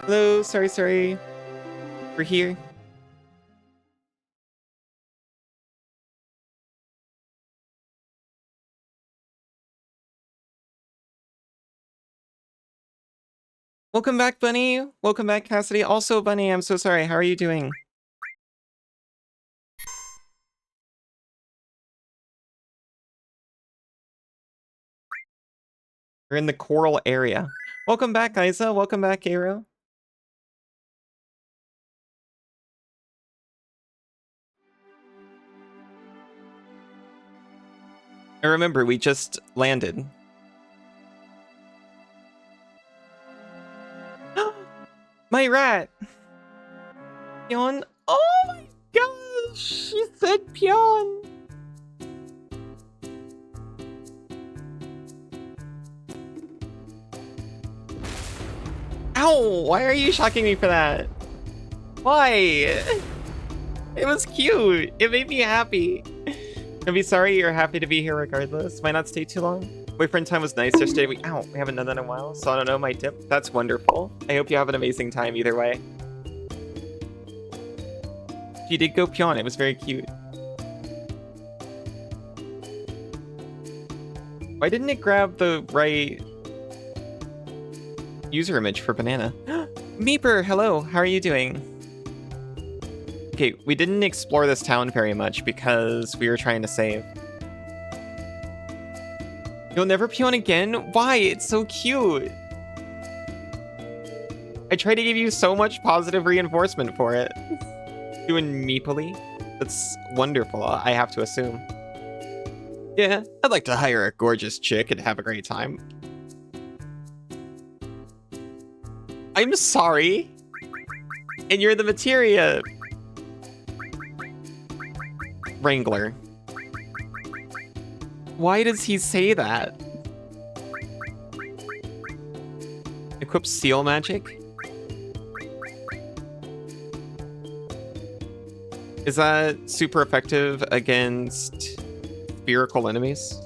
Hello, sorry. We're here. Welcome back, Bunny. Welcome back, Cassidy. Also, Bunny, I'm so sorry. How are you doing? We're in the coral area. Welcome back, Isa. Welcome back, Aero. I remember we just landed. My rat! Pion. Oh my gosh! She said Pion! Ow! Why are you shocking me for that? Why? It was cute. It made me happy. I'd be sorry you're happy to be here regardless. Might not stay too long. Boyfriend time was nice yesterday. We haven't done that in a while, so I don't know, my tip. That's wonderful. I hope you have an amazing time either way. She did go Pion. It was very cute. Why didn't it grab the right user image for banana? Meeper, hello. How are you doing? Okay, we didn't explore this town very much because we were trying to save. You'll never Pion again? Why? It's so cute. I try to give you so much positive reinforcement for it. Doing meeply. That's wonderful, I have to assume. Yeah, I'd like to hire a gorgeous chick and have a great time. I'm sorry. And you're the materia wrangler. Why does he say that? Equip seal magic? Is that super effective against spherical enemies?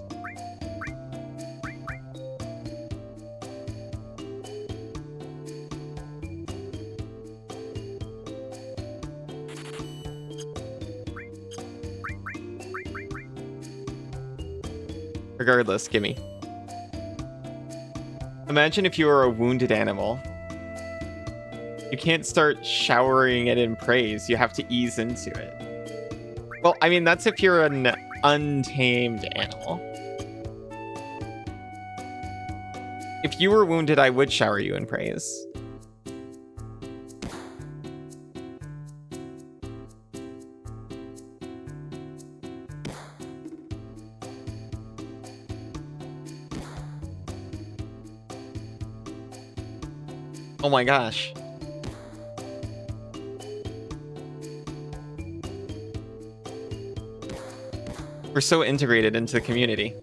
Regardless, gimme. Imagine if you were a wounded animal. You can't start showering it in praise. You have to ease into it. Well, I mean, that's if you're an untamed animal. If you were wounded, I would shower you in praise. Oh my gosh. We're so integrated into the community.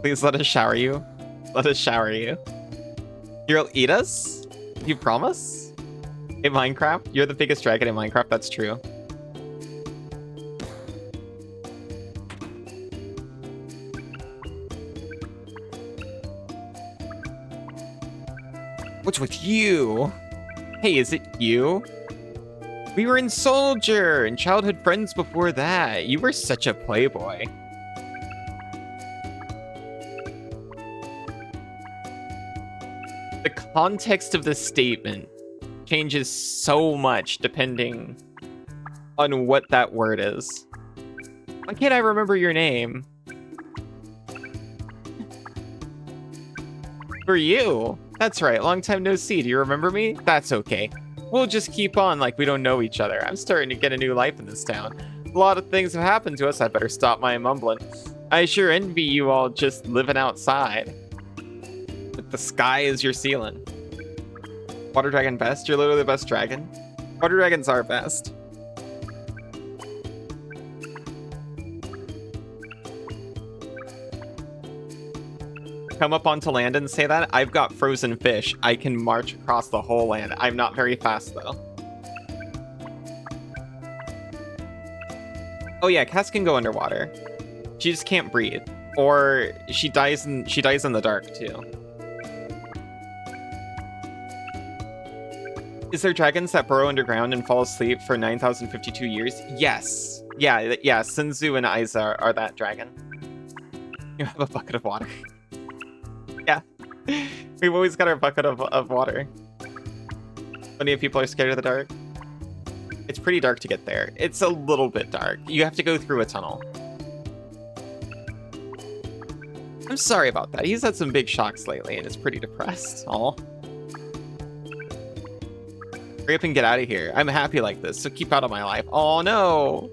Please let us shower you. Let us shower you. You'll eat us? You promise? In Minecraft? You're the biggest dragon in Minecraft, that's true. What's with you? Hey, is it you? We were in Soldier and childhood friends before that. You were such a playboy. The context of the statement changes so much depending on what that word is. Why can't I remember your name? For you. That's right, long time no see. Do you remember me? That's okay. We'll just keep on like we don't know each other. I'm starting to get a new life in this town. A lot of things have happened to us. I better stop my mumbling. I sure envy you all just living outside. With the sky as your ceiling. Water dragon best? You're literally the best dragon. Water dragons are best. Come up onto land and say that? I've got frozen fish. I can march across the whole land. I'm not very fast, though. Oh yeah, Cass can go underwater. She just can't breathe. Or she dies in the dark too. Is there dragons that burrow underground and fall asleep for 9,052 years? Yes. Yeah, Sinzu and Aiza are that dragon. You have a bucket of water. Yeah. We've always got our bucket of water. Plenty of people are scared of the dark. It's pretty dark to get there. It's a little bit dark. You have to go through a tunnel. I'm sorry about that. He's had some big shocks lately and is pretty depressed. Aw. Hurry up and get out of here. I'm happy like this, so keep out of my life. Oh no!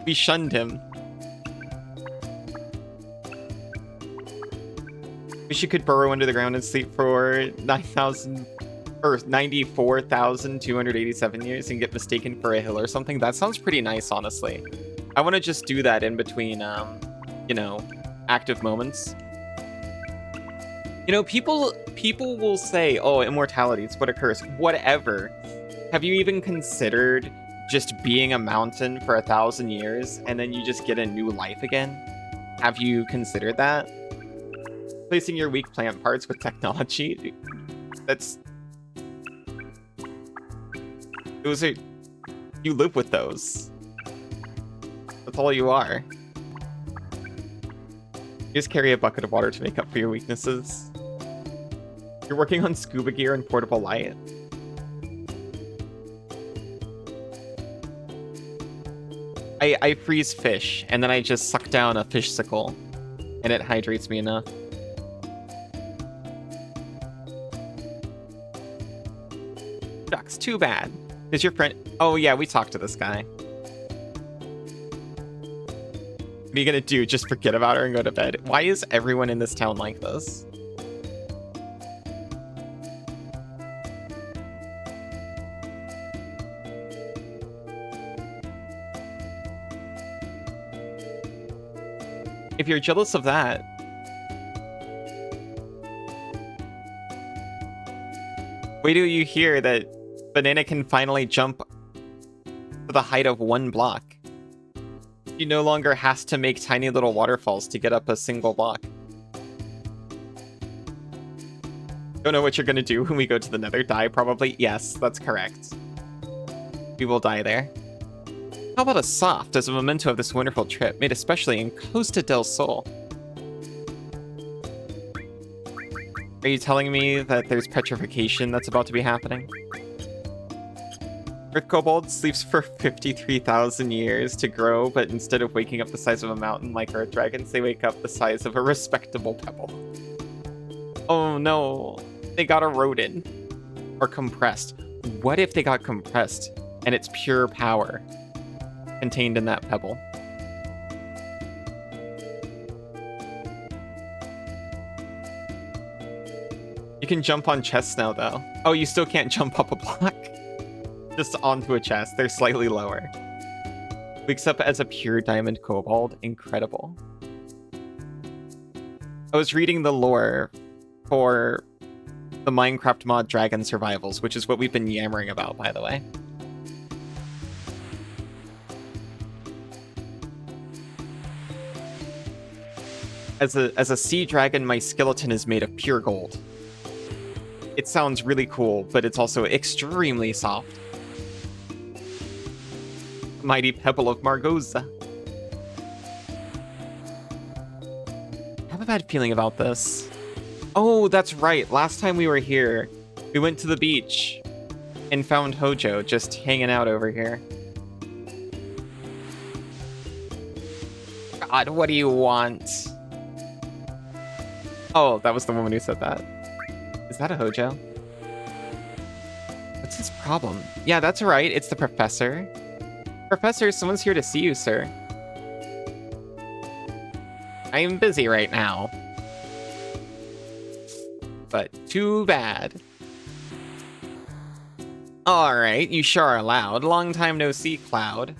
We shunned him. Wish you could burrow under the ground and sleep for 94,287 years and get mistaken for a hill or something. That sounds pretty nice, honestly. I want to just do that in between, you know, active moments. You know, people will say, oh, immortality, it's what occurs. Whatever. Have you even considered just being a mountain for 1,000 years and then you just get a new life again? Have you considered that? Placing your weak plant parts with technology? Those are... You live with those. That's all you are. You just carry a bucket of water to make up for your weaknesses. You're working on scuba gear and portable light. I freeze fish, and then I just suck down a fish sickle, and it hydrates me enough. Ducks, too bad. Is your friend... Oh yeah, we talked to this guy. What are you gonna do? Just forget about her and go to bed? Why is everyone in this town like this? If you're jealous of that... Wait till you hear that Banana can finally jump to the height of 1 block. She no longer has to make tiny little waterfalls to get up a single block. Don't know what you're gonna do when we go to the Nether. Die, probably? Yes, that's correct. We will die there. How about a soft as a memento of this wonderful trip, made especially in Costa del Sol? Are you telling me that there's petrification that's about to be happening? Earth Kobold sleeps for 53,000 years to grow, but instead of waking up the size of a mountain like Earth Dragons, they wake up the size of a respectable pebble. Oh no, they got eroded. Or compressed. What if they got compressed and it's pure power contained in that pebble? You can jump on chests now, though. Oh, you still can't jump up a block. Just onto a chest. They're slightly lower. Wakes up as a pure diamond kobold. Incredible. I was reading the lore for the Minecraft mod Dragon Survivals, which is what we've been yammering about, by the way. As a sea dragon, my skeleton is made of pure gold. It sounds really cool, but it's also extremely soft. Mighty Pebble of Margosa. I have a bad feeling about this. Oh, that's right. Last time we were here, we went to the beach and found Hojo just hanging out over here. God, what do you want? Oh, that was the woman who said that. Is that a Hojo? What's his problem? Yeah, that's right. It's the professor. Professor, someone's here to see you, sir. I am busy right now. But too bad. Alright, you sure are loud. Long time no see, Cloud.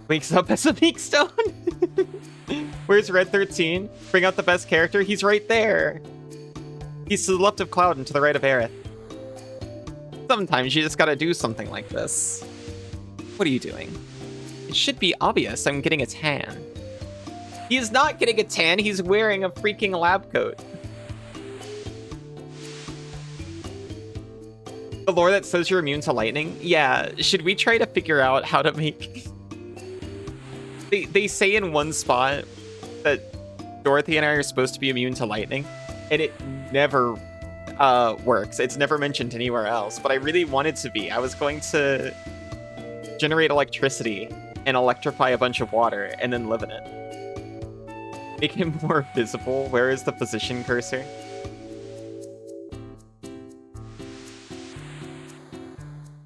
Wakes up as a meek stone. Where's Red 13? Bring out the best character. He's right there. He's to the left of Cloud and to the right of Aerith. Sometimes you just gotta do something like this. What are you doing? It should be obvious I'm getting a tan. He's not getting a tan, he's wearing a freaking lab coat. The lore that says you're immune to lightning? Yeah, should we try to figure out how to make... They say in one spot that Dorothy and I are supposed to be immune to lightning, and it never works. It's never mentioned anywhere else, but I really wanted to be. I was going to generate electricity and electrify a bunch of water and then live in it. Make him more visible. Where is the position cursor?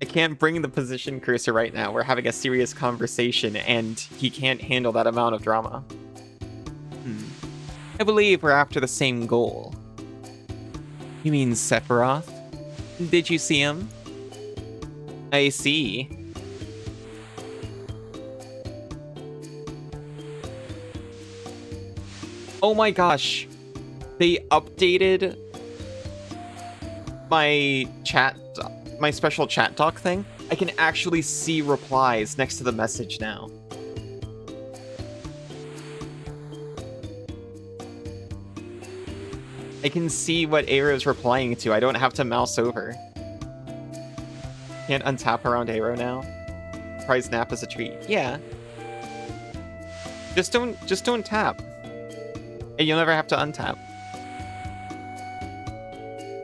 I can't bring the position cursor right now. We're having a serious conversation and he can't handle that amount of drama. I believe we're after the same goal. You mean Sephiroth? Did you see him? I see. Oh my gosh. They updated my my special chat doc thing. I can actually see replies next to the message now. I can see what Aero's replying to. I don't have to mouse over. Can't untap around Aero now. Prize nap is a treat. Yeah. Just don't tap. And you'll never have to untap.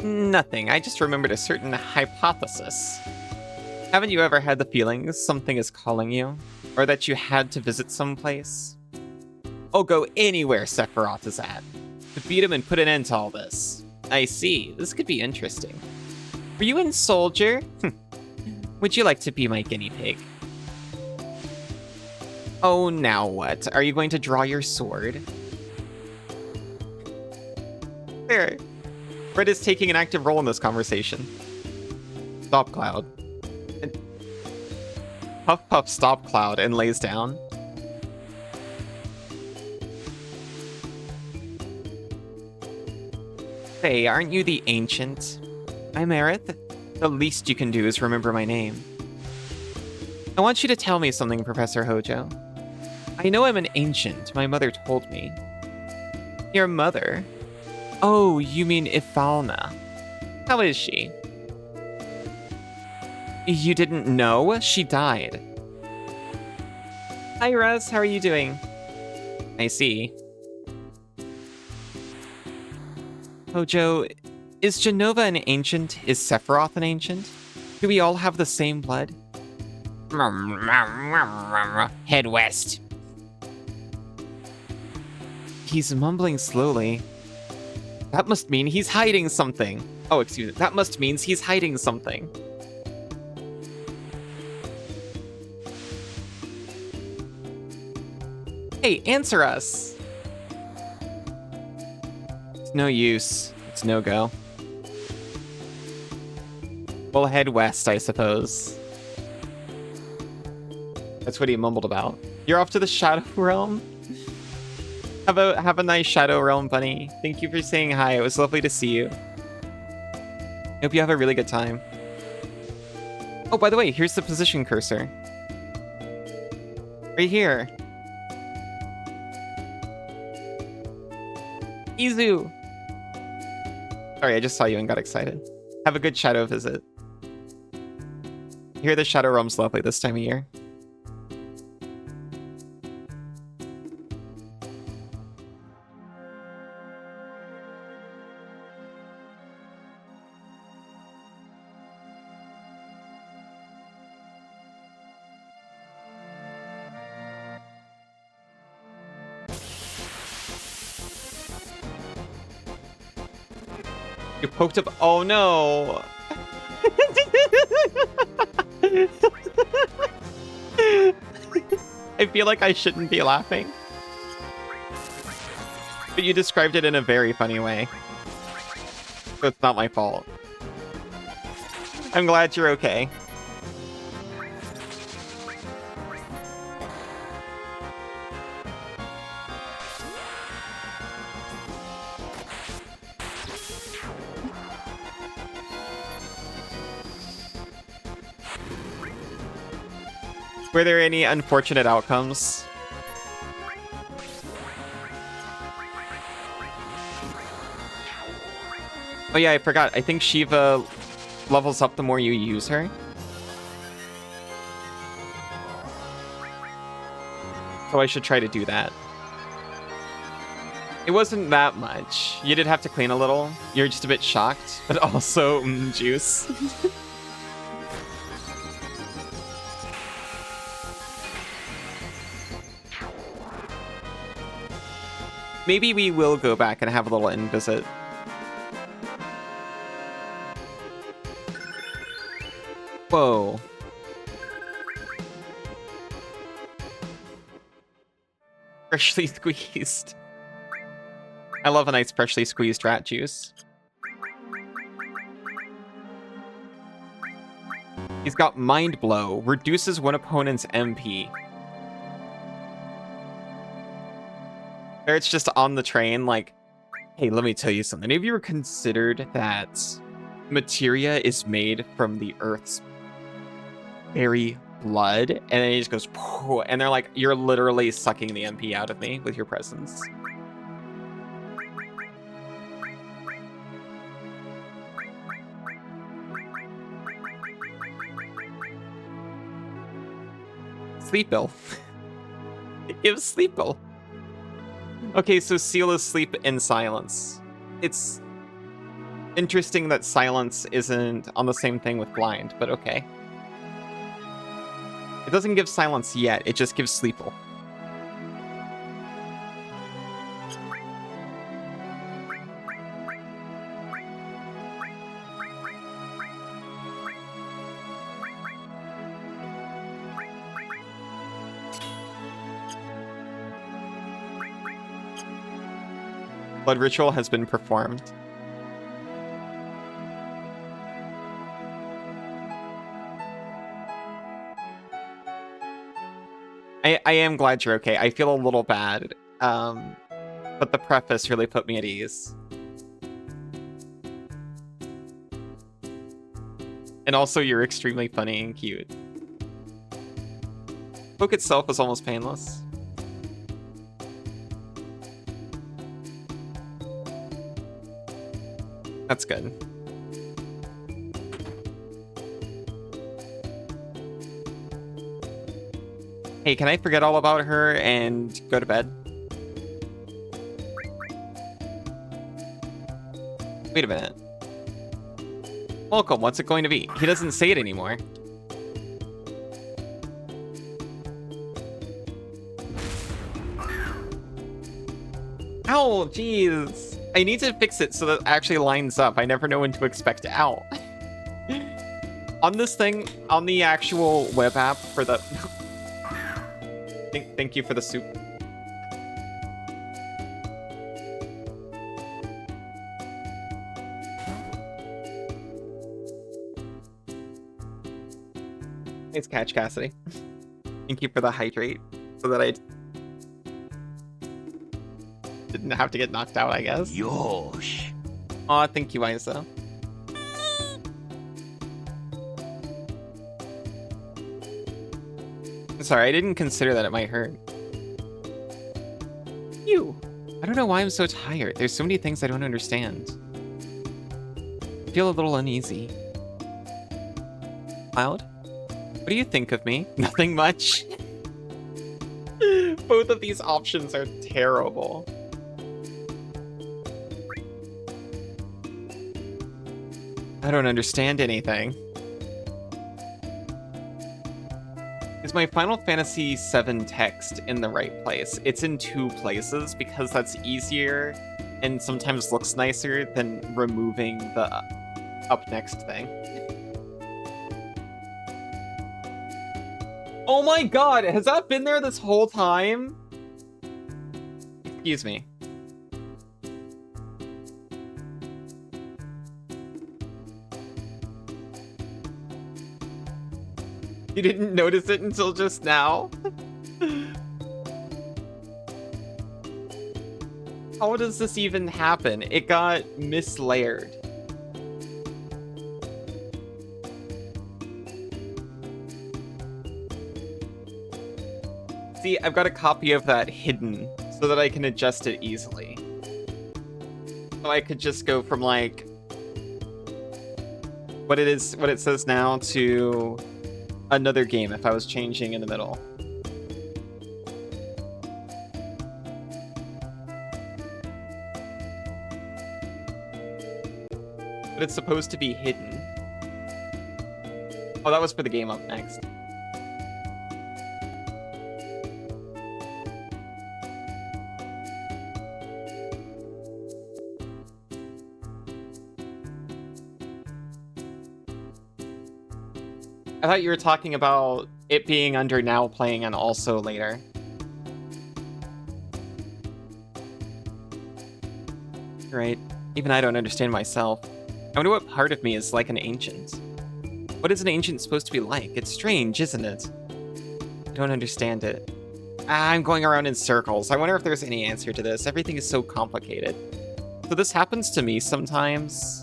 Nothing. I just remembered a certain hypothesis. Haven't you ever had the feeling something is calling you? Or that you had to visit someplace? Oh, go anywhere Sephiroth is at. To beat him and put an end to all this. I see. This could be interesting. Were you in Soldier? Would you like to be my guinea pig? Oh, now what? Are you going to draw your sword? There. Fred is taking an active role in this conversation. Stop Cloud. And Puff Puff stop Cloud and lays down. Hey, aren't you the Ancient? I'm Aerith. The least you can do is remember my name. I want you to tell me something, Professor Hojo. I know I'm an Ancient. My mother told me. Your mother? Oh, you mean Ifalna. How is she? You didn't know? She died. Hi, Rez. How are you doing? I see. Hojo, is Genova an Ancient? Is Sephiroth an Ancient? Do we all have the same blood? Head west. He's mumbling slowly. That must mean he's hiding something. Oh, excuse me. That must mean he's hiding something. Hey, answer us. It's no use. It's no go. We'll head west, I suppose. That's what he mumbled about. You're off to the Shadow Realm? Have a nice Shadow Realm, bunny. Thank you for saying hi. It was lovely to see you. Hope you have a really good time. Oh, by the way, here's the position cursor. Right here. Izu! Sorry, I just saw you and got excited. Have a good Shadow visit. I hear the Shadow Realm's lovely this time of year. You poked up. Oh no! I feel like I shouldn't be laughing. But you described it in a very funny way. So it's not my fault. I'm glad you're okay. Were there any unfortunate outcomes? Oh yeah, I forgot. I think Shiva levels up the more you use her. So I should try to do that. It wasn't that much. You did have to clean a little. You're just a bit shocked, but also juice. Maybe we will go back and have a little in-visit. Whoa. Freshly squeezed. I love a nice freshly squeezed rat juice. He's got Mind Blow. Reduces one opponent's MP. Barrett's just on the train like, hey, let me tell you something. Have you ever considered that materia is made from the Earth's very blood? And then he just goes, pooh, and they're like, you're literally sucking the MP out of me with your presence. Sleep Bill. Give Sleep Bill. Okay, so Seal is sleep in silence. It's interesting that silence isn't on the same thing with blind, but okay. It doesn't give silence yet, it just gives sleeple. Blood ritual has been performed. I am glad you're okay. I feel a little bad, but the preface really put me at ease. And also, you're extremely funny and cute. Book itself was almost painless. That's good. Hey, can I forget all about her and go to bed? Wait a minute. Welcome, what's it going to be? He doesn't say it anymore. Ow, jeez. I need to fix it so that it actually lines up. I never know when to expect ow. On this thing, on the actual web app for the... Thank you for the soup. It's Catch Cassidy. Thank you for the hydrate so that I didn't have to get knocked out, I guess. Yosh. Aw, thank you, Isa. Sorry, I didn't consider that it might hurt. You. I don't know why I'm so tired. There's so many things I don't understand. I feel a little uneasy. Cloud? What do you think of me? Nothing much. Both of these options are terrible. I don't understand anything. Is my Final Fantasy VII text in the right place? It's in 2 places because that's easier and sometimes looks nicer than removing the up next thing. Oh my god, has that been there this whole time? Excuse me. You didn't notice it until just now? How does this even happen? It got mislayered. See, I've got a copy of that hidden so that I can adjust it easily. So I could just go from like what it says now to another game if I was changing in the middle. But it's supposed to be hidden. Oh, that was for the game up next. I thought you were talking about it being under now playing and also later. Right. Even I don't understand myself. I wonder what part of me is like an ancient. What is an ancient supposed to be like? It's strange, isn't it? I don't understand it. I'm going around in circles. I wonder if there's any answer to this. Everything is so complicated. So this happens to me sometimes.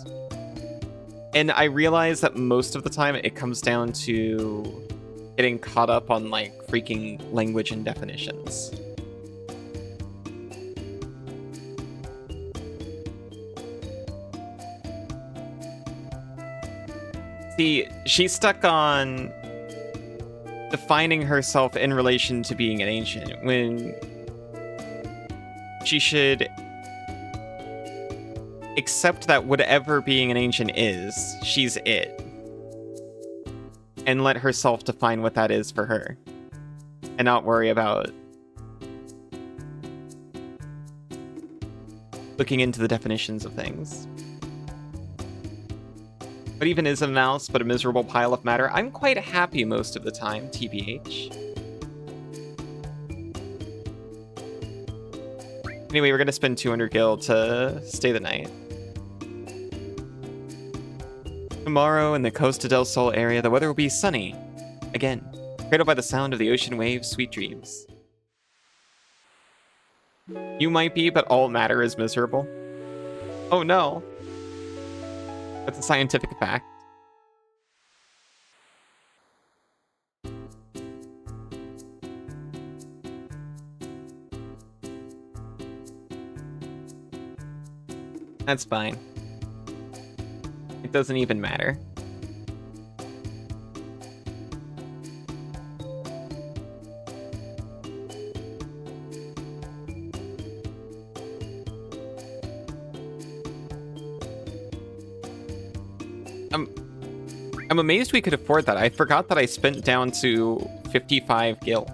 And I realize that most of the time it comes down to getting caught up on, like, freaking language and definitions. See, she's stuck on defining herself in relation to being an ancient, when she should accept that whatever being an ancient is, she's it. And let herself define what that is for her. And not worry about looking into the definitions of things. What even is a mouse but a miserable pile of matter? I'm quite happy most of the time, TBH. Anyway, we're gonna spend 200 gil to stay the night. Tomorrow in the Costa del Sol area, the weather will be sunny. Again, cradled by the sound of the ocean waves, sweet dreams. You might be, but all matter is miserable. Oh no. That's a scientific fact. That's fine. It doesn't even matter. I'm amazed we could afford that. I forgot that I spent down to 55 gil.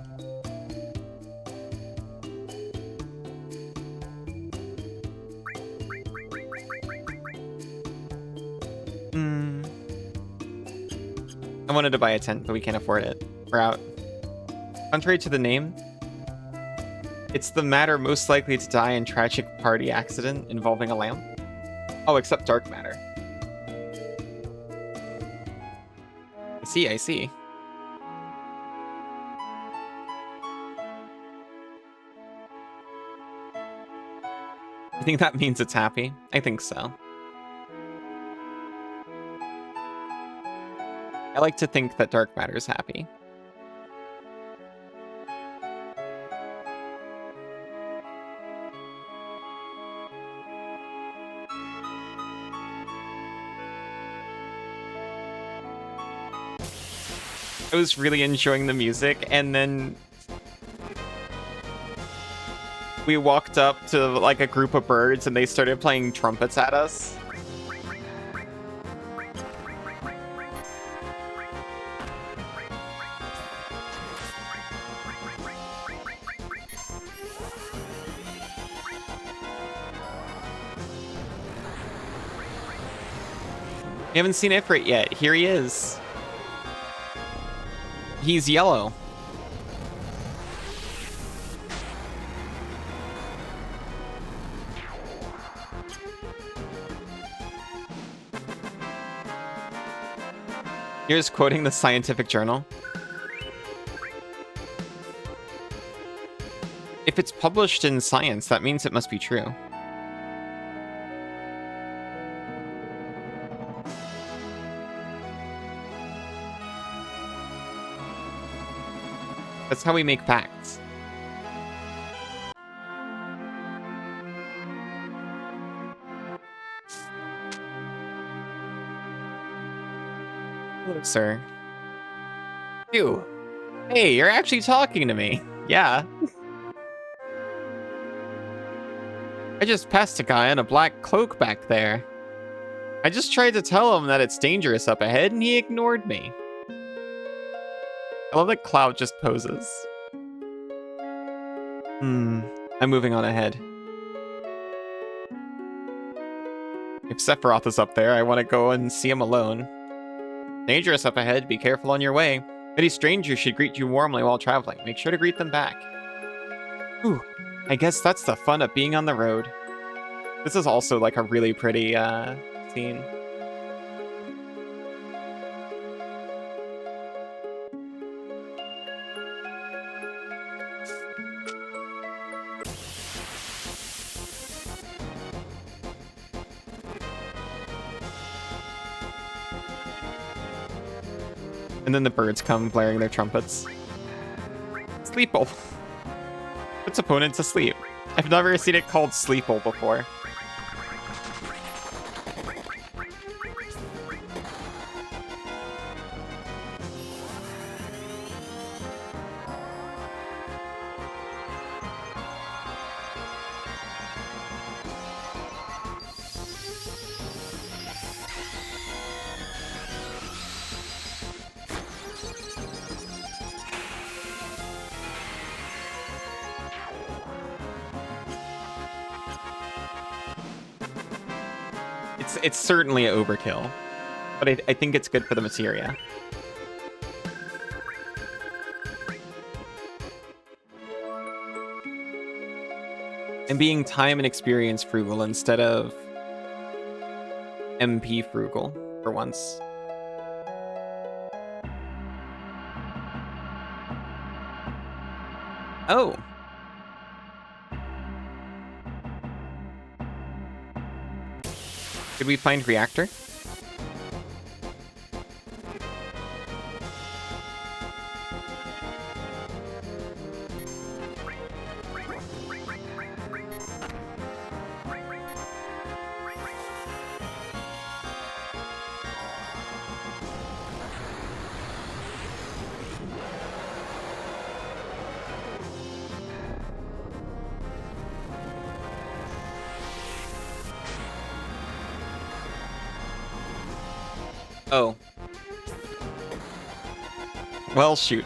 I wanted to buy a tent, but we can't afford it. We're out. Contrary to the name, it's the matter most likely to die in tragic party accident involving a lamp. Oh, except dark matter. I see. You think that means it's happy? I think so. I like to think that dark matter is happy. I was really enjoying the music, and then we walked up to like a group of birds and they started playing trumpets at us. You haven't seen Ifrit yet. Here he is. He's yellow. Here's quoting the scientific journal. If it's published in Science, that means it must be true. That's how we make facts. Hello, sir. You. Hey, you're actually talking to me. Yeah. I just passed a guy in a black cloak back there. I just tried to tell him that it's dangerous up ahead, and he ignored me. I love that Cloud just poses. I'm moving on ahead. If Sephiroth is up there, I want to go and see him alone. Dangerous up ahead, be careful on your way. Any strangers should greet you warmly while traveling. Make sure to greet them back. Ooh, I guess that's the fun of being on the road. This is also like a really pretty scene. And then the birds come blaring their trumpets. Sleeple. Puts opponent to sleep. I've never seen it called Sleeple before. It's certainly overkill, but I think it's good for the materia. And being time and experience frugal instead of MP frugal for once. Oh. Did we find reactor? Oh. Well, shoot.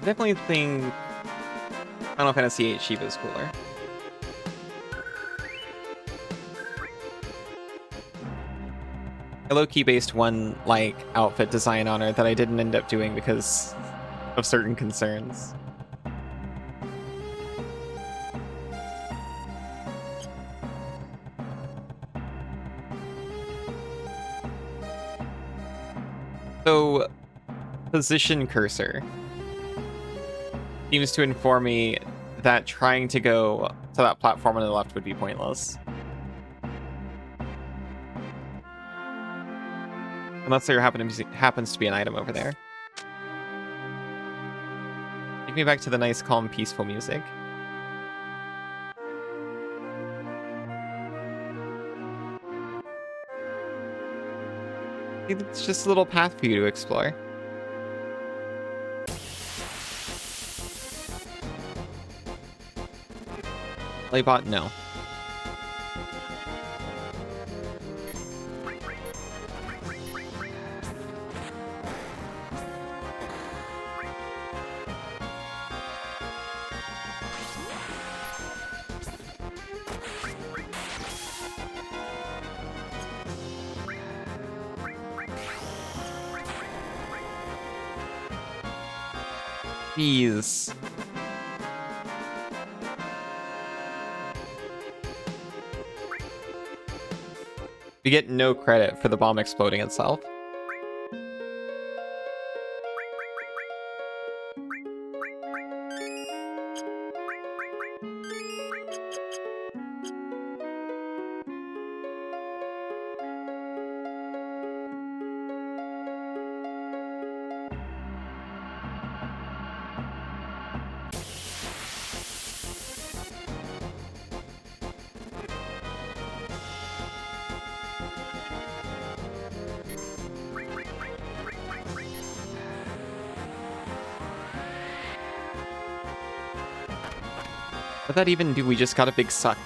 Definitely think Final Fantasy VIII Shiva is cooler. I low-key based one like outfit design on her that I didn't end up doing because of certain concerns. So, position cursor seems to inform me that trying to go to that platform on the left would be pointless. Unless there happens to be an item over there. Take me back to the nice, calm, peaceful music. It's just a little path for you to explore. Playbot, no. Jeez. We get no credit for the bomb exploding itself. What'd that even do? We just got a big suck.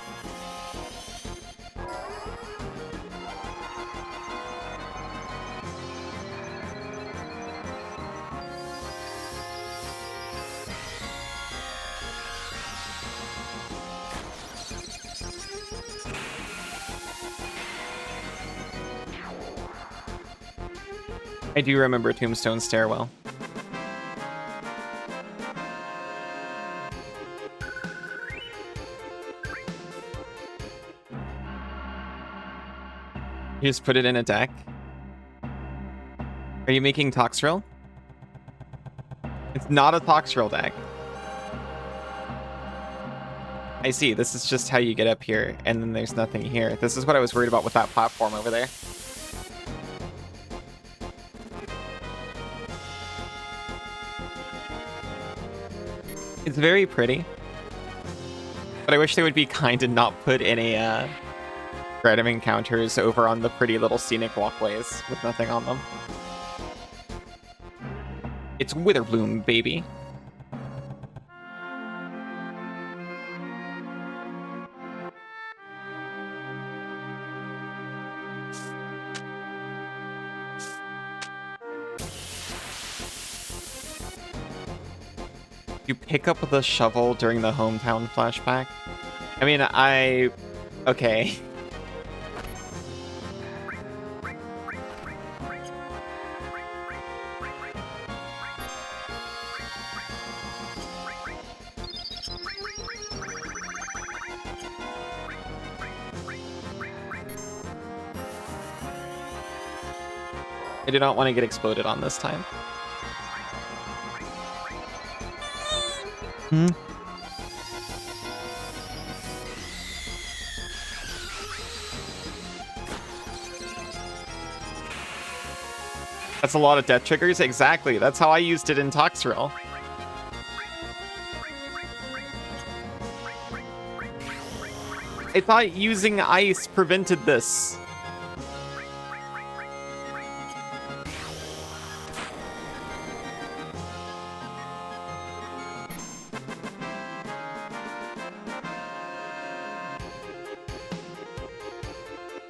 I do remember Tombstone Stairwell. You just put it in a deck? Are you making Toxrill? It's not a Toxrill deck. I see, this is just how you get up here, and then there's nothing here. This is what I was worried about with that platform over there. It's very pretty. But I wish they would be kind and not put any random encounters over on the pretty little scenic walkways with nothing on them. It's Witherbloom, baby. You pick up the shovel during the hometown flashback? I mean, okay. I do not want to get exploded on this time. Hmm? That's a lot of death triggers? Exactly. That's how I used it in Toxrill. I thought using ice prevented this.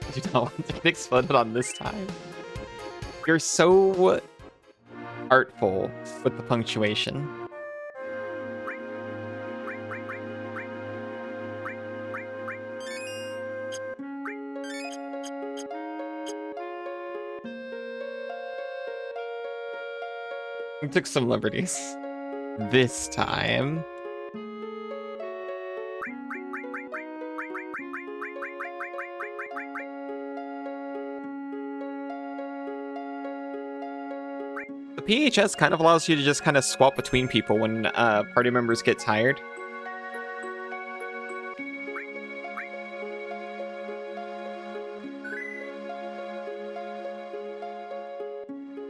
I do not want to get exploded on this time. You're so artful with the punctuation. I took some liberties. This time. The PHS kind of allows you to just kind of swap between people when party members get tired.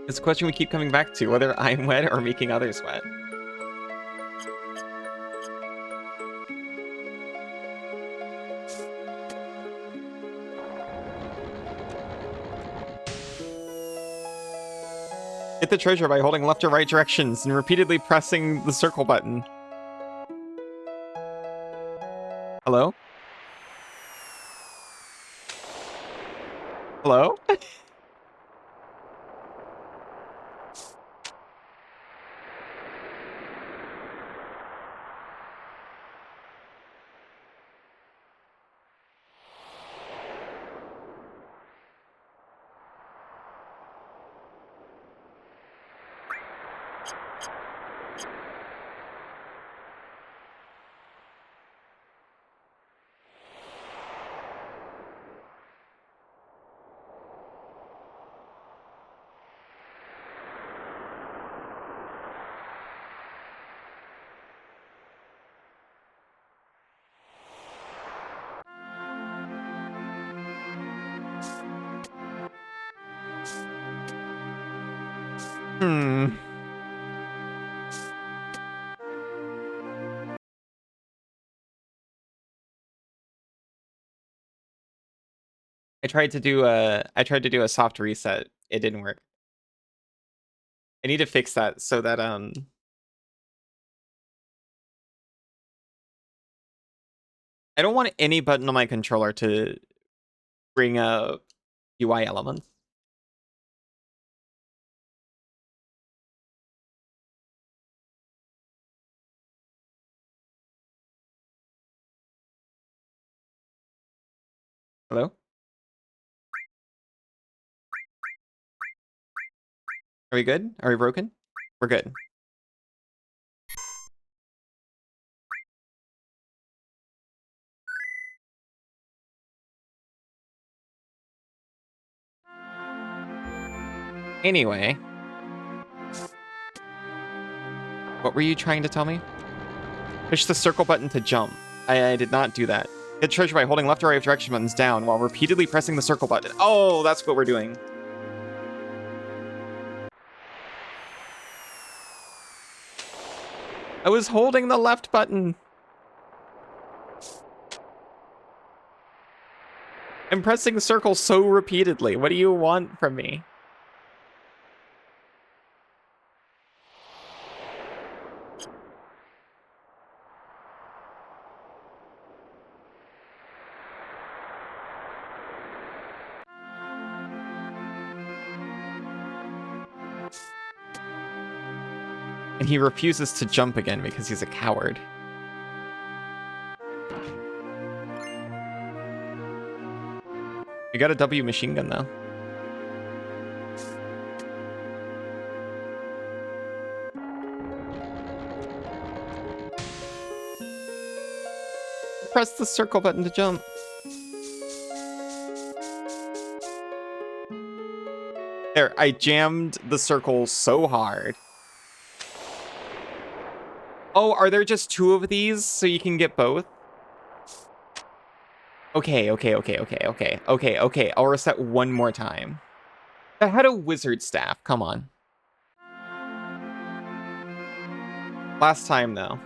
It's a question we keep coming back to, whether I'm wet or making others wet. Get the treasure by holding left or right directions and repeatedly pressing the circle button. Hello? Hello? Hmm. I tried to do a soft reset. It didn't work. I need to fix that so that I don't want any button on my controller to bring up UI elements. Hello? Are we good? Are we broken? We're good. Anyway. What were you trying to tell me? Push the circle button to jump. I did not do that. Get treasure by holding left or right direction buttons down while repeatedly pressing the circle button. Oh, that's what we're doing. I was holding the left button. I'm pressing the circle so repeatedly. What do you want from me? And he refuses to jump again because he's a coward. You got a W machine gun, though. Press the circle button to jump. There, I jammed the circle so hard. Oh, are there just 2 of these so you can get both? Okay. I'll reset one more time. I had a wizard staff. Come on. Last time, though.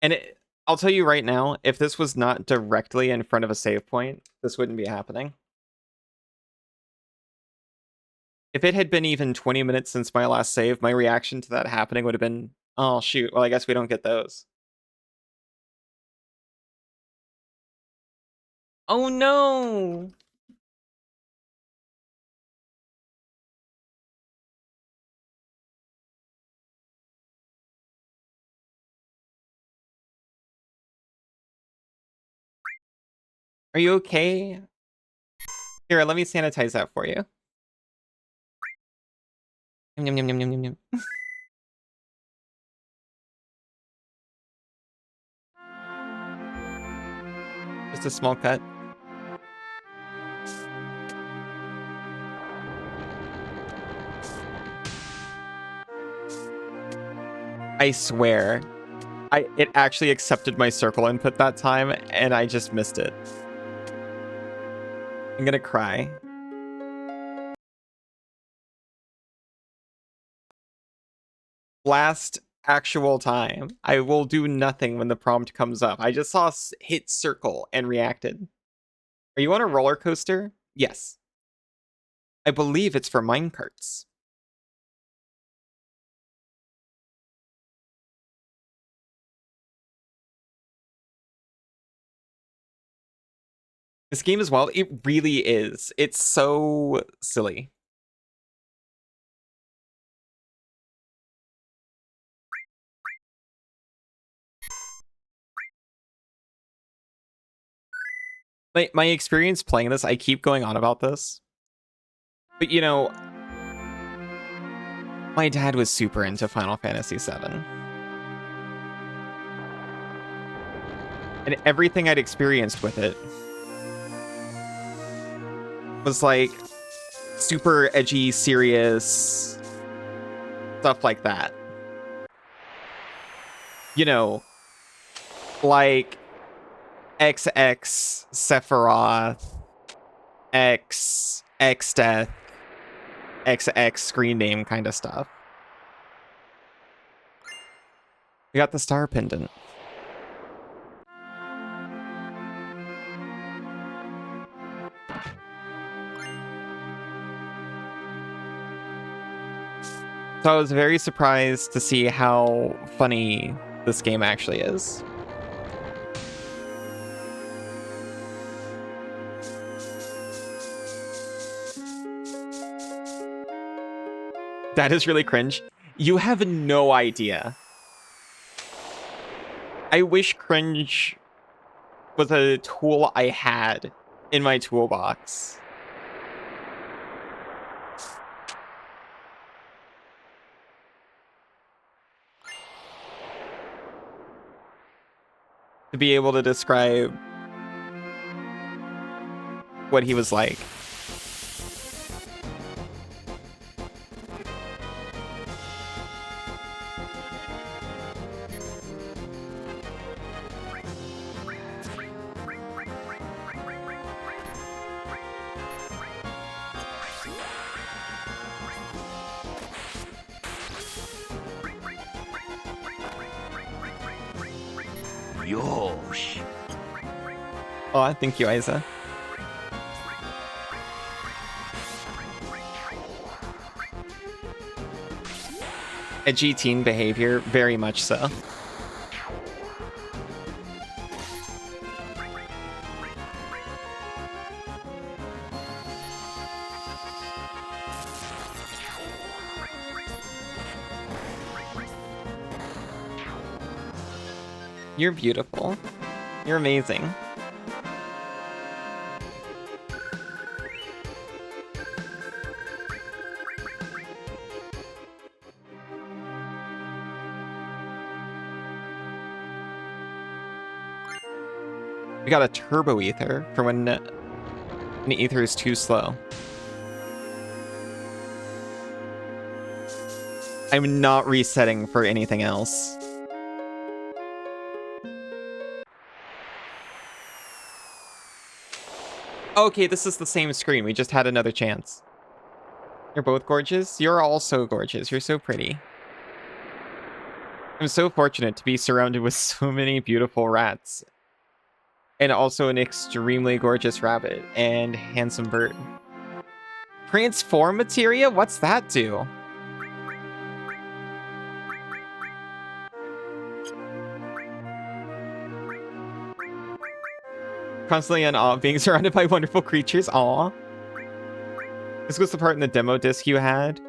And I'll tell you right now, if this was not directly in front of a save point, this wouldn't be happening. If it had been even 20 minutes since my last save, my reaction to that happening would have been, oh, shoot. Well, I guess we don't get those. Oh, no! Are you okay? Here, let me sanitize that for you. Yum, yum, yum, yum, yum, yum. Just a small cut. I swear. It actually accepted my circle input that time, and I just missed it. I'm gonna cry. Last actual time. I will do nothing when the prompt comes up. I just saw hit circle and reacted. Are you on a roller coaster? Yes. I believe it's for minecarts. This game as well, it really is. It's so silly. My experience playing this, I keep going on about this. But you know, my dad was super into Final Fantasy VII. And everything I'd experienced with it was like super edgy, serious stuff like that. You know, like XX Sephiroth, X Death, XX screen name kind of stuff. We got the star pendant. So I was very surprised to see how funny this game actually is. That is really cringe. You have no idea. I wish cringe was a tool I had in my toolbox. To be able to describe what he was like. Yosh. Oh, thank you, Isa. Edgy teen behavior, very much so. You're beautiful. You're amazing. We got a turbo ether for when an ether is too slow. I'm not resetting for anything else. Okay, this is the same screen. We just had another chance. You're both gorgeous. You're also gorgeous. You're so pretty. I'm so fortunate to be surrounded with so many beautiful rats. And also an extremely gorgeous rabbit and handsome bird. Transform materia? What's that do? Constantly in awe of being surrounded by wonderful creatures. Aw. This was the part in the demo disc you had.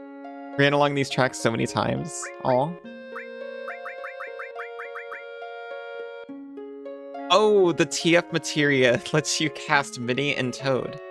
Ran along these tracks so many times. Aw. Oh, the TF materia lets you cast Minnie and Toad.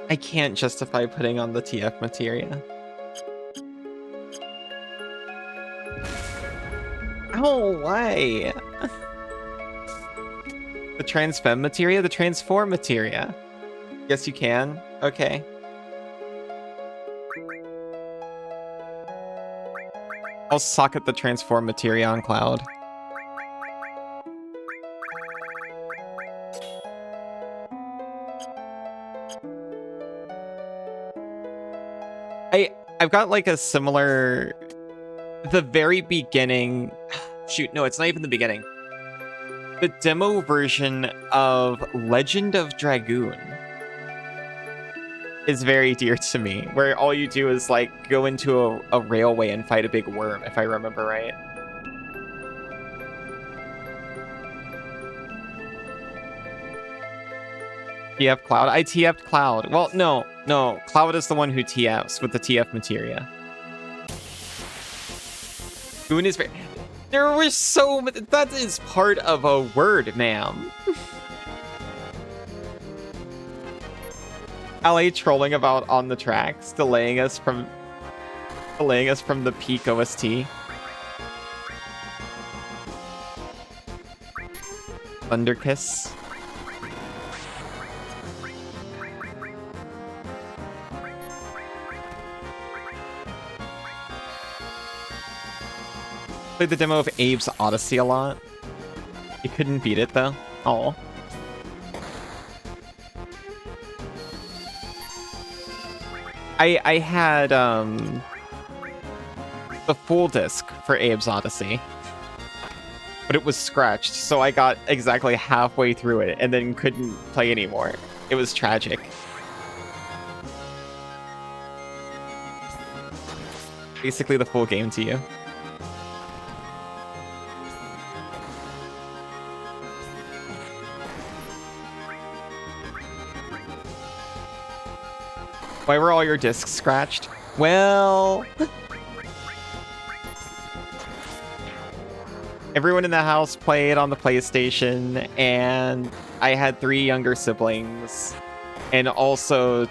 I can't justify putting on the TF materia. Oh, why? The transfem materia? The transform materia. Yes, you can. Okay. I'll socket the transform materia on Cloud. I've got like a similar... The very beginning... Shoot, no, it's not even the beginning. The demo version of Legend of Dragoon is very dear to me, where all you do is like go into a railway and fight a big worm, if I remember right. TF Cloud? I TF'd Cloud. Well, no. Cloud is the one who TFs with the TF materia. Goon is very... There were so many... That is part of a word, ma'am. LA trolling about on the tracks, delaying us from the peak OST. Thunder Kiss. Played the demo of Abe's Odyssey a lot. You couldn't beat it though. Oh. I had the full disc for Abe's Odyssey, but it was scratched, so I got exactly halfway through it and then couldn't play anymore. It was tragic. Basically the full game to you. Why were all your discs scratched? Well... everyone in the house played on the PlayStation, and I had 3 younger siblings. And also,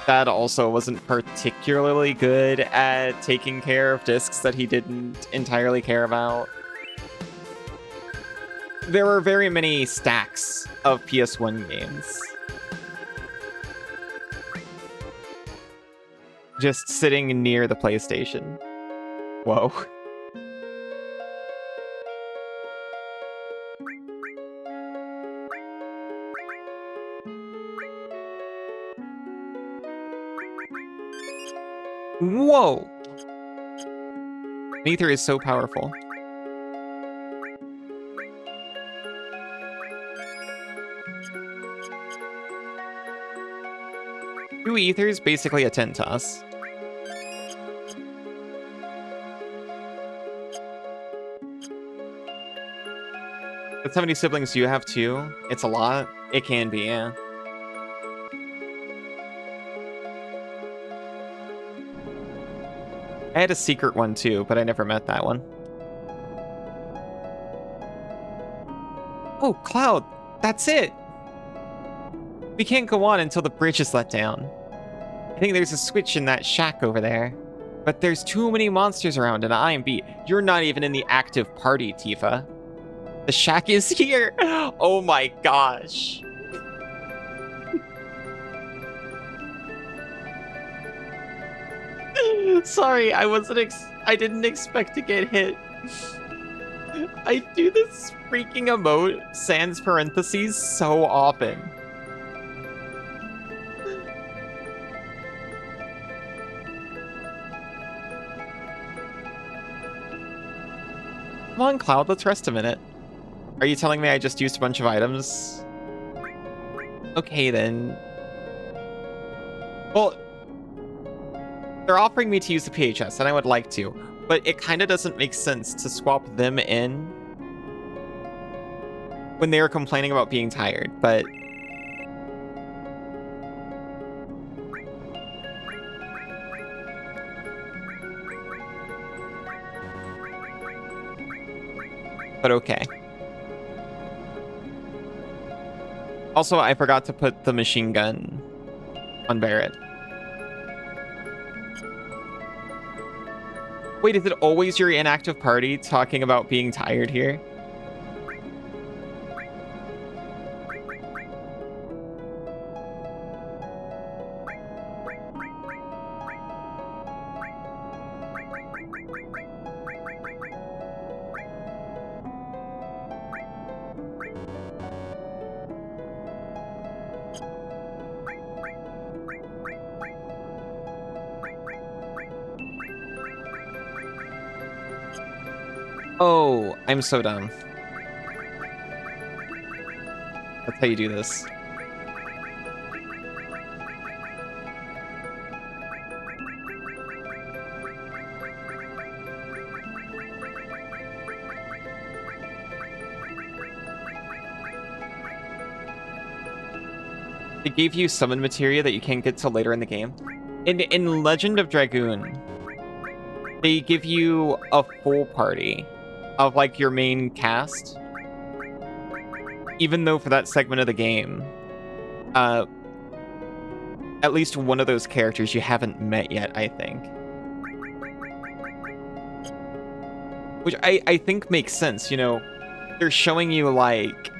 Dad also wasn't particularly good at taking care of discs that he didn't entirely care about. There were very many stacks of PS1 games. Just sitting near the PlayStation. Whoa. Whoa! Aether is so powerful. Two Ethers, basically a 10 toss. That's how many siblings do you have too? It's a lot. It can be, yeah. I had a secret one too, but I never met that one. Oh, Cloud! That's it! We can't go on until the bridge is let down. I think there's a switch in that shack over there. But there's too many monsters around and I am beat. You're not even in the active party, Tifa. The shack is here! Oh my gosh. Sorry, I didn't expect to get hit. I do this freaking emote, sans parentheses, so often. Come on, Cloud, let's rest a minute. Are you telling me I just used a bunch of items? Okay, then. Well, they're offering me to use the PHS, and I would like to, but it kind of doesn't make sense to swap them in when they were complaining about being tired, but... but okay. Also, I forgot to put the machine gun on Barrett. Wait, is it always your inactive party talking about being tired here? Oh, I'm so dumb. That's how you do this. They gave you summon materia that you can't get till later in the game. In Legend of Dragoon, they give you a full party of like your main cast, even though for that segment of the game, at least one of those characters you haven't met yet, I think. Which I think makes sense, you know, they're showing you like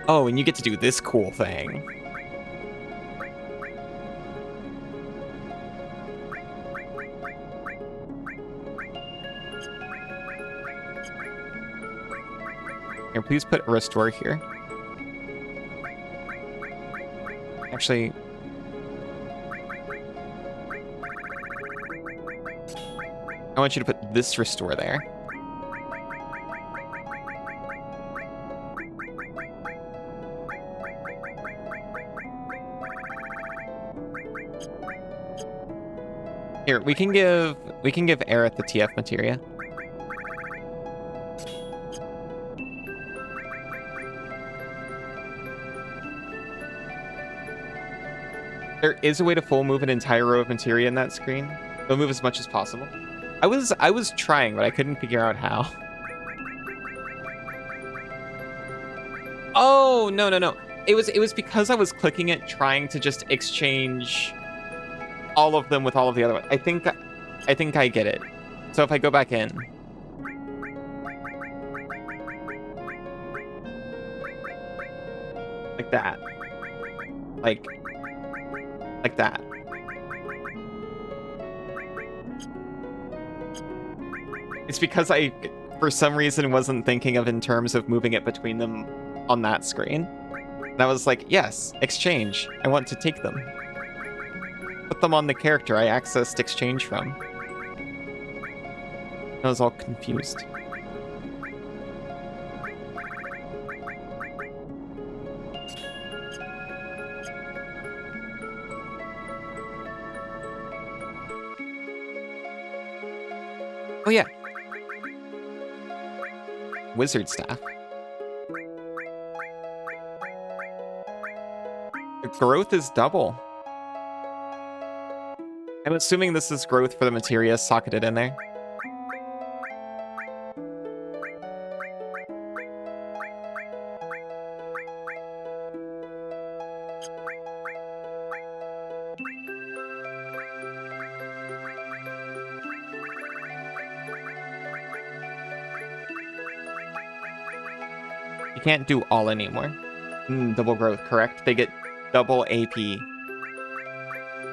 Oh, and you get to do this cool thing. Here, please put a restore here. Actually... I want you to put this restore there. Here, we can give Aerith the TF materia. There is a way to full move an entire row of materia in that screen. They'll move as much as possible. I was trying, but I couldn't figure out how. Oh, no. It was because I was clicking it, trying to just exchange all of them with all of the other ones. I think I get it. So if I go back in. Like that. Like that. It's because I, for some reason, wasn't thinking of in terms of moving it between them on that screen. And I was like, yes, exchange. I want to take them. Put them on the character I accessed exchange from. I was all confused. Oh yeah. Wizard staff. The growth is double. I'm assuming this is growth for the materia socketed in there. You can't do all anymore. Double growth, correct? They get double AP.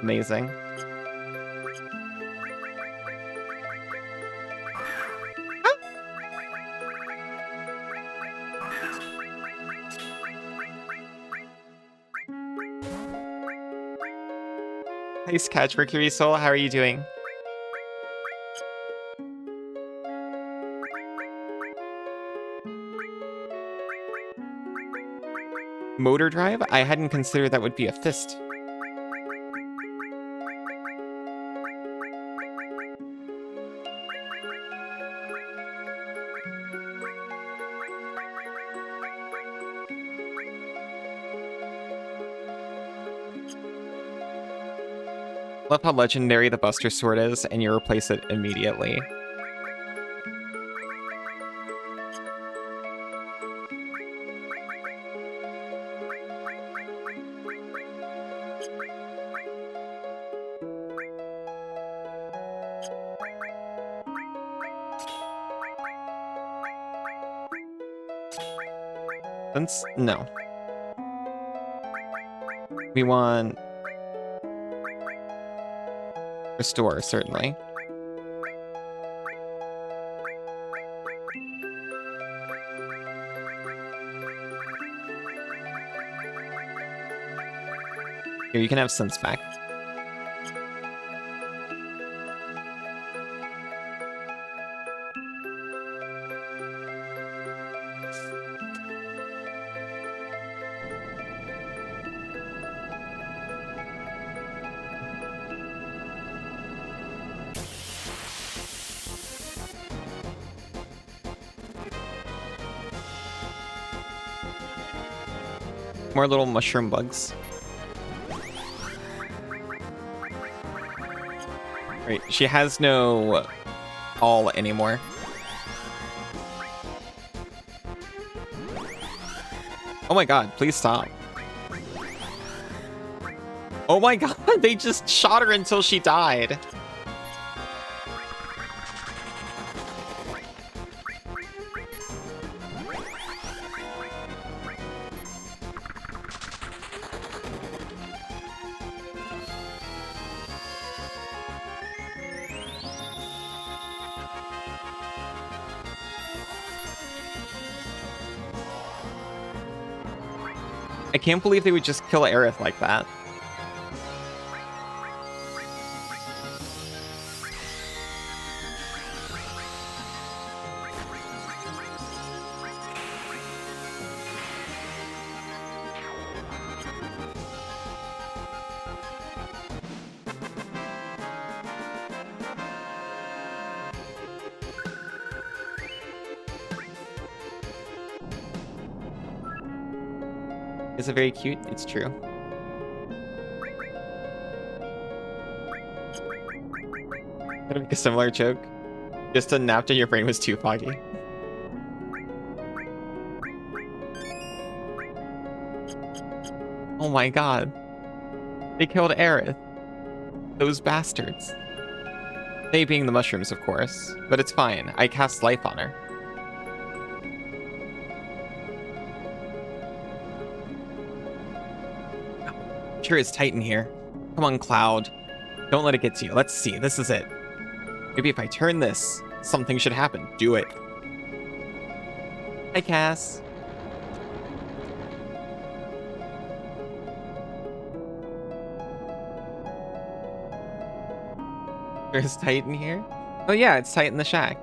Amazing. Nice catch, Mercury Soul. How are you doing? Motor drive? I hadn't considered that would be a fist. Love how legendary the Buster Sword is, and you replace it immediately. No. We want... Restore, certainly. Here, you can have sense back. More little mushroom bugs. Right, she has no all anymore. Oh my god, please stop. Oh my god, they just shot her until she died. I can't believe they would just kill Aerith like that. Is it very cute? It's true. Gonna make a similar joke. Just a nap in your brain was too foggy. Oh my god. They killed Aerith. Those bastards. They being the mushrooms, of course. But it's fine. I cast life on her. Sure is tight in here. Come on, Cloud. Don't let it get to you. Let's see. This is it. Maybe if I turn this, something should happen. Do it. Hi, Cass. There's tight in here? Oh yeah, it's tight in the shack.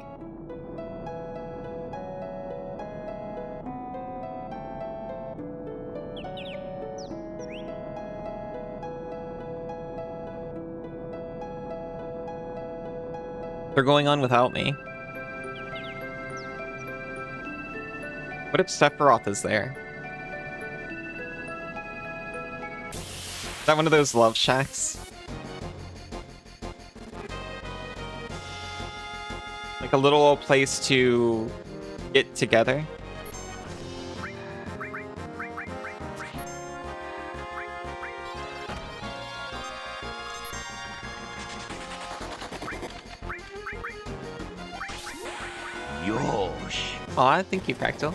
They're going on without me. What if Sephiroth is there? Is that one of those love shacks? Like a little old place to get together? Yosh. Aw, thank you, Fractal.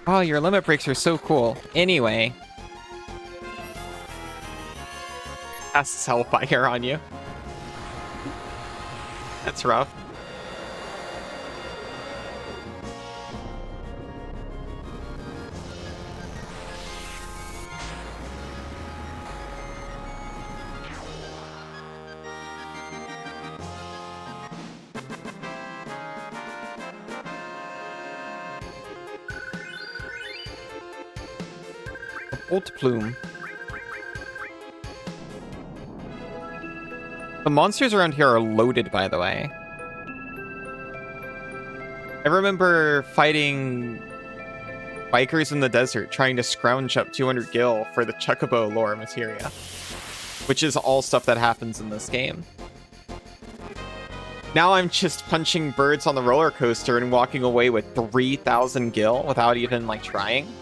Oh, your limit breaks are so cool. Anyway. Casts Hellfire on you. That's rough. Bolt Plume. The monsters around here are loaded, by the way. I remember fighting bikers in the desert trying to scrounge up 200 gil for the Chocobo lore materia, which is all stuff that happens in this game. Now I'm just punching birds on the roller coaster and walking away with 3,000 gil without even, like, trying.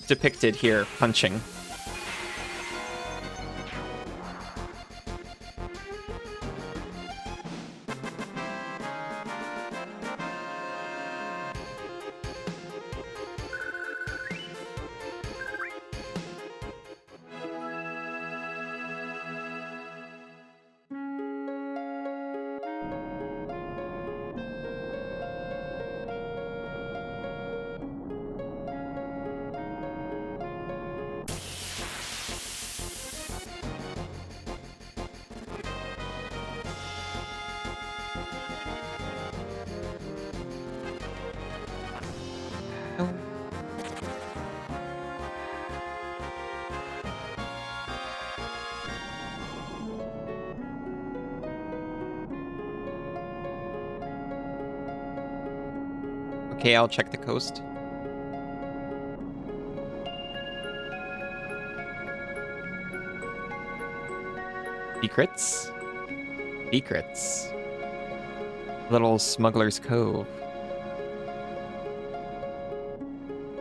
Depicted here, punching. Okay, I'll check the coast. Secrets? Secrets. Little Smuggler's Cove.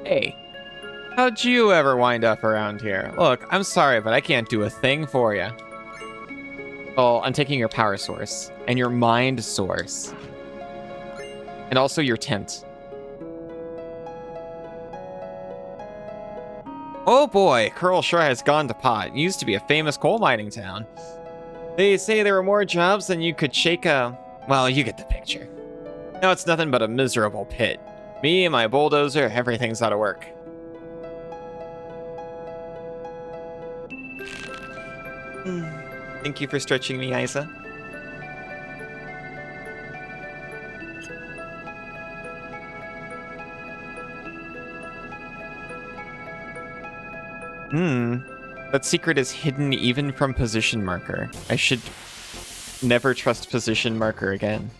Hey, how'd you ever wind up around here? Look, I'm sorry, but I can't do a thing for you. Well, I'm taking your power source, and your mind source, and also your tent. Oh boy, Curl sure has gone to pot. It used to be a famous coal mining town. They say there were more jobs than you could shake a... Well, you get the picture. Now it's nothing but a miserable pit. Me and my bulldozer, everything's out of work. Thank you for stretching me, Isa. That secret is hidden even from position marker. I should never trust position marker again.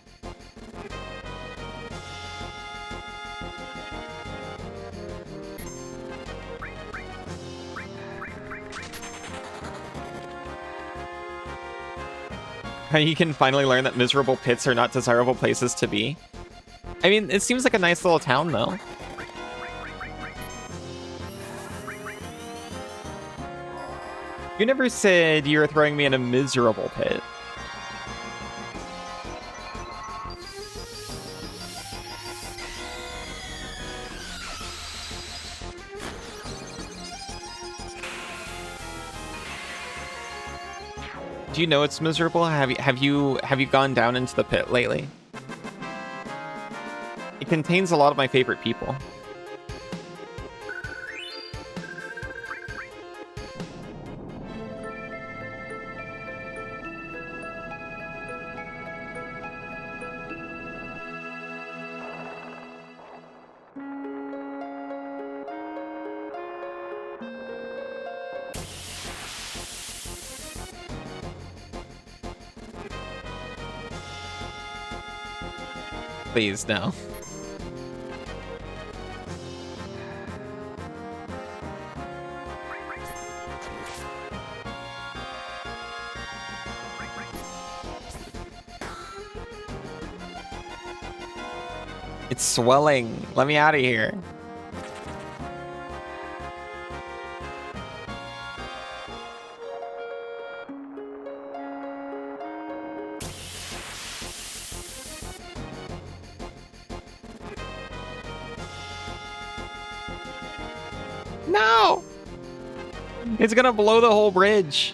You can finally learn that miserable pits are not desirable places to be. I mean, it seems like a nice little town, though. You never said you were throwing me in a miserable pit. Do you know it's miserable? Have you gone down into the pit lately? It contains a lot of my favorite people. Please, no. It's swelling. Let me out of here. No! It's gonna blow the whole bridge.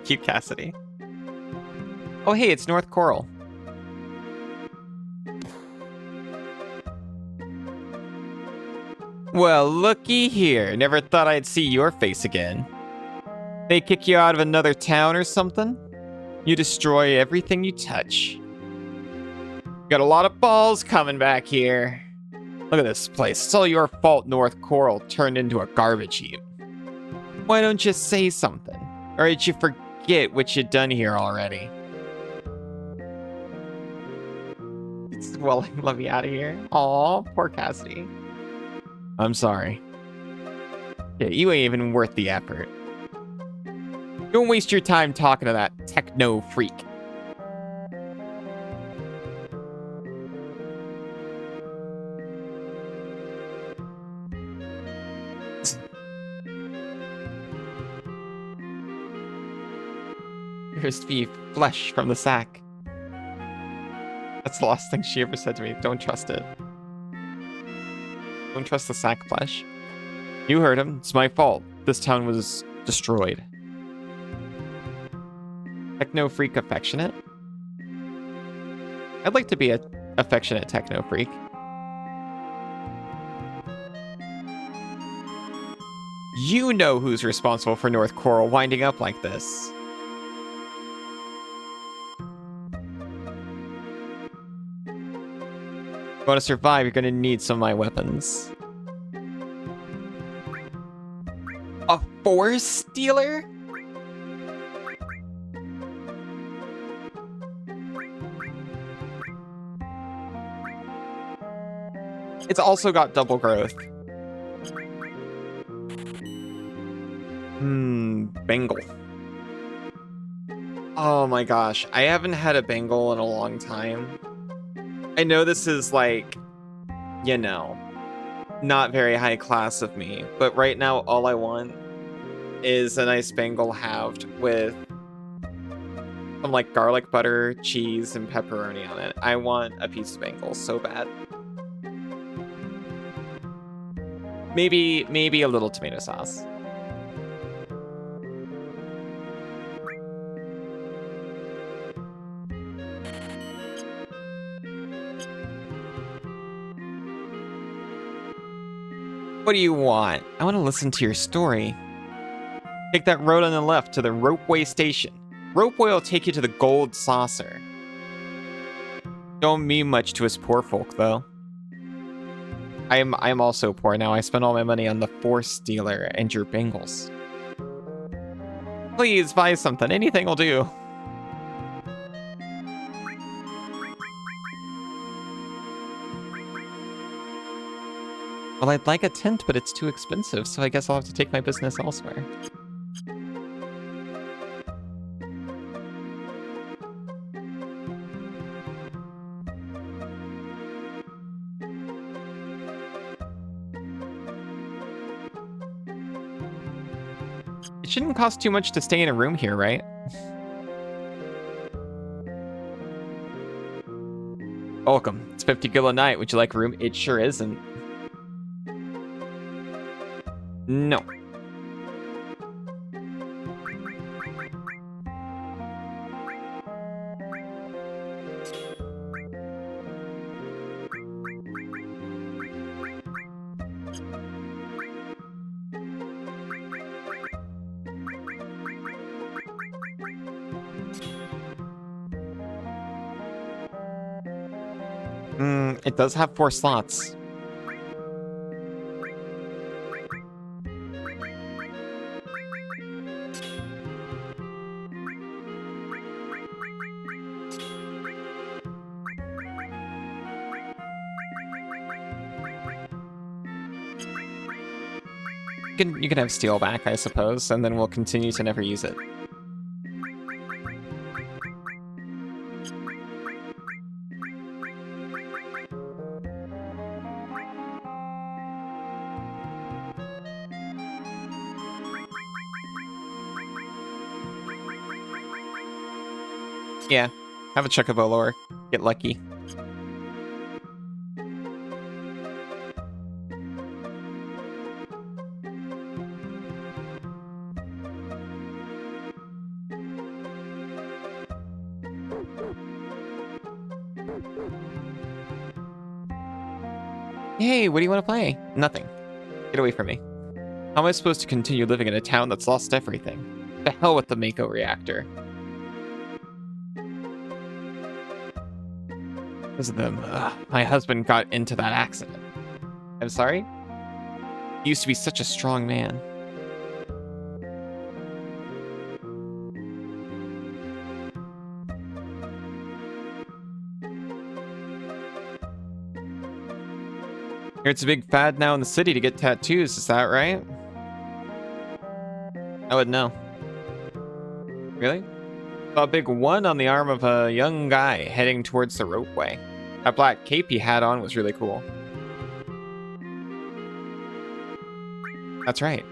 Cute Cassidy. Oh, hey, it's North Coral. Well, looky here. Never thought I'd see your face again. They kick you out of another town or something? You destroy everything you touch. Got a lot of balls coming back here. Look at this place. It's all your fault North Coral turned into a garbage heap. Why don't you say something? Or did you forget what you'd done here already? Well, let me out of here. Aw, poor Cassidy. I'm sorry. Yeah, you ain't even worth the effort. Don't waste your time talking to that techno freak. Here's to be flesh from the sack. That's the last thing she ever said to me. Don't trust it. Don't trust the sack flesh. You heard him. It's my fault. This town was destroyed. Techno freak affectionate? I'd like to be a affectionate techno freak. You know who's responsible for North Coral winding up like this. If you want to survive, you're going to need some of my weapons. A force stealer? It's also got double growth. Bengal. Oh my gosh, I haven't had a Bengal in a long time. I know this is like, you know, not very high class of me, but right now all I want is a nice Bengal halved with some like garlic butter, cheese, and pepperoni on it. I want a piece of Bengal so bad. Maybe a little tomato sauce. What do you want? I want to listen to your story. Take that road on the left to the Ropeway station. Ropeway will take you to the Gold Saucer. Don't mean much to us poor folk, though. I'm also poor now. I spent all my money on the Force Dealer and your Bengals. Please buy something. Anything will do. Well, I'd like a tent, but it's too expensive, so I guess I'll have to take my business elsewhere. It shouldn't cost too much to stay in a room here, right? Welcome. It's 50 gil a night. Would you like a room? It sure isn't. No. It does have 4 slots. You can have steel back, I suppose, and then we'll continue to never use it. Yeah, have a Chocobo or get lucky. Hey, what do you want to play? Nothing. Get away from me. How am I supposed to continue living in a town that's lost everything? The hell with the Mako reactor. Because of them, my husband got into that accident. I'm sorry? He used to be such a strong man. Hear it's a big fad now in the city to get tattoos, is that right? I wouldn't know. Really? Saw a big one on the arm of a young guy heading towards the ropeway. That black cape he had on was really cool. That's right.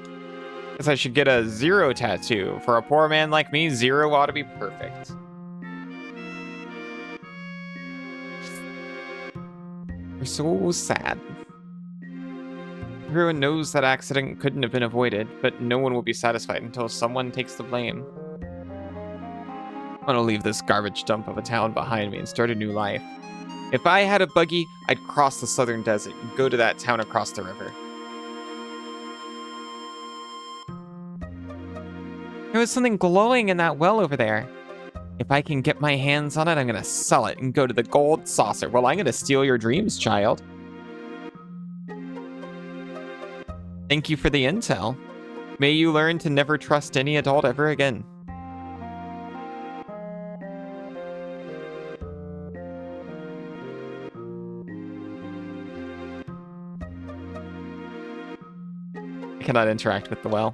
Guess I should get a 0 tattoo. For a poor man like me, 0 ought to be perfect. We're so sad. Everyone knows that accident couldn't have been avoided, but no one will be satisfied until someone takes the blame. I want to leave this garbage dump of a town behind me and start a new life. If I had a buggy, I'd cross the southern desert and go to that town across the river. There was something glowing in that well over there. If I can get my hands on it, I'm gonna sell it and go to the Gold Saucer. Well, I'm gonna steal your dreams, child. Thank you for the intel. May you learn to never trust any adult ever again. cannot interact with the well.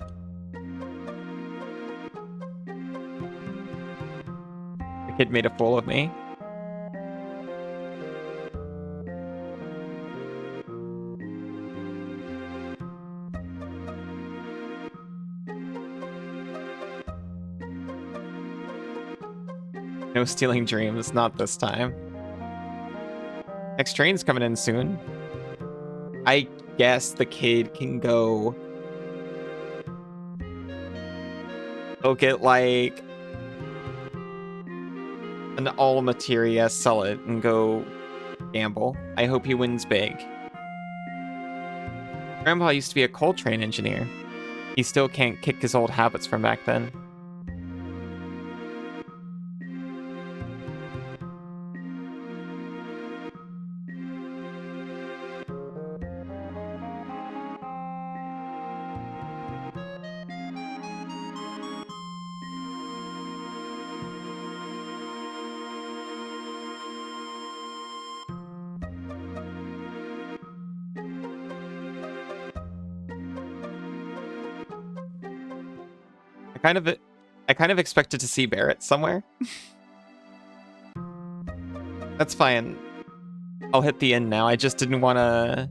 The kid made a fool of me. No stealing dreams, not this time. Next train's coming in soon. I guess the kid can go get like an all materia, sell it, and go gamble. I hope he wins big. Grandpa used to be a coal train engineer. He still can't kick his old habits from back then. I kind of expected to see Barrett somewhere. That's fine. I'll hit the end now. I just didn't want to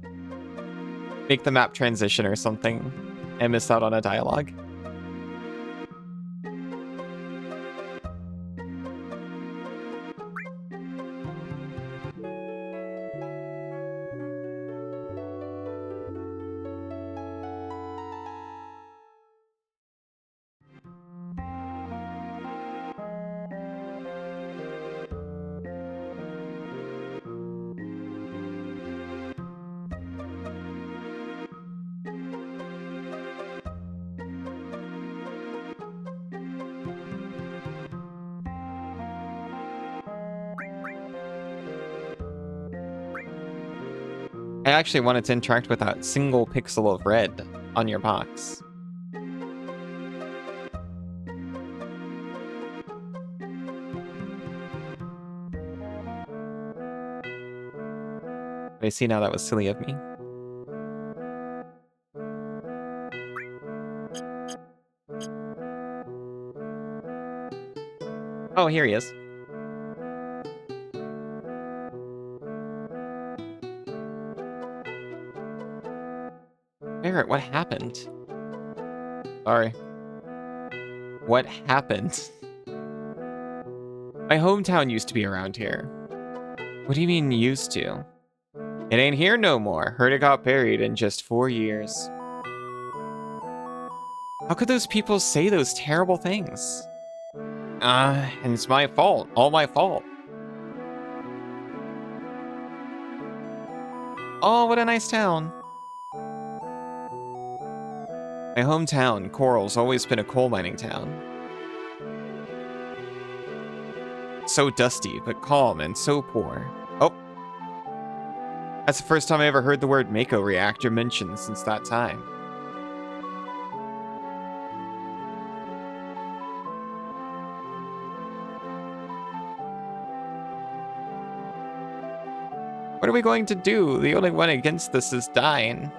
make the map transition or something and miss out on a dialogue. I actually wanted to interact with that single pixel of red on your box. I see now that was silly of me. Oh, here he is. Barrett, what happened? Sorry. What happened? My hometown used to be around here. What do you mean used to? It ain't here no more. Heard it got buried in just 4 years. How could those people say those terrible things? And it's my fault. All my fault. Oh, what a nice town. My hometown, Coral's always been a coal mining town. So dusty, but calm and so poor. Oh. That's the first time I ever heard the word Mako reactor mentioned since that time. What are we going to do? The only one against this is dying.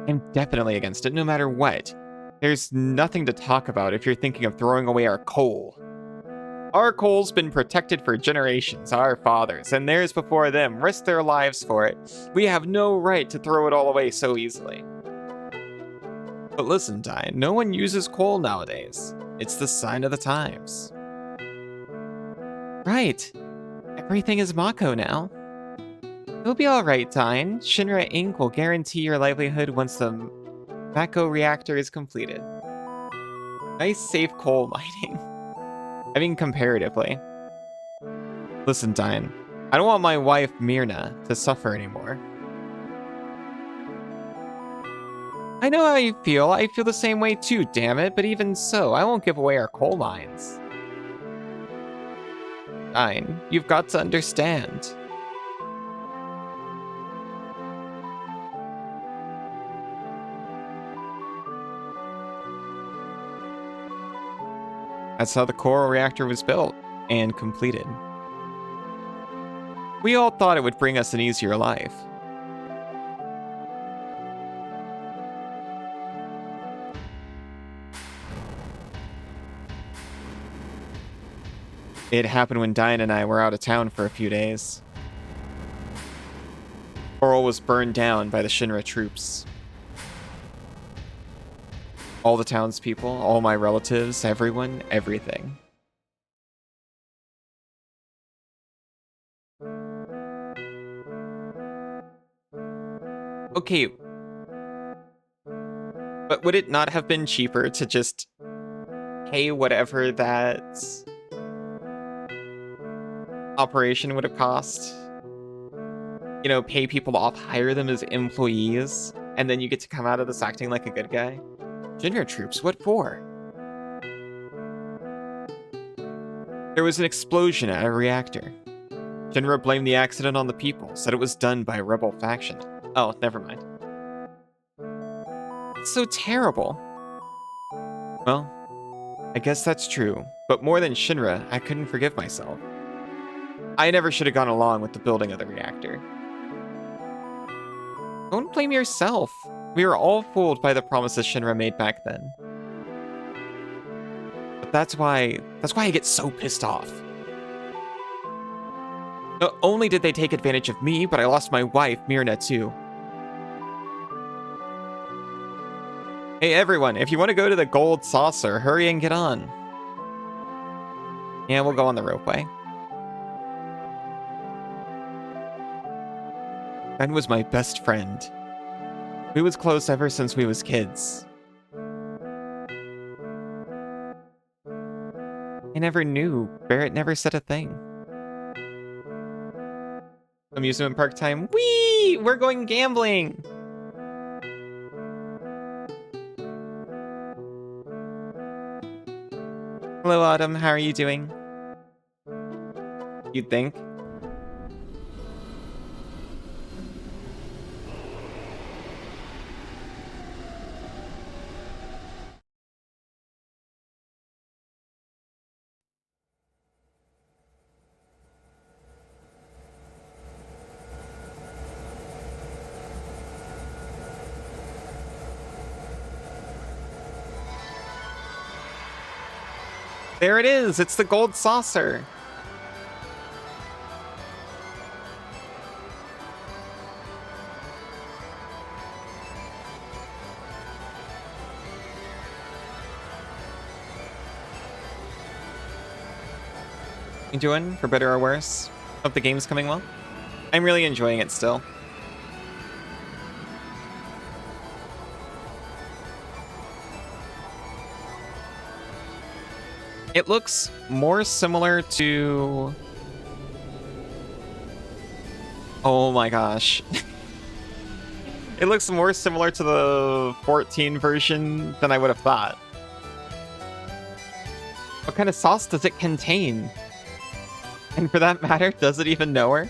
I'm definitely against it, no matter what. There's nothing to talk about if you're thinking of throwing away our coal. Our coal's been protected for generations. Our fathers, and theirs before them, risked their lives for it. We have no right to throw it all away so easily. But listen, Dine, no one uses coal nowadays. It's the sign of the times. Right. Everything is Mako now. You'll be alright, Dine. Shinra Inc. will guarantee your livelihood once the Mako reactor is completed. Nice, safe coal mining. I mean, comparatively. Listen, Dine. I don't want my wife, Myrna, to suffer anymore. I know how you feel. I feel the same way too, damn it. But even so, I won't give away our coal mines. Dine, you've got to understand. That's how the coral reactor was built and completed. We all thought it would bring us an easier life. It happened when Diane and I were out of town for a few days. Coral was burned down by the Shinra troops. All the townspeople, all my relatives, everyone, everything. Okay. But would it not have been cheaper to just pay whatever that operation would have cost? You know, pay people off, hire them as employees, and then you get to come out of this acting like a good guy? Shinra troops, what for? There was an explosion at a reactor. Shinra blamed the accident on the people, said it was done by a rebel faction. Oh, never mind. It's so terrible. Well, I guess that's true, but more than Shinra, I couldn't forgive myself. I never should have gone along with the building of the reactor. Don't blame yourself. We were all fooled by the promises Shinra made back then. But that's why I get so pissed off. Not only did they take advantage of me, but I lost my wife, Mirna, too. Hey everyone, if you want to go to the Gold Saucer, hurry and get on. Yeah, we'll go on the ropeway. Ben was my best friend. We was close ever since we was kids. I never knew. Barrett never said a thing. Amusement park time. Whee! We're going gambling! Hello, Autumn. How are you doing? You'd think? There it is! It's the Gold Saucer! You doing? For better or worse? Hope the game's coming well? I'm really enjoying it still. It looks more similar to... Oh my gosh. It looks more similar to the 14 version than I would have thought. What kind of sauce does it contain? And for that matter, does it even know her?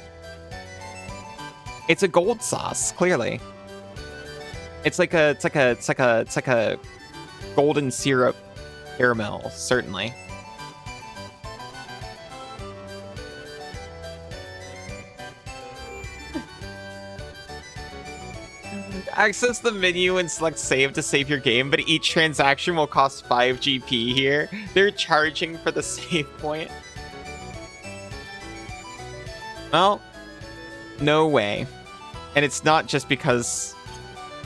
It's a gold sauce, clearly. It's like a golden syrup caramel, certainly. Access the menu and select save to save your game, but each transaction will cost 5 GP here. They're charging for the save point. Well, no way. And it's not just because...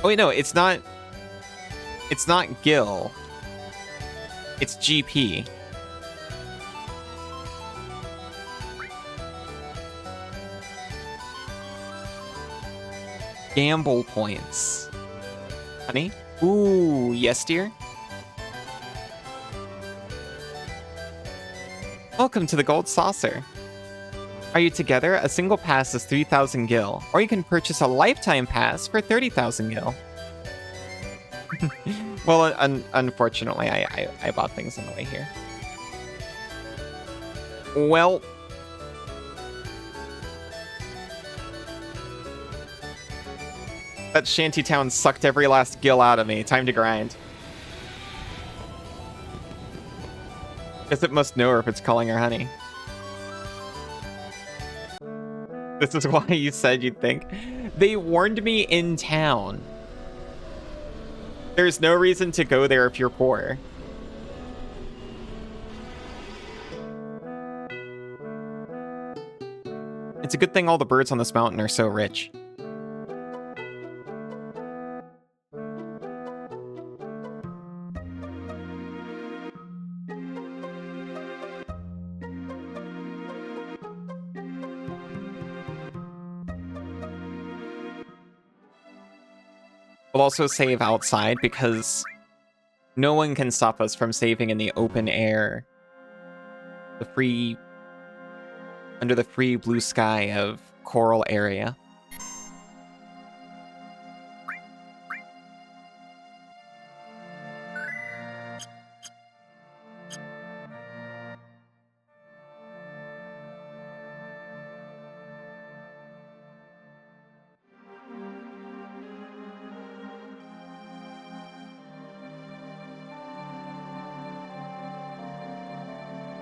Oh wait, no, it's not Gil. It's GP. Gamble points. Honey? Ooh, yes, dear. Welcome to the Gold Saucer. Are you together? A single pass is 3,000 gil, or you can purchase a lifetime pass for 30,000 gil. Well, unfortunately, I bought things on the way here. Well... That shantytown sucked every last gil out of me. Time to grind. Guess it must know her if it's calling her honey. This is why you said you'd think. They warned me in town. There's no reason to go there if you're poor. It's a good thing all the birds on this mountain are so rich. We'll also save outside because no one can stop us from saving in the open air. Under the free blue sky of Coral area.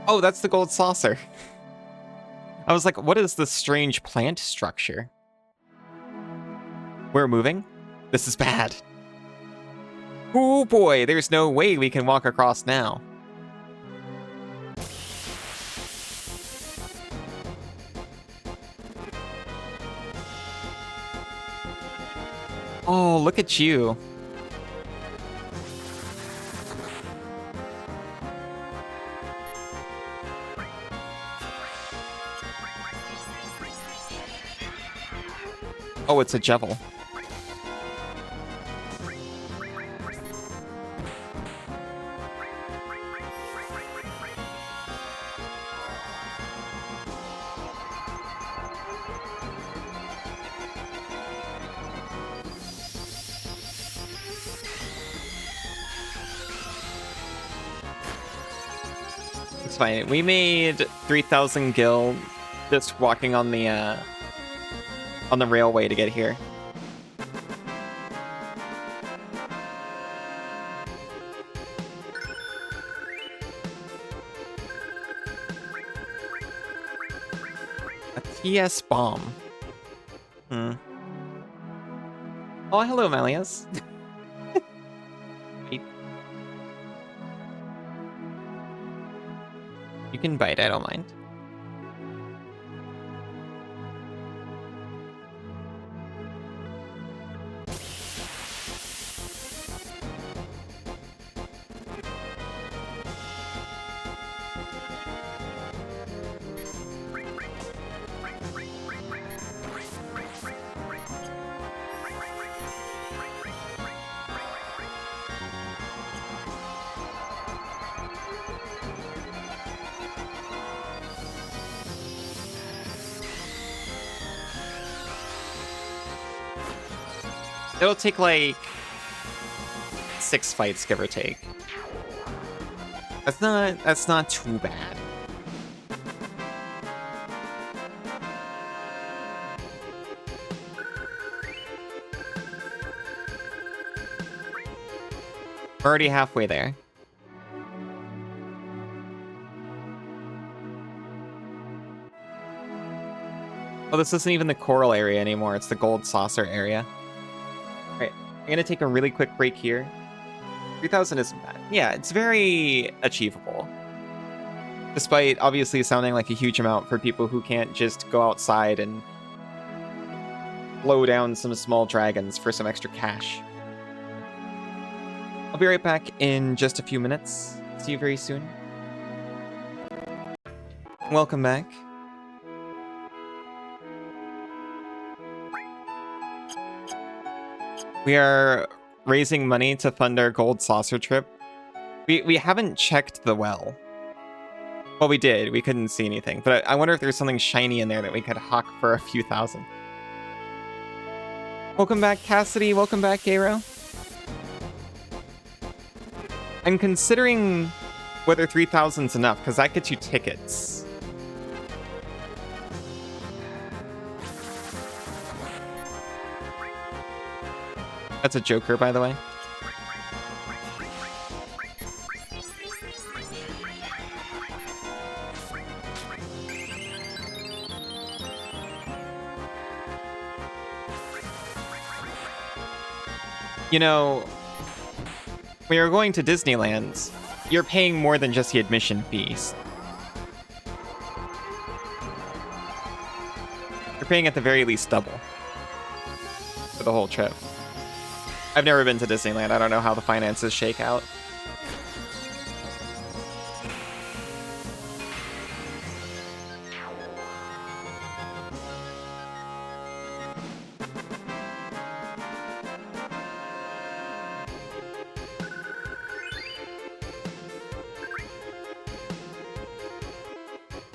Oh, that's the gold saucer. I was like, what is this strange plant structure? We're moving? This is bad. Oh boy, there's no way we can walk across now. Oh, look at you. Oh, it's a Jevil. It's fine. We made 3,000 gil just walking on the railway to get here. A TS bomb. Hmm. Oh, hello, Melias. Wait. You can bite, I don't mind. It'll take like 6 fights, give or take. That's not too bad. We're already halfway there. Oh, this isn't even the coral area anymore, it's the gold saucer area. Alright, I'm gonna take a really quick break here. 3,000 isn't bad. Yeah, it's very achievable. Despite obviously sounding like a huge amount for people who can't just go outside and blow down some small dragons for some extra cash. I'll be right back in just a few minutes. See you very soon. Welcome back. We are raising money to fund our gold saucer trip. We haven't checked the well. Well, we did. We couldn't see anything. But I wonder if there's something shiny in there that we could hawk for a few thousand. Welcome back, Cassidy. Welcome back, Gaero. I'm considering whether 3,000's enough, because that gets you tickets. That's a Joker, by the way. You know, when you're going to Disneyland, you're paying more than just the admission fees. You're paying at the very least double for the whole trip. I've never been to Disneyland. I don't know how the finances shake out.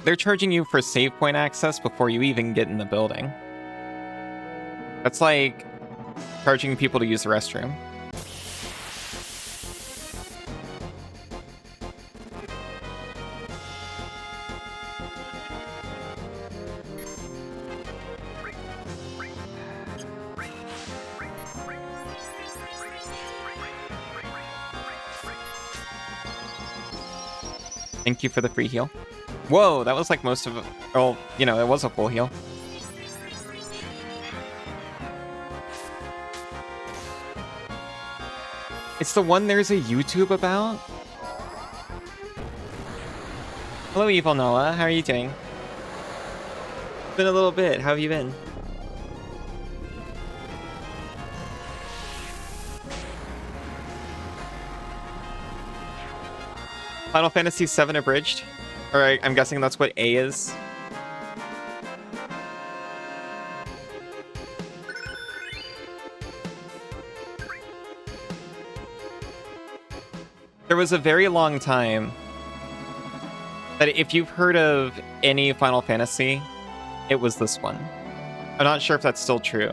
They're charging you for save point access before you even get in the building. That's like charging people to use the restroom. Thank you for the free heal. Whoa, that was like most of it. Well, you know, it was a full heal. It's the one there's a YouTube about? Hello, Evil Noah. How are you doing? It's been a little bit. How have you been? Final Fantasy VII Abridged? Alright, I'm guessing that's what A is. There was a very long time that if you've heard of any Final Fantasy, it was this one. I'm not sure if that's still true.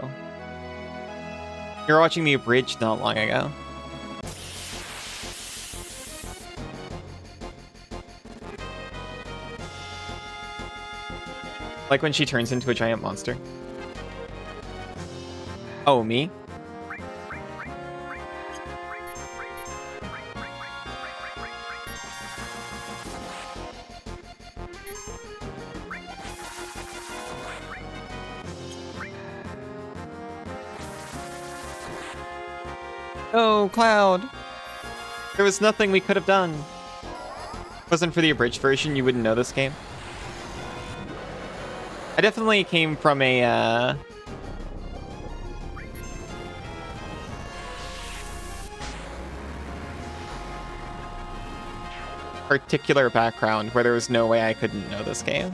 You were watching the Abridged not long ago. Like when she turns into a giant monster. Oh, me? Oh, Cloud! There was nothing we could have done. If it wasn't for the abridged version, you wouldn't know this game. I definitely came from a, particular background where there was no way I couldn't know this game.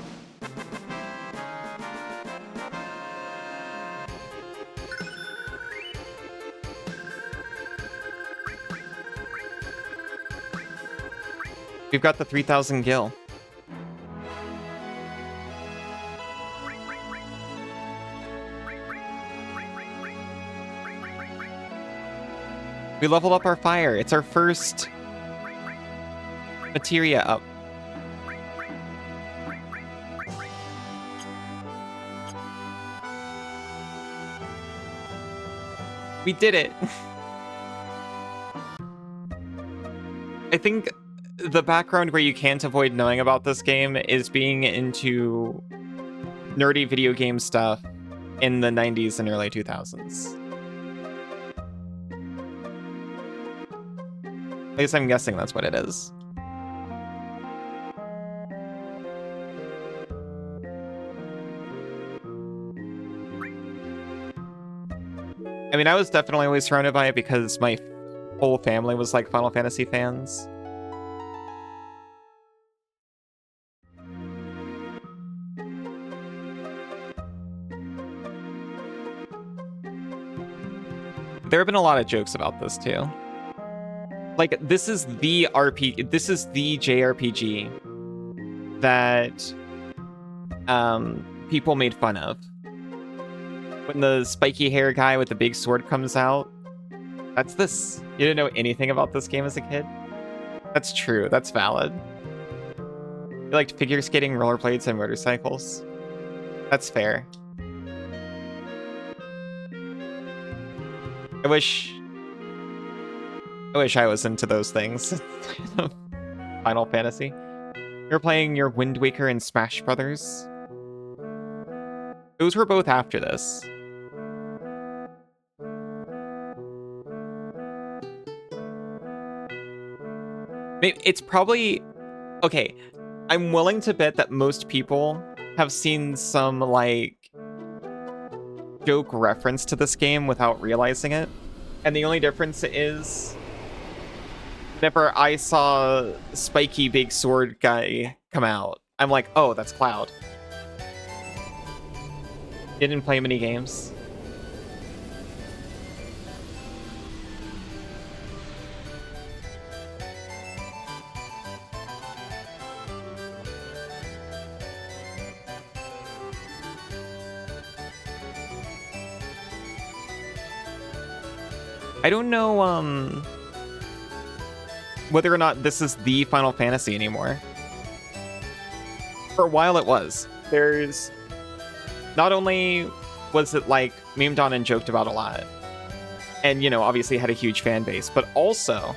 We've got the 3000 gil. We leveled up our fire. It's our first materia up. We did it. I think the background where you can't avoid knowing about this game is being into nerdy video game stuff in the 90s and early 2000s. At least I'm guessing that's what it is. I mean, I was definitely always surrounded by it because my whole family was like Final Fantasy fans. There have been a lot of jokes about this too. Like, this is the JRPG that people made fun of. When the spiky hair guy with the big sword comes out, that's this. You didn't know anything about this game as a kid? That's true, that's valid. You liked figure skating, rollerblades, and motorcycles? That's fair. I wish I was into those things. Final Fantasy. You're playing your Wind Waker and Smash Brothers. Those were both after this. It's probably... Okay, I'm willing to bet that most people have seen some, like, joke reference to this game without realizing it. And the only difference is... whenever I saw spiky big sword guy come out, I'm like, oh, that's Cloud. Didn't play many games. I don't know, whether or not this is the Final Fantasy anymore. For a while it was. There's... Not only was it, like, memed on and joked about a lot, and, you know, obviously had a huge fan base, but also...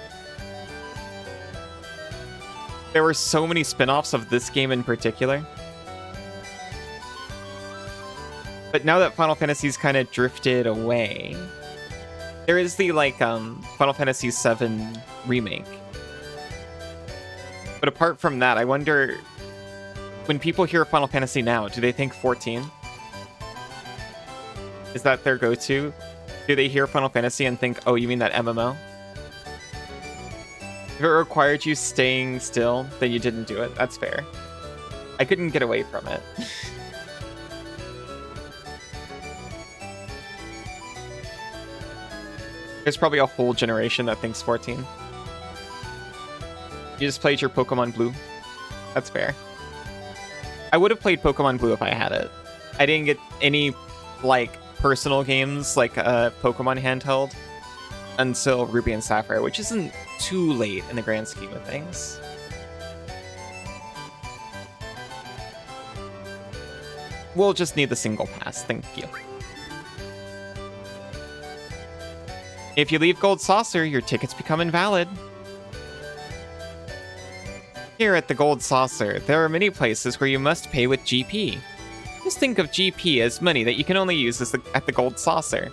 there were so many spin-offs of this game in particular. But now that Final Fantasy's kind of drifted away... there is the, like, Final Fantasy VII remake. But apart from that, I wonder... when people hear Final Fantasy now, do they think 14? Is that their go-to? Do they hear Final Fantasy and think, oh, you mean that MMO? If it required you staying still, then you didn't do it. That's fair. I couldn't get away from it. There's probably a whole generation that thinks 14. You just played your Pokemon Blue. That's fair. I would have played Pokemon Blue if I had it. I didn't get any, like, personal games, like a Pokemon handheld, until Ruby and Sapphire, which isn't too late in the grand scheme of things. We'll just need the single pass, thank you. If you leave Gold Saucer, your tickets become invalid. Here at the Gold Saucer, there are many places where you must pay with GP. Just think of GP as money that you can only use at the Gold Saucer.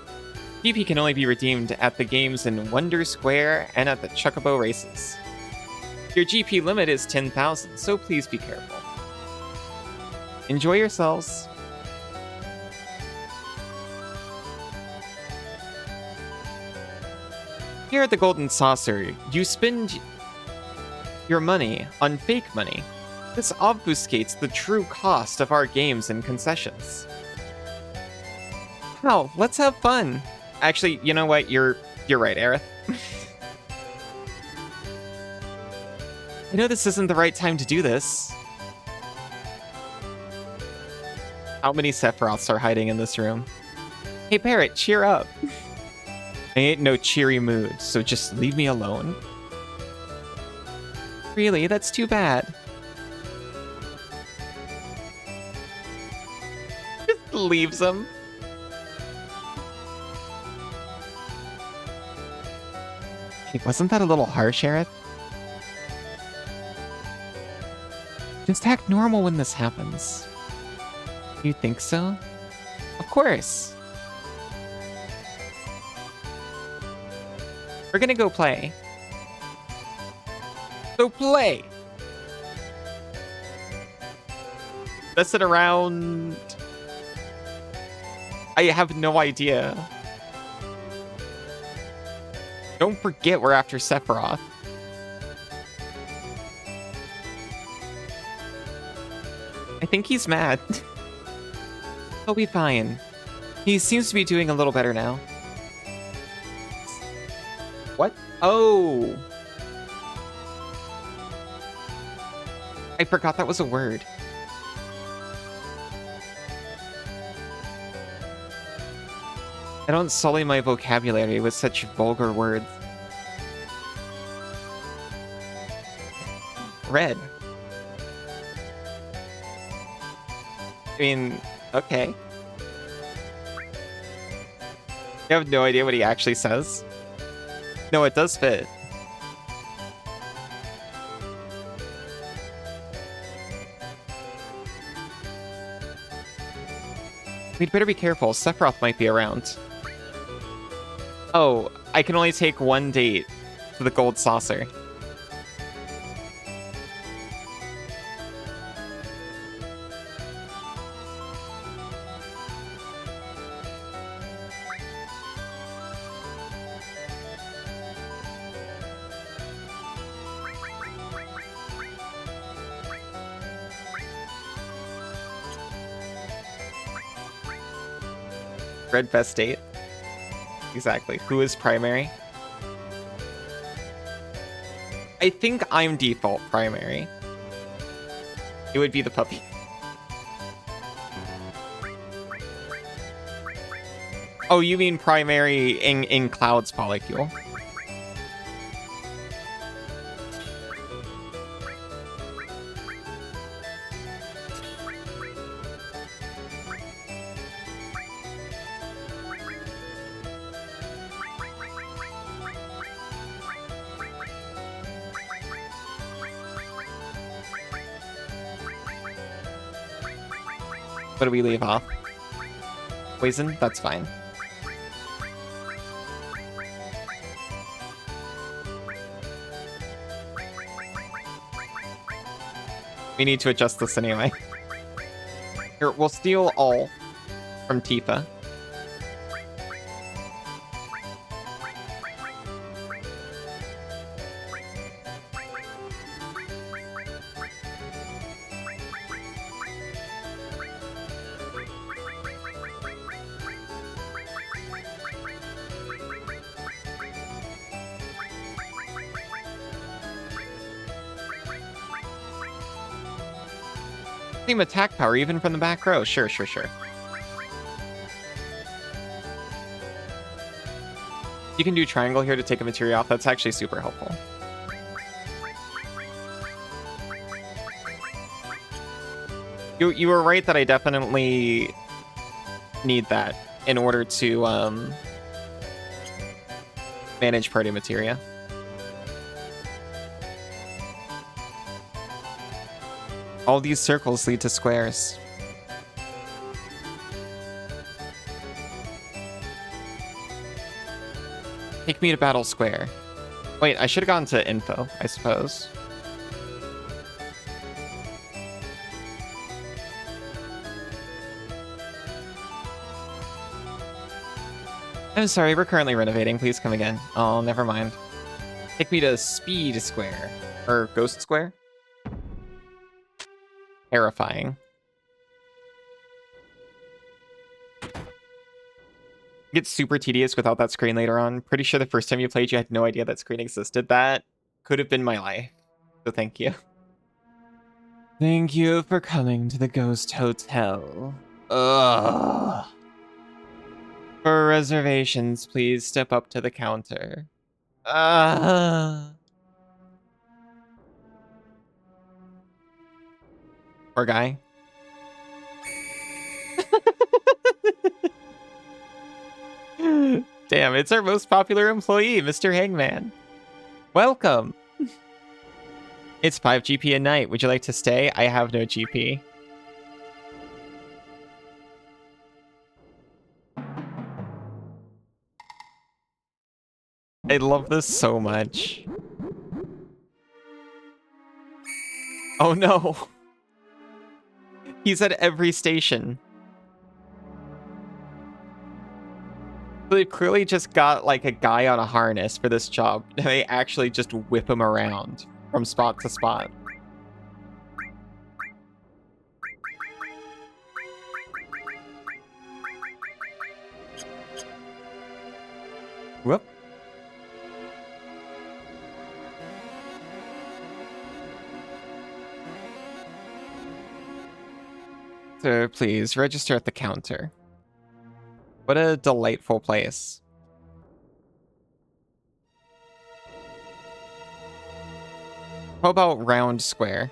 GP can only be redeemed at the games in Wonder Square and at the Chocobo races. Your GP limit is 10,000, so please be careful. Enjoy yourselves. Here at the Golden Saucer, you spend your money on fake money. This obfuscates the true cost of our games and concessions. Hell, let's have fun. Actually, you know what? You're right, Aerith. I know this isn't the right time to do this. How many Sephiroths are hiding in this room? Hey, Parrot, cheer up. I ain't no cheery mood, so just leave me alone. Really? That's too bad. Just leaves him. Hey, wasn't that a little harsh, Aerith? Just act normal when this happens. You think so? Of course. We're gonna go play. So play! Mess it around. I have no idea. Don't forget we're after Sephiroth. I think he's mad. He'll be fine. He seems to be doing a little better now. What? Oh! I forgot that was a word. I don't sully my vocabulary with such vulgar words. Red. I mean, okay. You have no idea what he actually says? No, it does fit. We'd better be careful. Sephiroth might be around. Oh, I can only take one date to the Gold Saucer. Red best 8. Exactly. Who is primary? I think I'm default primary. It would be the puppy. Oh, you mean primary in Cloud's polycule? What do we leave off? Poison? That's fine. We need to adjust this anyway. Here, we'll steal all from Tifa. Same attack power, even from the back row. Sure. You can do triangle here to take a materia off. That's actually super helpful. You were right that I definitely need that in order to manage party materia. All these circles lead to squares. Take me to Battle Square. Wait, I should have gone to info, I suppose. I'm sorry, we're currently renovating. Please come again. Oh, never mind. Take me to Speed Square. Or Ghost Square? Terrifying. Gets super tedious without that screen later on. Pretty sure the first time you played, you had no idea that screen existed. That could have been my life. So thank you. Thank you for coming to the Ghost Hotel. Ugh. For reservations, please step up to the counter. Poor guy. Damn, it's our most popular employee, Mr. Hangman. Welcome. It's 5 GP a night. Would you like to stay? I have no GP. I love this so much. Oh no. He's at every station. They clearly just got like a guy on a harness for this job. They actually just whip him around from spot to spot. Whoop. Sir, please register at the counter. What a delightful place. How about Round Square?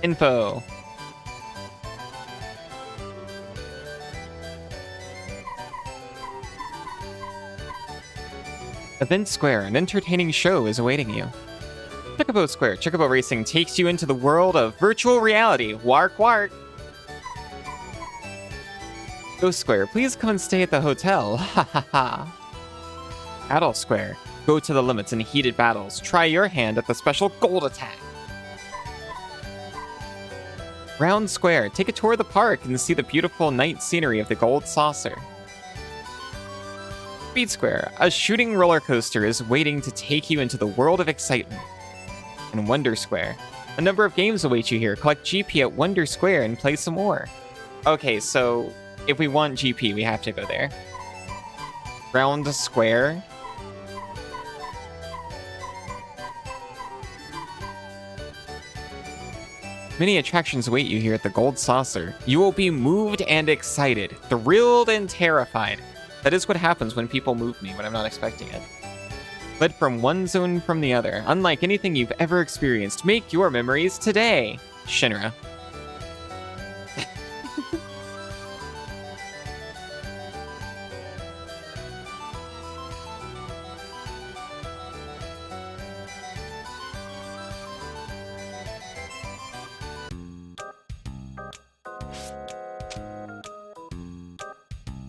Info. Event Square, an entertaining show is awaiting you. Chocobo Square, Chocobo Racing takes you into the world of virtual reality. Wark wark. Ghost Square, please come and stay at the hotel. Ha ha ha. Battle Square, go to the limits in heated battles. Try your hand at the special gold attack. Round Square, take a tour of the park and see the beautiful night scenery of the Gold Saucer. Speed Square, a shooting roller coaster is waiting to take you into the world of excitement. And Wonder Square, a number of games await you here. Collect GP at Wonder Square and play some more. Okay, so if we want GP, we have to go there. Round Square. Many attractions await you here at the Gold Saucer. You will be moved and excited, thrilled and terrified. That is what happens when people move me when I'm not expecting it. Led from one zone from the other, unlike anything you've ever experienced. Make your memories today. Shinra.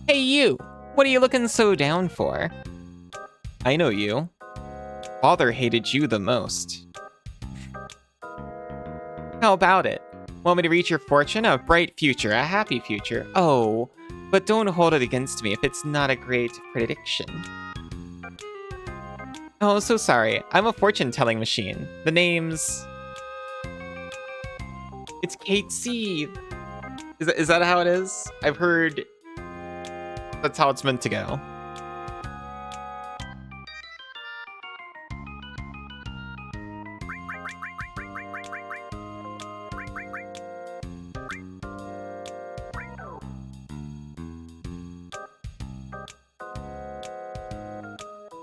Hey you! What are you looking so down for? I know you. Father hated you the most. How about it? Want me to reach your fortune? A bright future, a happy future. Oh, but don't hold it against me if it's not a great prediction. Oh, so sorry. I'm a fortune-telling machine. The name's... It's Kate C. Is that how it is? I've heard... That's how it's meant to go.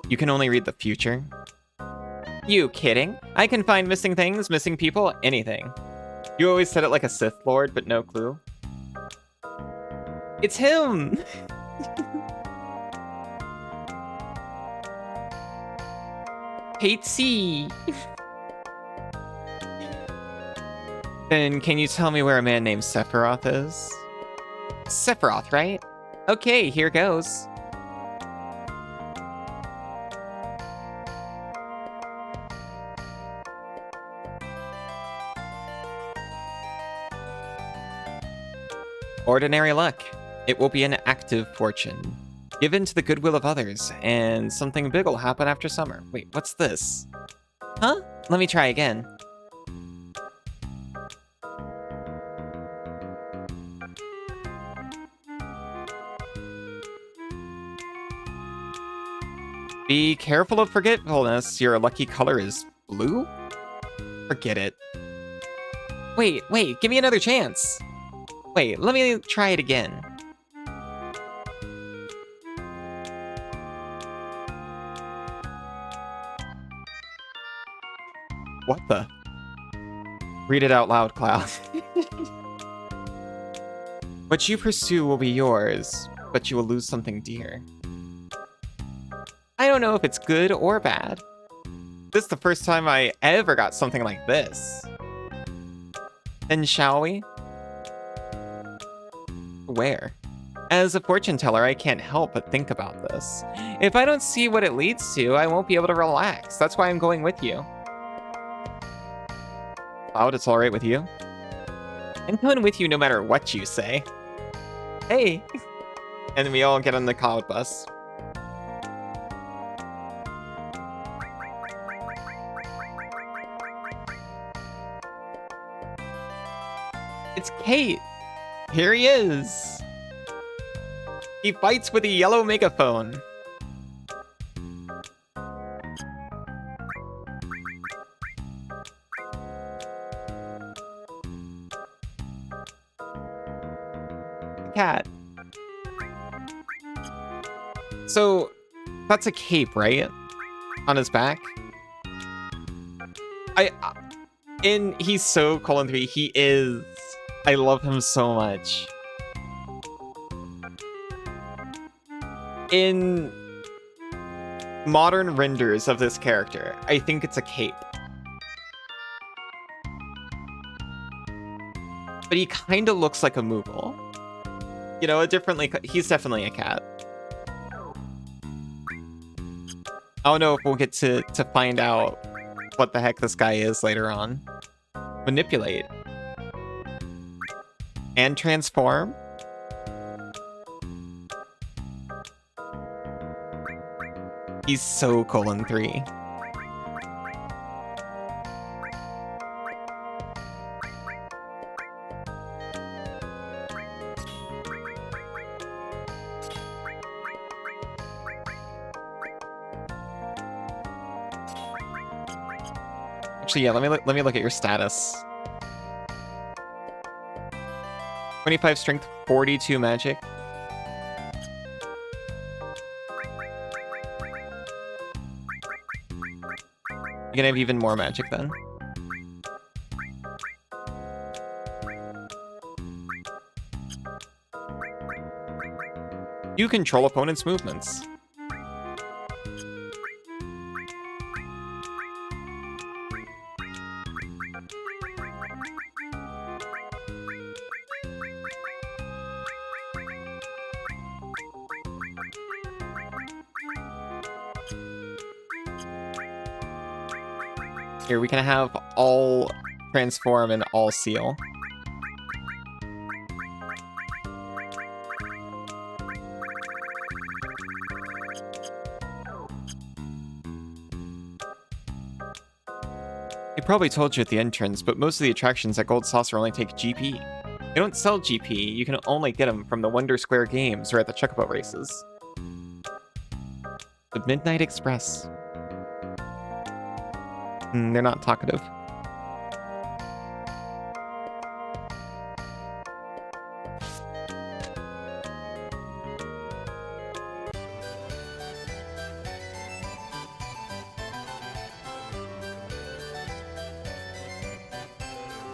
You can only read the future? You kidding? I can find missing things, missing people, anything. You always said it like a Sith Lord, but no clue. It's him! Kate C. Then can you tell me where a man named Sephiroth is? Sephiroth, right? Okay, here goes. Ordinary luck. It will be an active fortune. Given to the goodwill of others, and something big will happen after summer. Wait, what's this? Huh? Let me try again. Be careful of forgetfulness. Your lucky color is blue? Forget it. Wait, give me another chance. Wait, let me try it again. What the? Read it out loud, Cloud. What you pursue will be yours, but you will lose something dear. I don't know if it's good or bad. This is the first time I ever got something like this. Then shall we? Where? As a fortune teller, I can't help but think about this. If I don't see what it leads to, I won't be able to relax. That's why I'm going with you. Cloud, it's alright with you? I'm going with you no matter what you say. Hey! And we all get on the Cloud bus. It's Kate! Here he is! He fights with a yellow megaphone. Cat. So, that's a cape, right? On his back? He's so colon 3, he is... I love him so much. In modern renders of this character, I think it's a cape. But he kind of looks like a Moogle. You know, he's definitely a cat. I don't know if we'll get to find out what the heck this guy is later on. Manipulate. And transform? He's so colon 3. Actually, yeah, let me look at your status. 25 strength, 42 magic. You can have even more magic then. You control opponents' movements. Here, we can have all transform and all seal. He probably told you at the entrance, but most of the attractions at Gold Saucer only take GP. They don't sell GP, you can only get them from the Wonder Square games or at the Chocobo races. The Midnight Express. They're not talkative.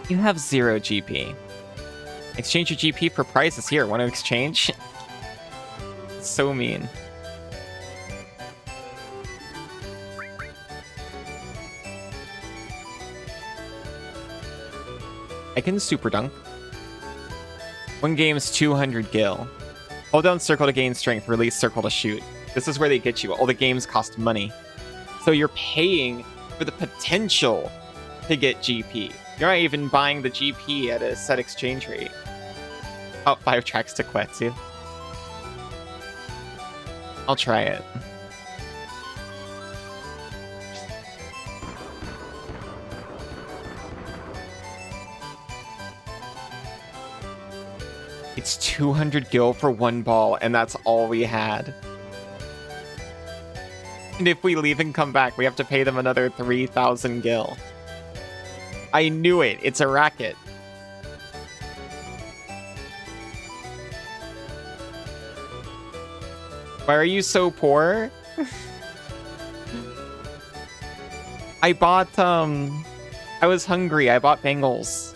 You have 0 GP. Exchange your GP for prizes here. Want to exchange? So mean. I can super dunk. One game's 200 gil. Hold down circle to gain strength, release circle to shoot. This is where they get you. All the games cost money. So you're paying for the potential to get GP. You're not even buying the GP at a set exchange rate. About 5 tracks to Quetsu. I'll try it. It's 200 gil for 1 ball, and that's all we had. And if we leave and come back, we have to pay them another 3,000 gil. I knew it. It's a racket. Why are you so poor? I bought, I was hungry. I bought Bengals.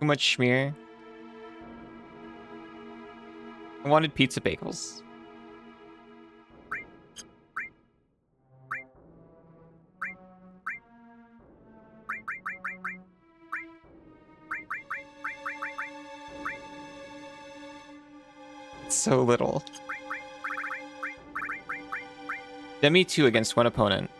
Too much schmear. I wanted pizza bagels. It's so little. Demi 2 against 1 opponent.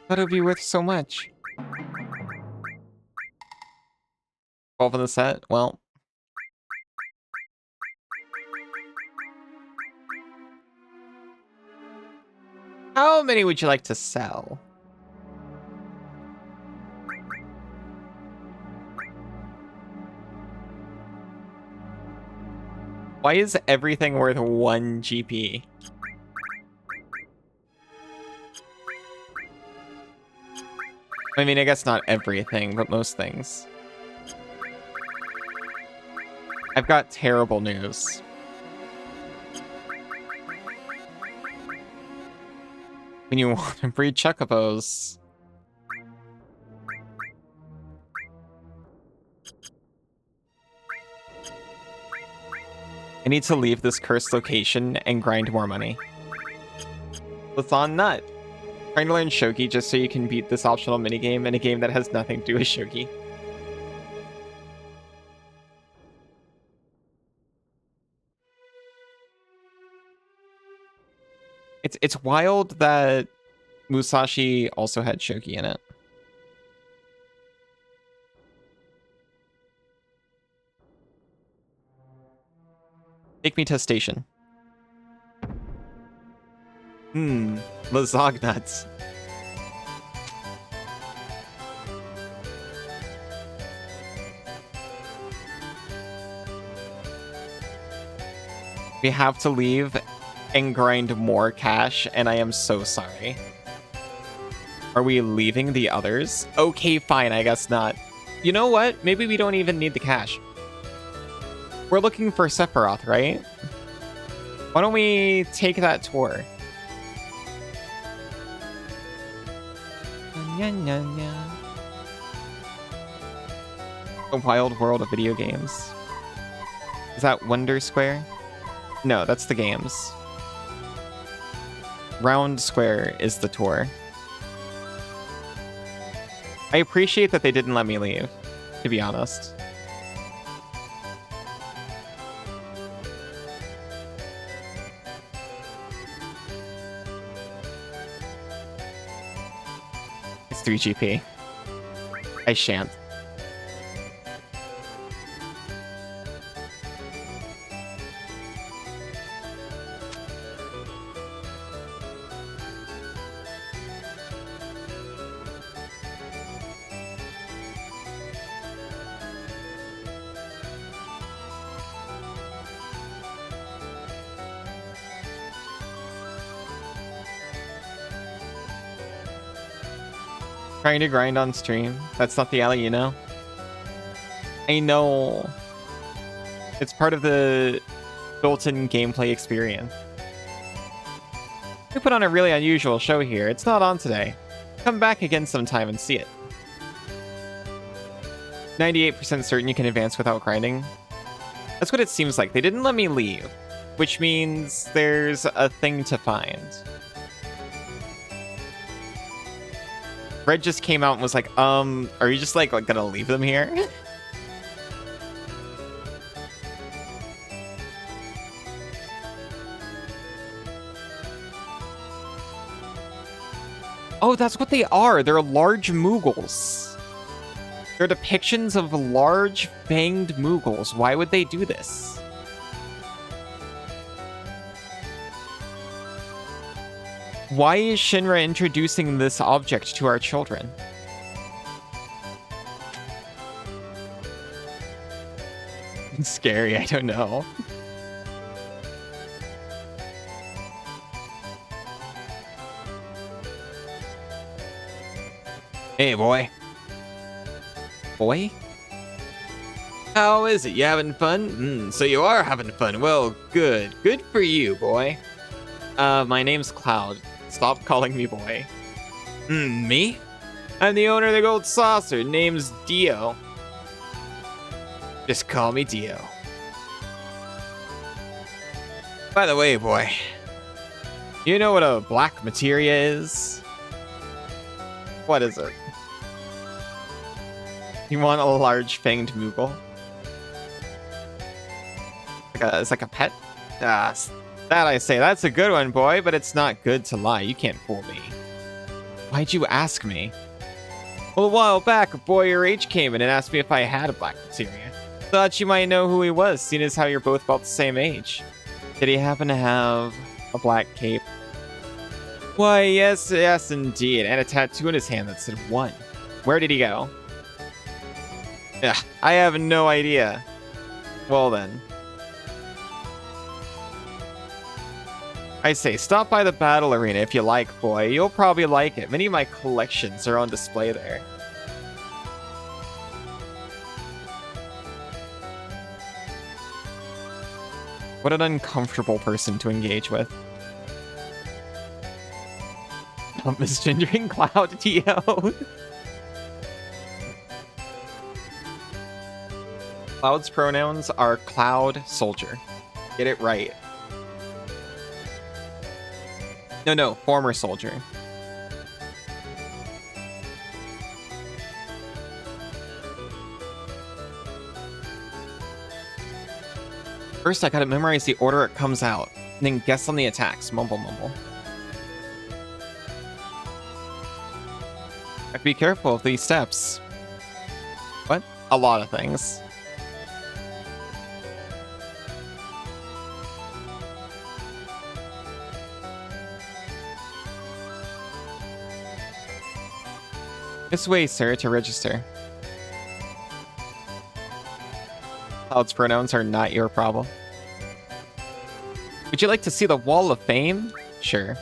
Thought it would be worth so much. 12 in the set? Well. How many would you like to sell? Why is everything worth 1 GP? I mean, I guess not everything, but most things. I've got terrible news. When you want to breed chocobos. I need to leave this cursed location and grind more money. Let's on nut. Trying to learn Shogi just so you can beat this optional minigame in a game that has nothing to do with Shogi. It's wild that Musashi also had Shogi in it. Take me to station. Lasagnuts. We have to leave and grind more cash, and I am so sorry. Are we leaving the others? Okay, fine, I guess not. You know what? Maybe we don't even need the cash. We're looking for Sephiroth, right? Why don't we take that tour? The wild world of video games. Is that Wonder Square? No, that's the games. Round Square is the tour. I appreciate that they didn't let me leave, to be honest. It's 3 GP. I shan't. Trying to grind on stream. That's not the alley, you know? I know. It's part of the built-in gameplay experience. We put on a really unusual show here. It's not on today. Come back again sometime and see it. 98% certain you can advance without grinding. That's what it seems like. They didn't let me leave, which means there's a thing to find. Red just came out and was like, are you just like gonna leave them here? Oh, that's what they are. They're large Moogles. They're depictions of large fanged Moogles. Why would they do this? Why is Shinra introducing this object to our children? It's scary, I don't know. Hey, boy. Boy? How is it? You having fun? So you are having fun. Well, good. Good for you, boy. My name's Cloud. Stop calling me boy. Me? I'm the owner of the Gold Saucer. Name's Dio. Just call me Dio. By the way, boy, you know what a black materia is? What is it? You want a large fanged Moogle? It's like a pet? That I say, that's a good one, boy, but it's not good to lie. You can't fool me. Why'd you ask me? Well, a while back, a boy your age came in and asked me if I had a black materia. Thought you might know who he was, seeing as how you're both about the same age. Did he happen to have a black cape? Why, yes, indeed, and a tattoo in his hand that said 1. Where did he go? Yeah, I have no idea. Well then. I say, stop by the battle arena if you like, boy. You'll probably like it. Many of my collections are on display there. What an uncomfortable person to engage with. Misgendering Cloud Dio. Cloud's pronouns are Cloud Soldier. Get it right. No, former soldier. First, I gotta memorize the order it comes out, and then guess on the attacks. Mumble, mumble. I have to be careful of these steps. What? A lot of things. This way, sir, to register. Cloud's pronouns are not your problem. Would you like to see the Wall of Fame? Sure.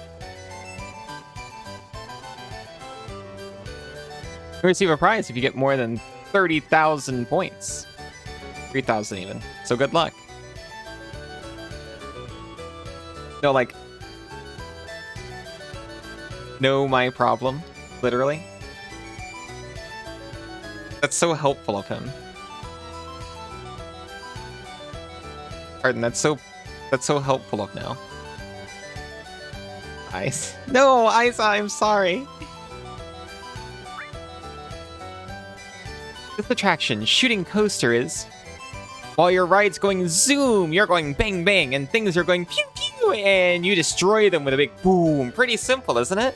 You receive a prize if you get more than 30,000 points. 3,000 even. So good luck. No, like... No, my problem. Literally. That's so helpful of him. Pardon, that's so helpful of now. Ice. No, Ice, I'm sorry. This attraction, shooting coaster, is while your ride's going zoom, you're going bang bang, and things are going pew pew, and you destroy them with a big boom. Pretty simple, isn't it?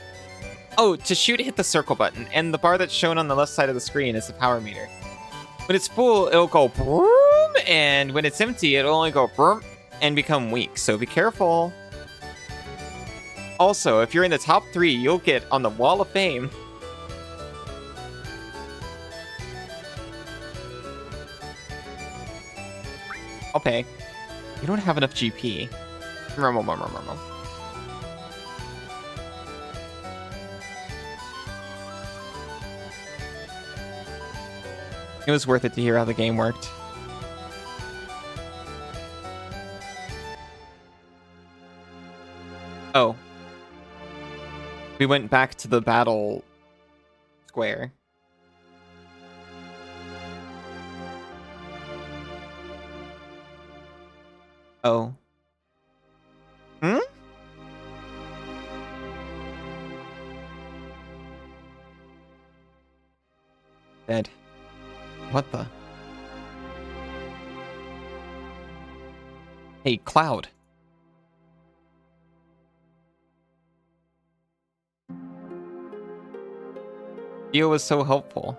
Oh, to shoot, hit the circle button, and the bar that's shown on the left side of the screen is the power meter. When it's full, it'll go boom, and when it's empty, it'll only go boom and become weak, so be careful. Also, if you're in the top 3, you'll get on the Wall of Fame. I'll pay. You don't have enough GP. It was worth it to hear how the game worked. Oh. We went back to the battle square. Oh. Hmm? Dead. What the? Hey, Cloud. Dio was so helpful.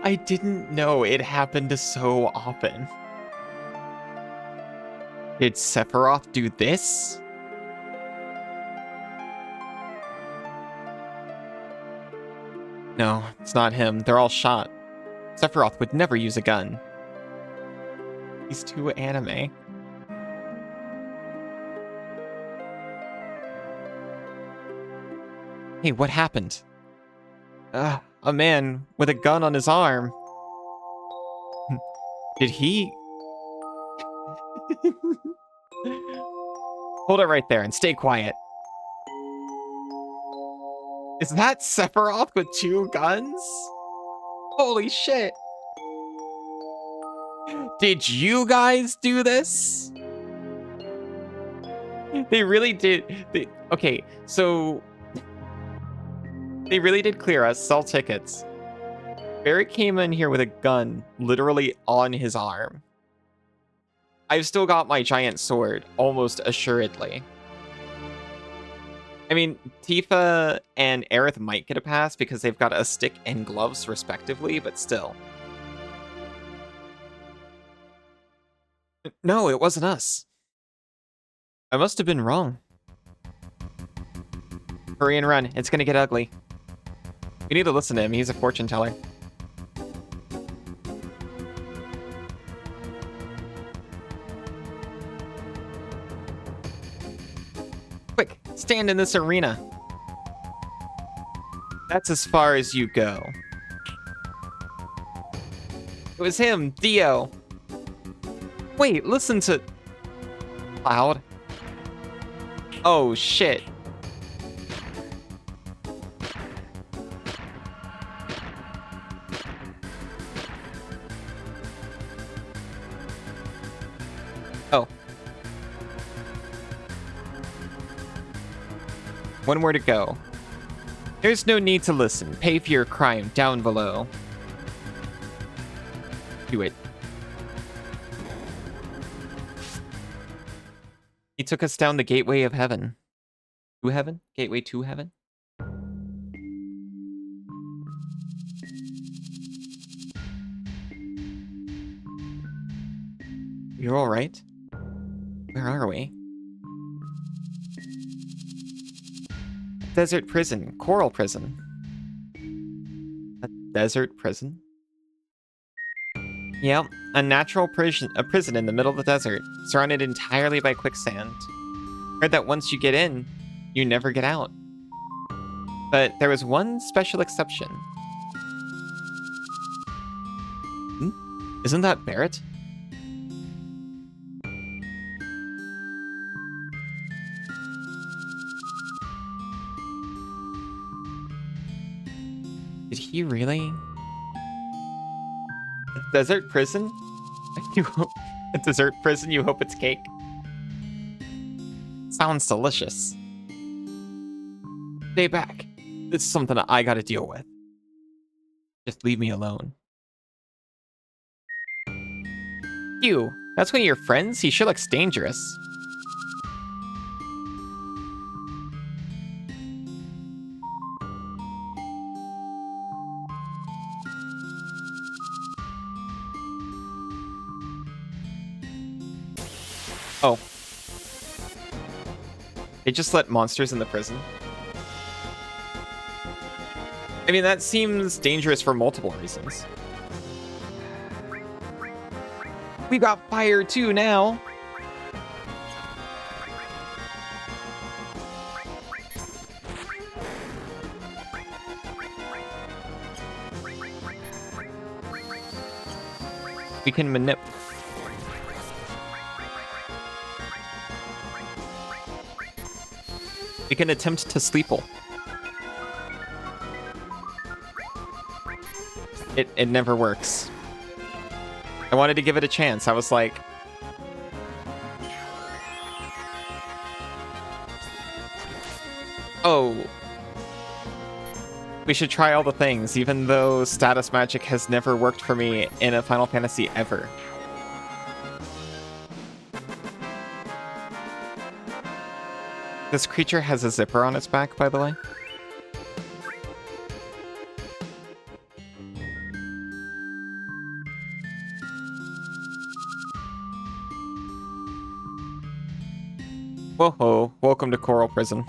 I didn't know it happened so often. Did Sephiroth do this? No, it's not him. They're all shot. Sephiroth would never use a gun. He's too anime. Hey, what happened? A man with a gun on his arm. Did he... Hold it right there and stay quiet. Is that Sephiroth with 2 guns? Holy shit. Did you guys do this? They really did. Okay, so... They really did clear us, sell tickets. Barrett came in here with a gun literally on his arm. I've still got my giant sword, almost assuredly. I mean, Tifa and Aerith might get a pass because they've got a stick and gloves respectively, but still. No, it wasn't us. I must have been wrong. Hurry and run, it's gonna get ugly. We need to listen to him, he's a fortune teller. Quick, stand in this arena. That's as far as you go. It was him, Dio. Wait, listen to... Cloud. Oh, shit. one more to go. There's no need to listen. Pay for your crime down below. Do it. He took us down the gateway of heaven. To heaven? Gateway to heaven? You're alright? Where are we? Desert prison. Coral prison. A desert prison? Yeah, a natural prison in the middle of the desert, surrounded entirely by quicksand. Heard that once you get in, you never get out. But there was one special exception. Isn't that Barrett? Did he really? A desert prison? You hope a desert prison, you hope it's cake? Sounds delicious. Stay back. This is something I gotta deal with. Just leave me alone. You, that's one of your friends? He sure looks dangerous. Oh. They just let monsters in the prison? I mean, that seems dangerous for multiple reasons. We got fire too now. We can manipulate. We can attempt to sleeple. It never works. I wanted to give it a chance. I was like... Oh. We should try all the things, even though status magic has never worked for me in a Final Fantasy ever. This creature has a zipper on its back, by the way. Whoa, welcome to Coral Prison.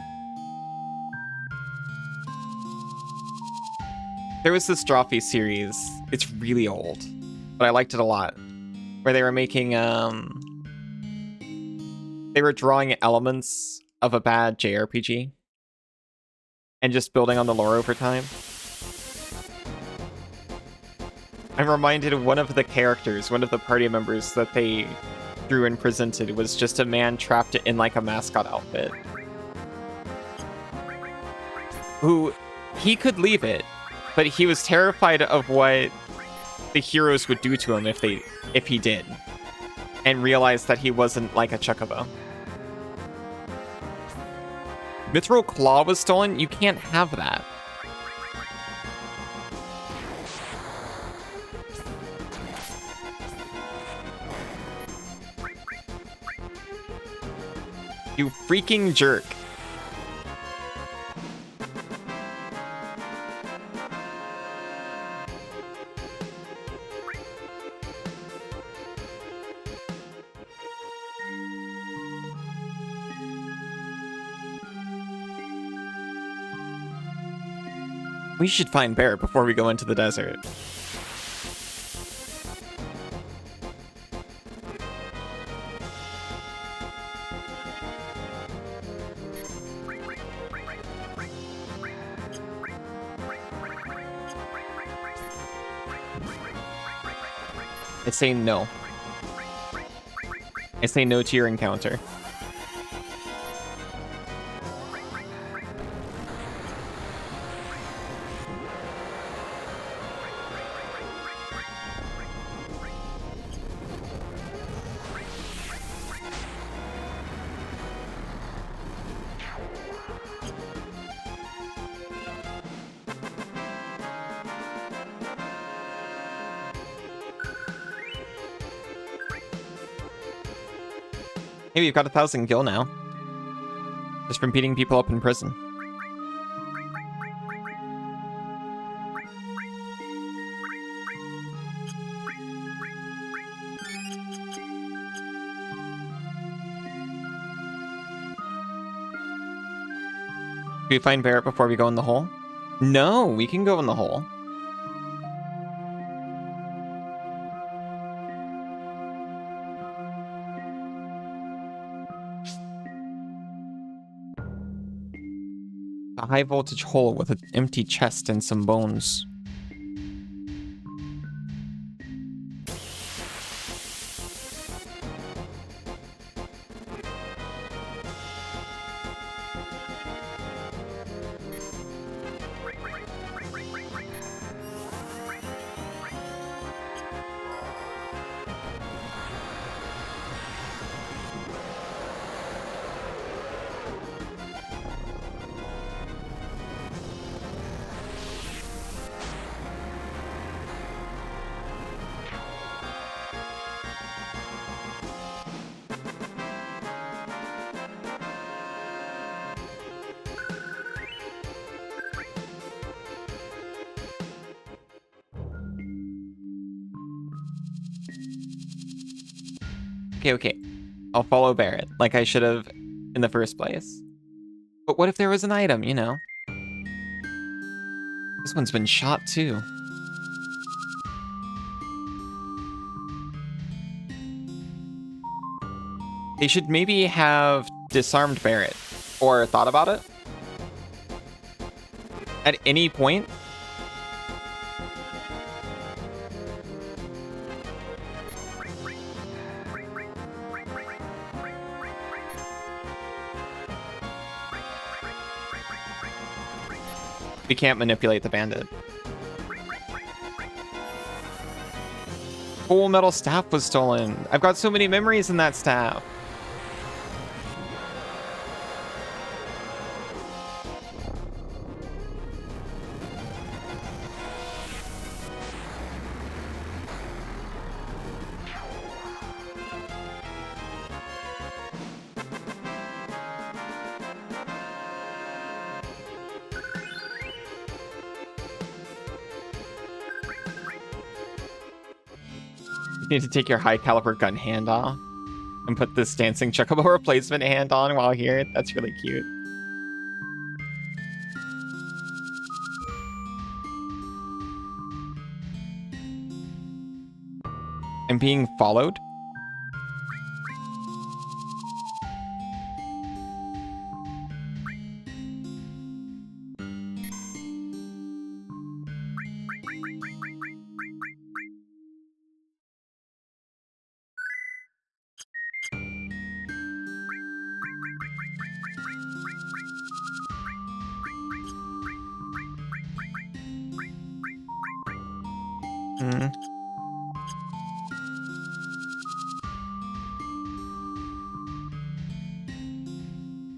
There was this Drawfee series, it's really old, but I liked it a lot, where they were making, they were drawing elements of a bad JRPG and just building on the lore over time. I'm reminded of one of the characters, one of the party members that they drew and presented was just a man trapped in like a mascot outfit. Who, he could leave it, but he was terrified of what the heroes would do to him if he did, and realized that he wasn't like a chocobo. Mithril Claw was stolen? You can't have that. You freaking jerk. We should find Barrett before we go into the desert. I say no. I say no to your encounter. Hey, we've got 1,000 gil now. Just from beating people up in prison. Do we find Barrett before we go in the hole? No, we can go in the hole. A high voltage hole with an empty chest and some bones. Okay. I'll follow Barrett, like I should have in the first place. But what if there was an item, you know? This one's been shot too. They should maybe have disarmed Barrett, or thought about it. At any point. We can't manipulate the bandit. Full metal staff was stolen. I've got so many memories in that staff. You need to take your high caliber gun hand off and put this dancing chocobo replacement hand on while here. That's really cute. I'm being followed.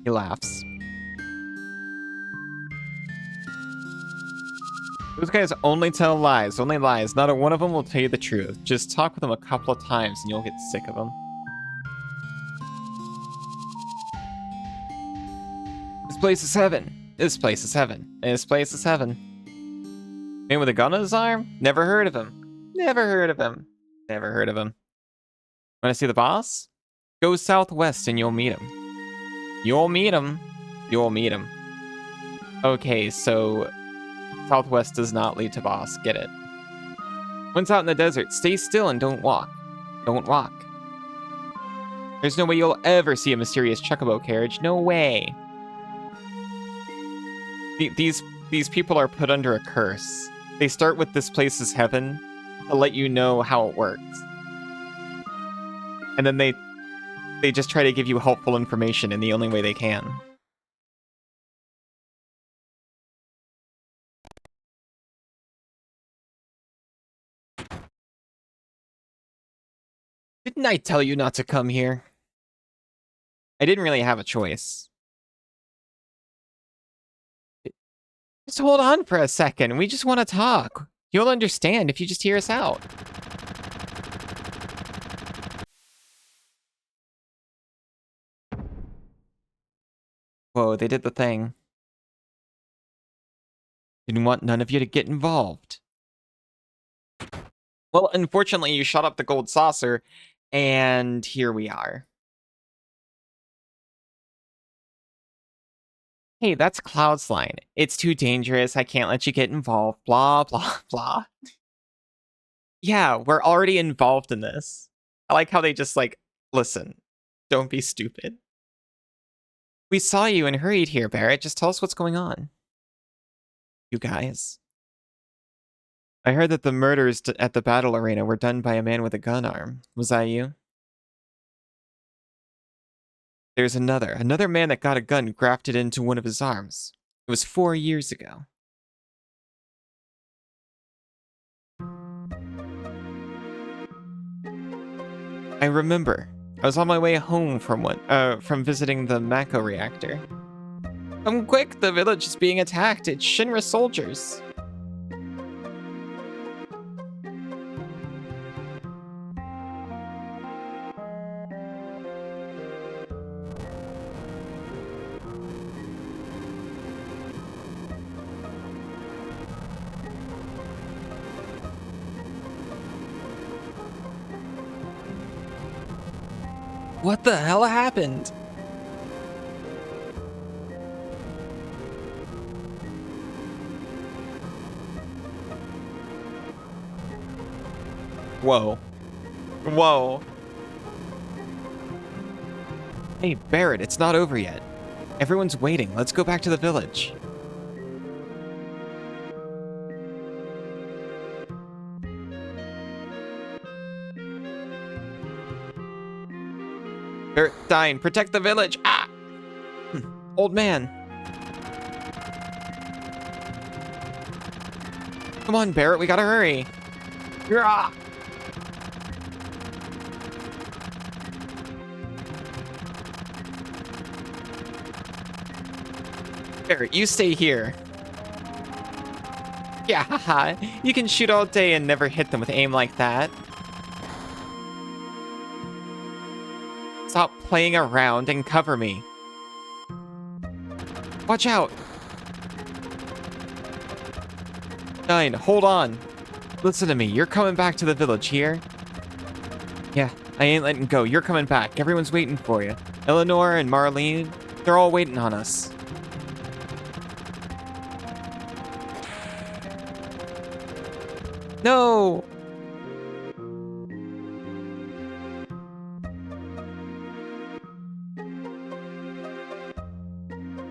He laughs. Those guys only tell lies, only lies. Not a one of them will tell you the truth. Just talk with them a couple of times and you'll get sick of them. This place is heaven. This place is heaven. This place is heaven. Man with a gun on his arm? Never heard of him. Never heard of him. Never heard of him. Want to see the boss? Go southwest and you'll meet him. You'll meet him. You'll meet him. Okay, so southwest does not lead to boss. Get it. Once out in the desert, stay still and don't walk. Don't walk. There's no way you'll ever see a mysterious chocobo carriage. No way. These people are put under a curse. They start with this place is heaven to let you know how it works. And then they just try to give you helpful information in the only way they can. Didn't I tell you not to come here? I didn't really have a choice. Just hold on for a second. We just want to talk. You'll understand if you just hear us out. Whoa, they did the thing. Didn't want none of you to get involved. Well, unfortunately, you shot up the gold saucer, and here we are. Hey, that's Cloud's line. It's too dangerous. I can't let you get involved. Blah, blah, blah. Yeah, we're already involved in this. I like how they just like, listen, don't be stupid. We saw you and hurried here, Barrett. Just tell us what's going on. You guys. I heard that the murders at the battle arena were done by a man with a gun arm. Was that you? There's another man that got a gun grafted into one of his arms. It was 4 years ago. I remember. I was on my way home from visiting the Mako reactor. Come quick, the village is being attacked. It's Shinra soldiers. What the hell happened? Whoa. Whoa. Hey, Barrett, it's not over yet. Everyone's waiting. Let's go back to the village. Barrett, Dine, protect the village. Ah! Old man. Come on, Barrett, we gotta hurry. Grah! Barrett, you stay here. Yeah, haha. You can shoot all day and never hit them with aim like that. Stop playing around and cover me. Watch out. Nine, hold on. Listen to me, you're coming back to the village here. Yeah, I ain't letting go. You're coming back. Everyone's waiting for you. Eleanor and Marlene, they're all waiting on us. No!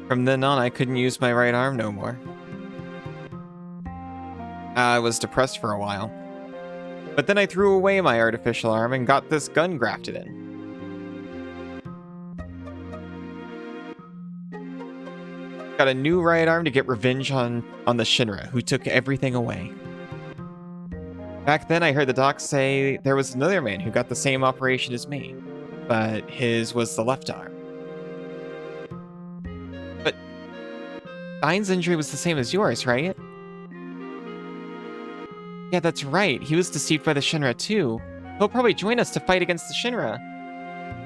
From then on, I couldn't use my right arm no more. I was depressed for a while. But then I threw away my artificial arm and got this gun grafted in. Got a new right arm to get revenge on the Shinra, who took everything away. Back then, I heard the doc say there was another man who got the same operation as me, but his was the left arm. But Dine's injury was the same as yours, right? Yeah, that's right. He was deceived by the Shinra too. He'll probably join us to fight against the Shinra.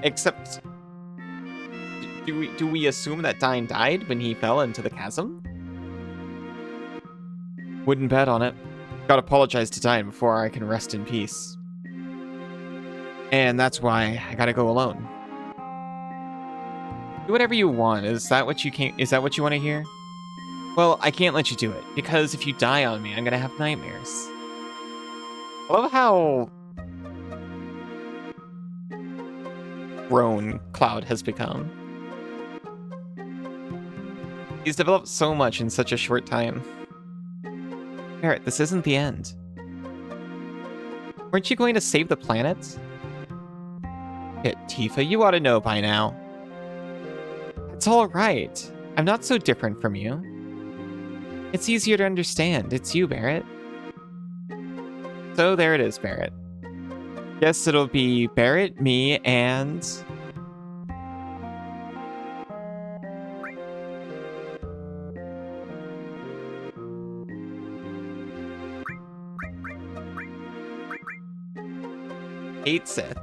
Except, do we assume that Dine died when he fell into the chasm? Wouldn't bet on it. Gotta apologize to Dine before I can rest in peace. And that's why I gotta go alone. Do whatever you want. Is that what you want to hear? Well, I can't let you do it, because if you die on me, I'm gonna have nightmares. I love how grown Cloud has become. He's developed so much in such a short time. Barrett, this isn't the end. Weren't you going to save the planet? Tifa, you ought to know by now. It's all right. I'm not so different from you. It's easier to understand. It's you, Barrett. So there it is, Barrett. Guess it'll be Barrett, me, and... Eight Sith.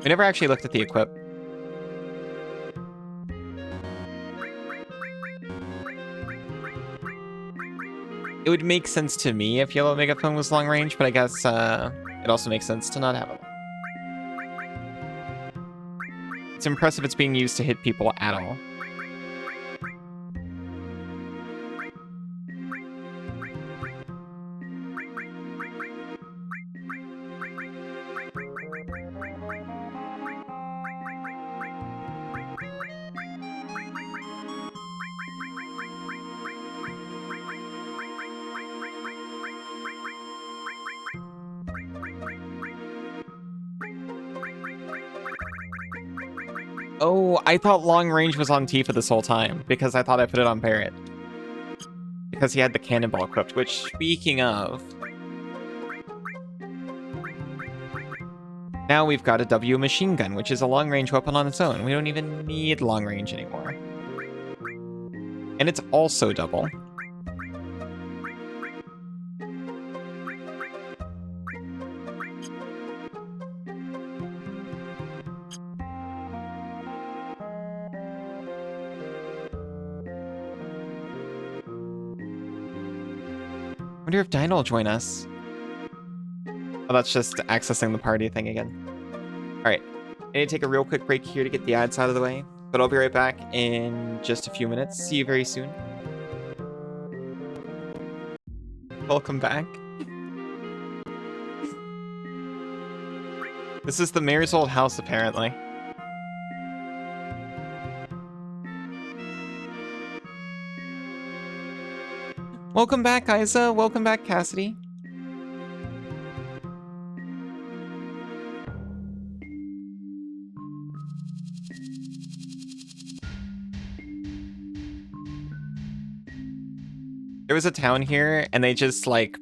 We never actually looked at the equip. It would make sense to me if Yellow Megaphone was long range, but I guess it also makes sense to not have it. It's impressive it's being used to hit people at all. Oh, I thought long range was on Tifa this whole time, because I thought I put it on Barret. Because he had the cannonball equipped, which, speaking of... Now we've got a W machine gun, which is a long-range weapon on its own. We don't even need long range anymore. And it's also double. I wonder if Dinah will join us. Oh, that's just accessing the party thing again. Alright, I need to take a real quick break here to get the ads out of the way, but I'll be right back in just a few minutes. See you very soon. Welcome back. This is the mayor's old house, apparently. Welcome back, Isa. Welcome back, Cassidy. There was a town here, and they just, like,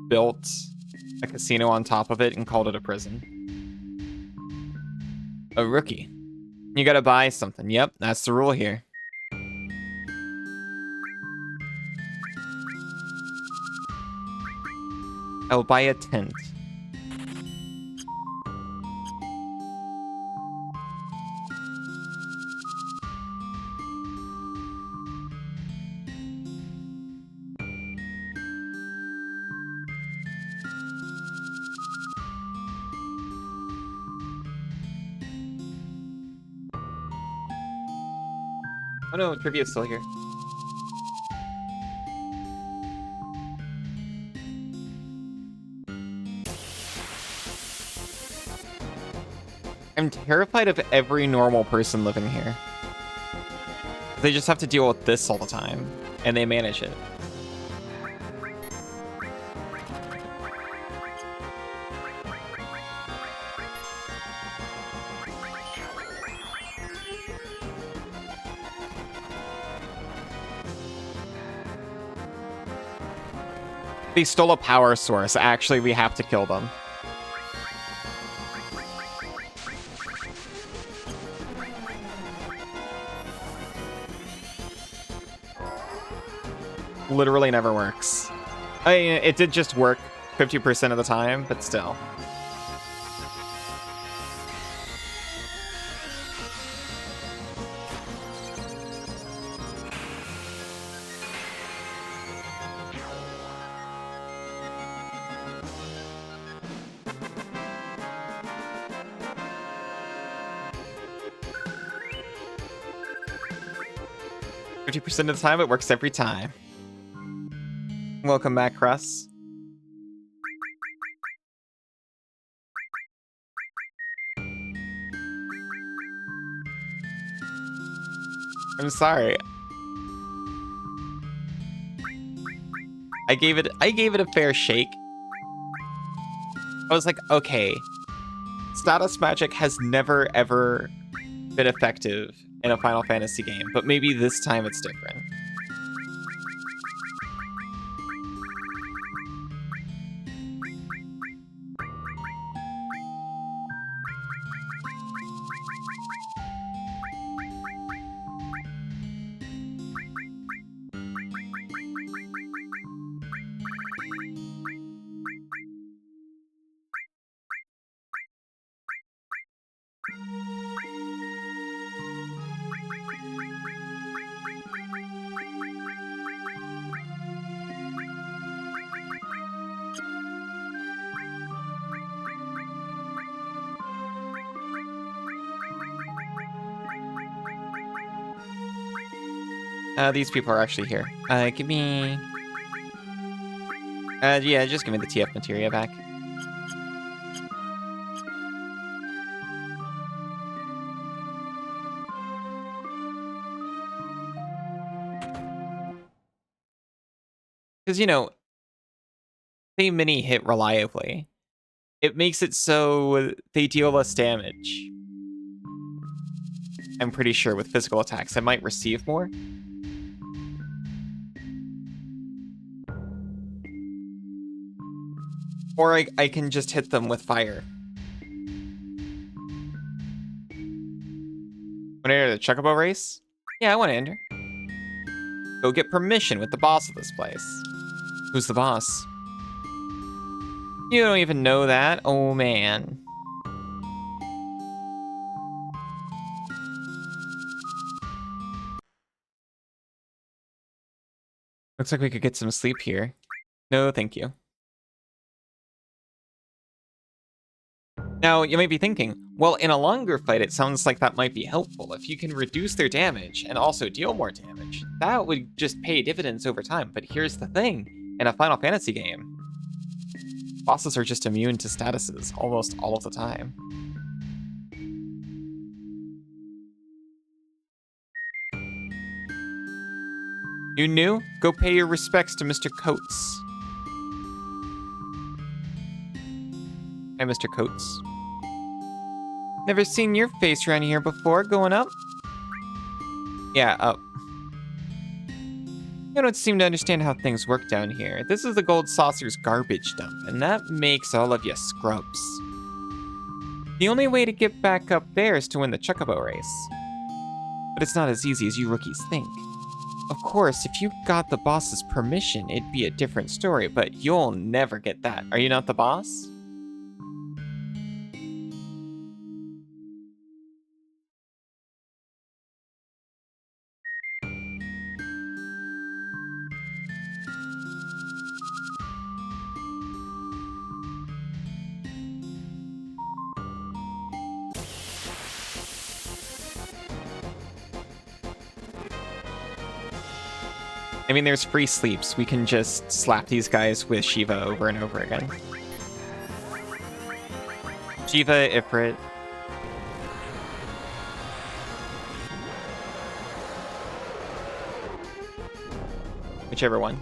built a casino on top of it and called it a prison. A rookie. You gotta buy something. Yep, that's the rule here. I'll buy a tent. Oh no, Trivia's still here. I'm terrified of every normal person living here. They just have to deal with this all the time, and they manage it. They stole a power source. Actually, we have to kill them. Literally never works. I mean, it did just work 50% of the time, but still. Percent of the time, it works every time. Welcome back, Russ. I'm sorry. I gave it a fair shake. I was like, okay, status magic has never ever been effective in a Final Fantasy game, but maybe this time it's different. These people are actually here. Give me... yeah, just give me the TF materia back. Because, you know, they mini hit reliably. It makes it so they deal less damage. I'm pretty sure with physical attacks, I might receive more. Or I can just hit them with fire. Want to enter the Chocobo race? Yeah, I want to enter. Go get permission with the boss of this place. Who's the boss? You don't even know that? Oh, man. Looks like we could get some sleep here. No, thank you. Now, you might be thinking, well, in a longer fight, it sounds like that might be helpful. If you can reduce their damage and also deal more damage, that would just pay dividends over time. But here's the thing, in a Final Fantasy game, bosses are just immune to statuses almost all of the time. You new? Go pay your respects to Mr. Coates. Hi, Mr. Coates. Never seen your face around here before. Going up? Yeah, up. You don't seem to understand how things work down here. This is the Gold Saucer's garbage dump, and that makes all of you scrubs. The only way to get back up there is to win the Chocobo race. But it's not as easy as you rookies think. Of course, if you got the boss's permission, it'd be a different story, but you'll never get that. Are you not the boss? I mean, there's free sleeps. We can just slap these guys with Shiva over and over again. Shiva, Ifrit. Whichever one.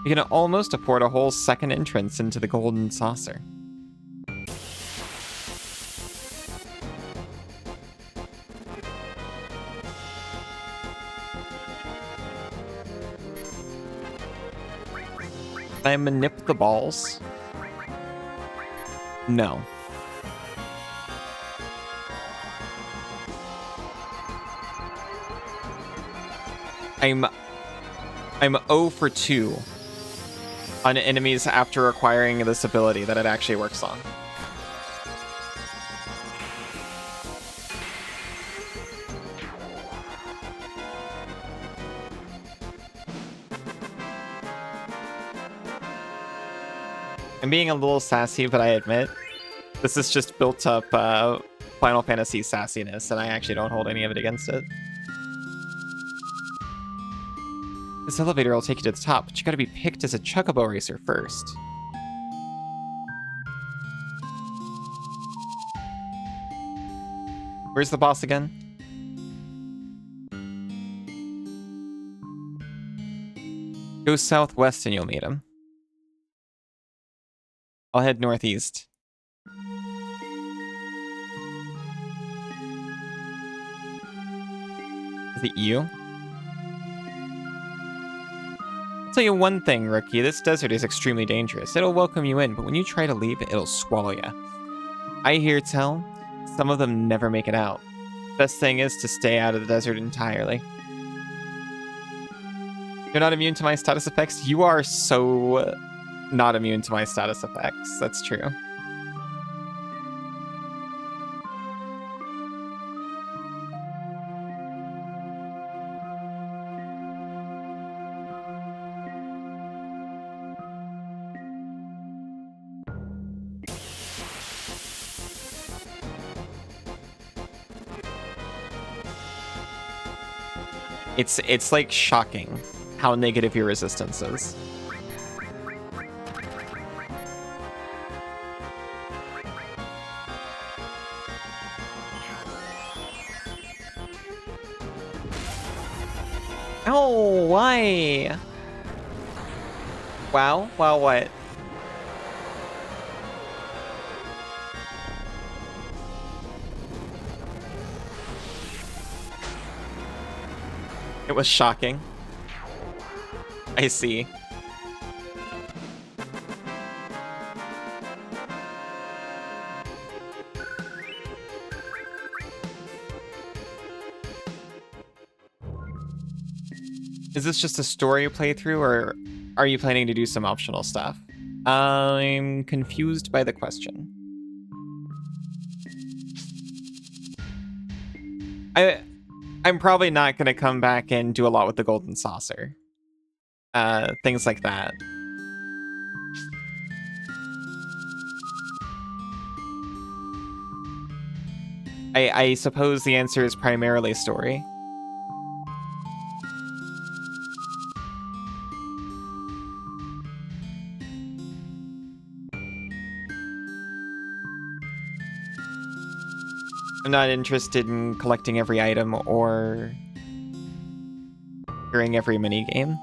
You can almost afford a whole second entrance into the Golden Saucer. Can I manip the balls? No. I'm 0 for 2 on enemies after acquiring this ability that it actually works on. I'm being a little sassy, but I admit, this is just built up Final Fantasy sassiness, and I actually don't hold any of it against it. This elevator will take you to the top, but you gotta be picked as a Chocobo racer first. Where's the boss again? Go southwest and you'll meet him. I'll head northeast. Is it you? I'll tell you one thing, rookie. This desert is extremely dangerous. It'll welcome you in, but when you try to leave, it'll swallow you. I hear tell, some of them never make it out. Best thing is to stay out of the desert entirely. You're not immune to my status effects? You are so not immune to my status effects. That's true. It's like shocking how negative your resistance is. Oh, why? Wow, wow, what? It was shocking. I see. Is this just a story playthrough, or are you planning to do some optional stuff? I'm confused by the question. I'm probably not gonna come back and do a lot with the golden saucer. Things like that. I suppose the answer is primarily story. I'm not interested in collecting every item or hearing every minigame.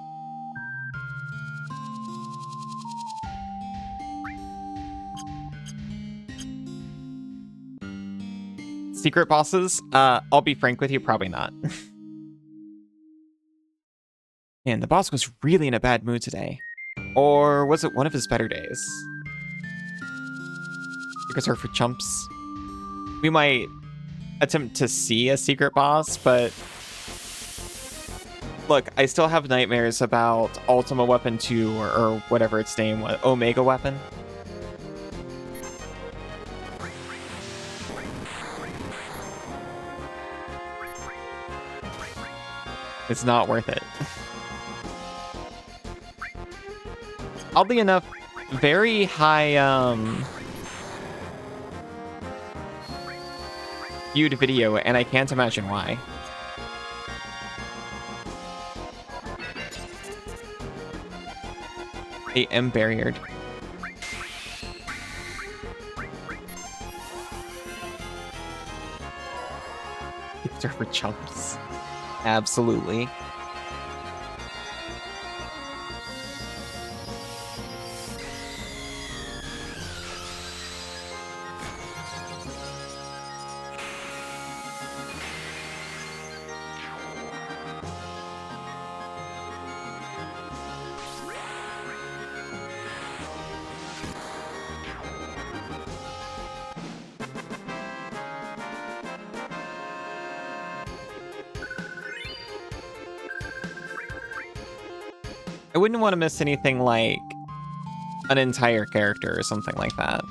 Secret bosses? I'll be frank with you, probably not. Man, the boss was really in a bad mood today. Or was it one of his better days? Secrets are for chumps. We might attempt to see a secret boss, but look, I still have nightmares about Ultima Weapon 2 or whatever its name was, Omega Weapon. It's not worth it. Oddly enough, very high viewed video, and I can't imagine why. I am barriered. These are for chumps. Absolutely. I wouldn't want to miss anything like an entire character or something like that.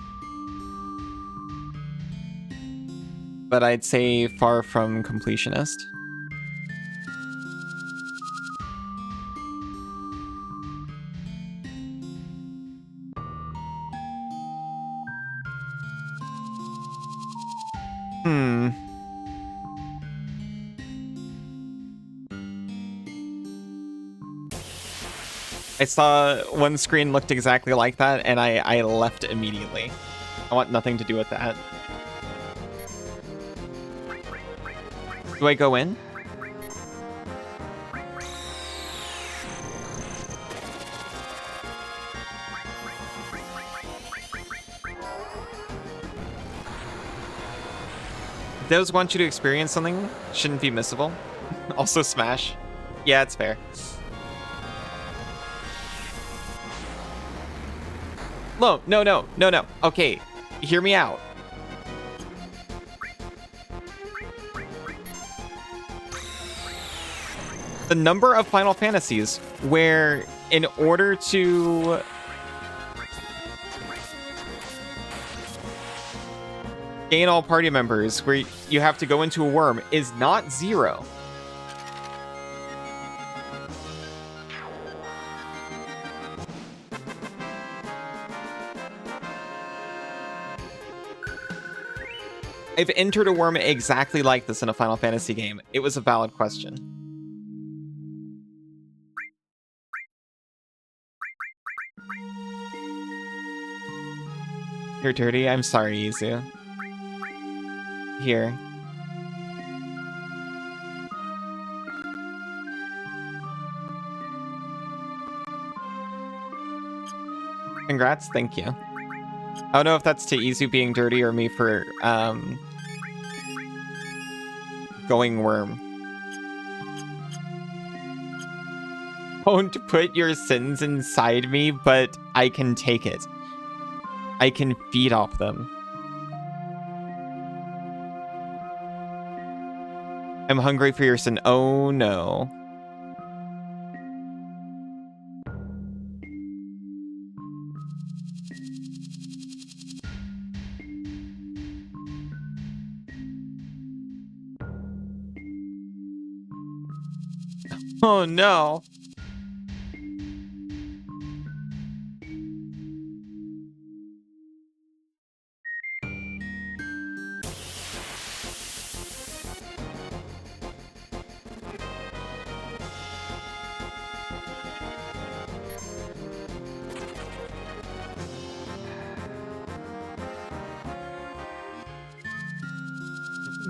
But I'd say far from completionist. I saw one screen looked exactly like that, and I left immediately. I want nothing to do with that. Do I go in? If those want you to experience something, shouldn't be missable. Also Smash. Yeah, it's fair. No. Okay, hear me out. The number of Final Fantasies where, in order to gain all party members, where you have to go into a worm, is not 0. I've entered a worm exactly like this in a Final Fantasy game. It was a valid question. You're dirty? I'm sorry, Izu. Here. Congrats, thank you. I don't know if that's to Izu being dirty or me for, going worm. Don't put your sins inside me, but I can take it. I can feed off them. I'm hungry for your sin. Oh no. Oh no.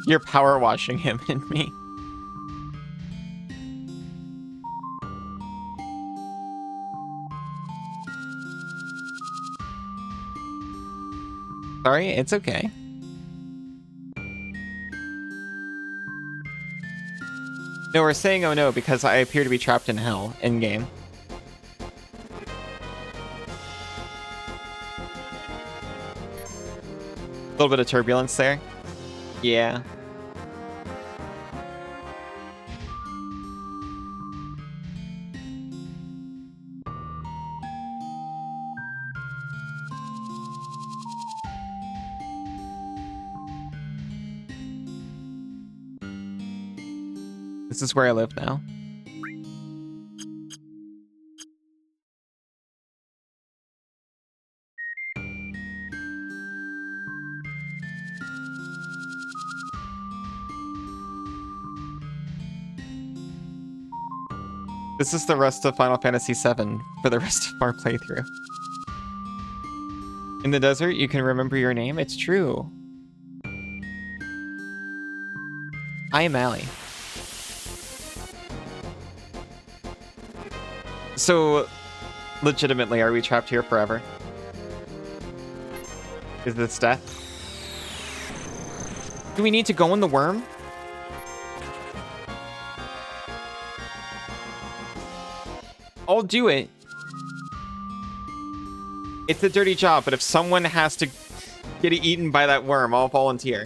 You're power washing him and me. Sorry, it's okay. No, we're saying oh no because I appear to be trapped in hell in-game. A little bit of turbulence there. Yeah. This is where I live now. This is the rest of Final Fantasy VII for the rest of our playthrough. In the desert, you can remember your name. It's true. I am Allie. So, legitimately, are we trapped here forever? Is this death? Do we need to go in the worm? I'll do it. It's a dirty job, but if someone has to get eaten by that worm, I'll volunteer.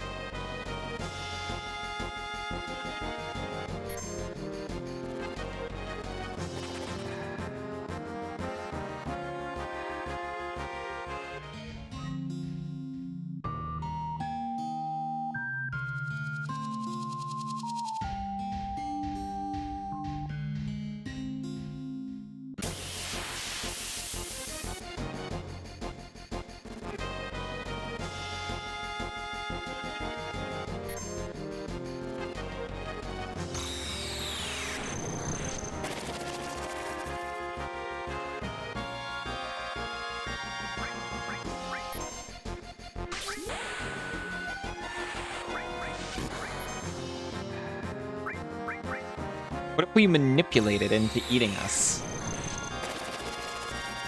What if we manipulate it into eating us?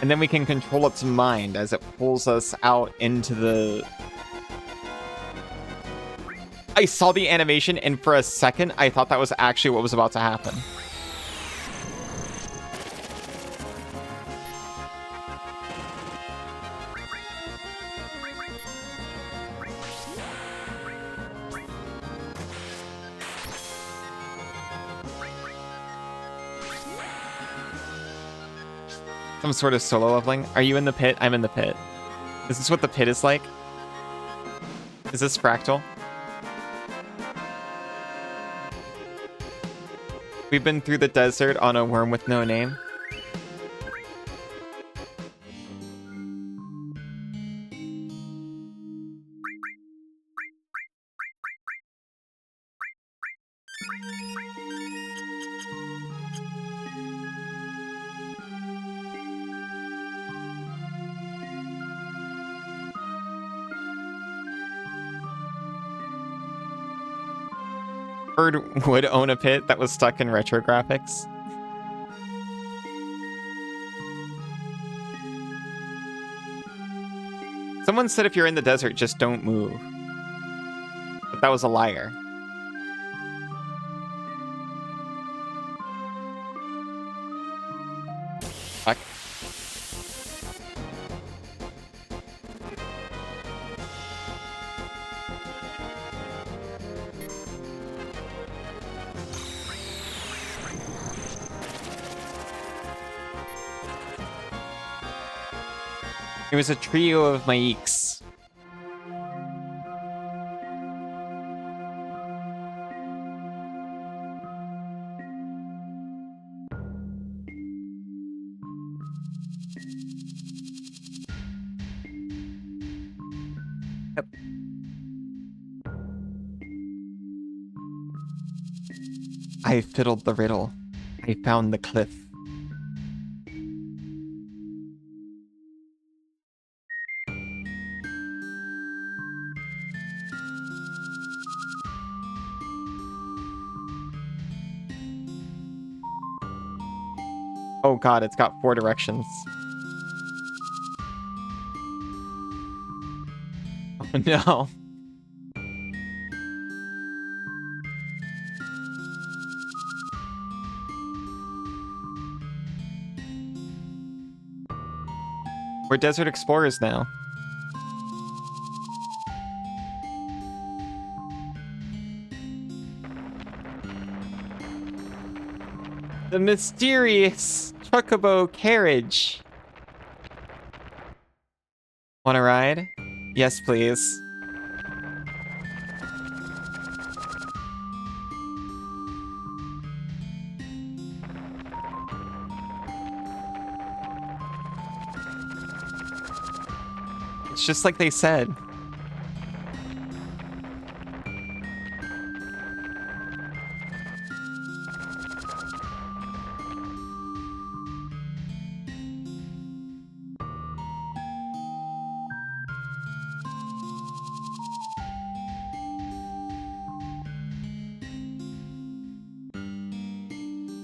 And then we can control its mind as it pulls us out into the... I saw the animation, and for a second, I thought that was actually what was about to happen. Some sort of solo leveling. Are you in the pit? I'm in the pit. Is this what the pit is like? Is this Fractal? We've been through the desert on a worm with no name. Bird would own a pit that was stuck in retro graphics. Someone said if you're in the desert, just don't move. But that was a liar. Fuck. It was a trio of Maeks. Yep. I fiddled the riddle. I found the cliff. Oh god, it's got 4 directions. Oh no. We're desert explorers now. The mysterious Chocobo carriage. Wanna ride? Yes, please. It's just like they said.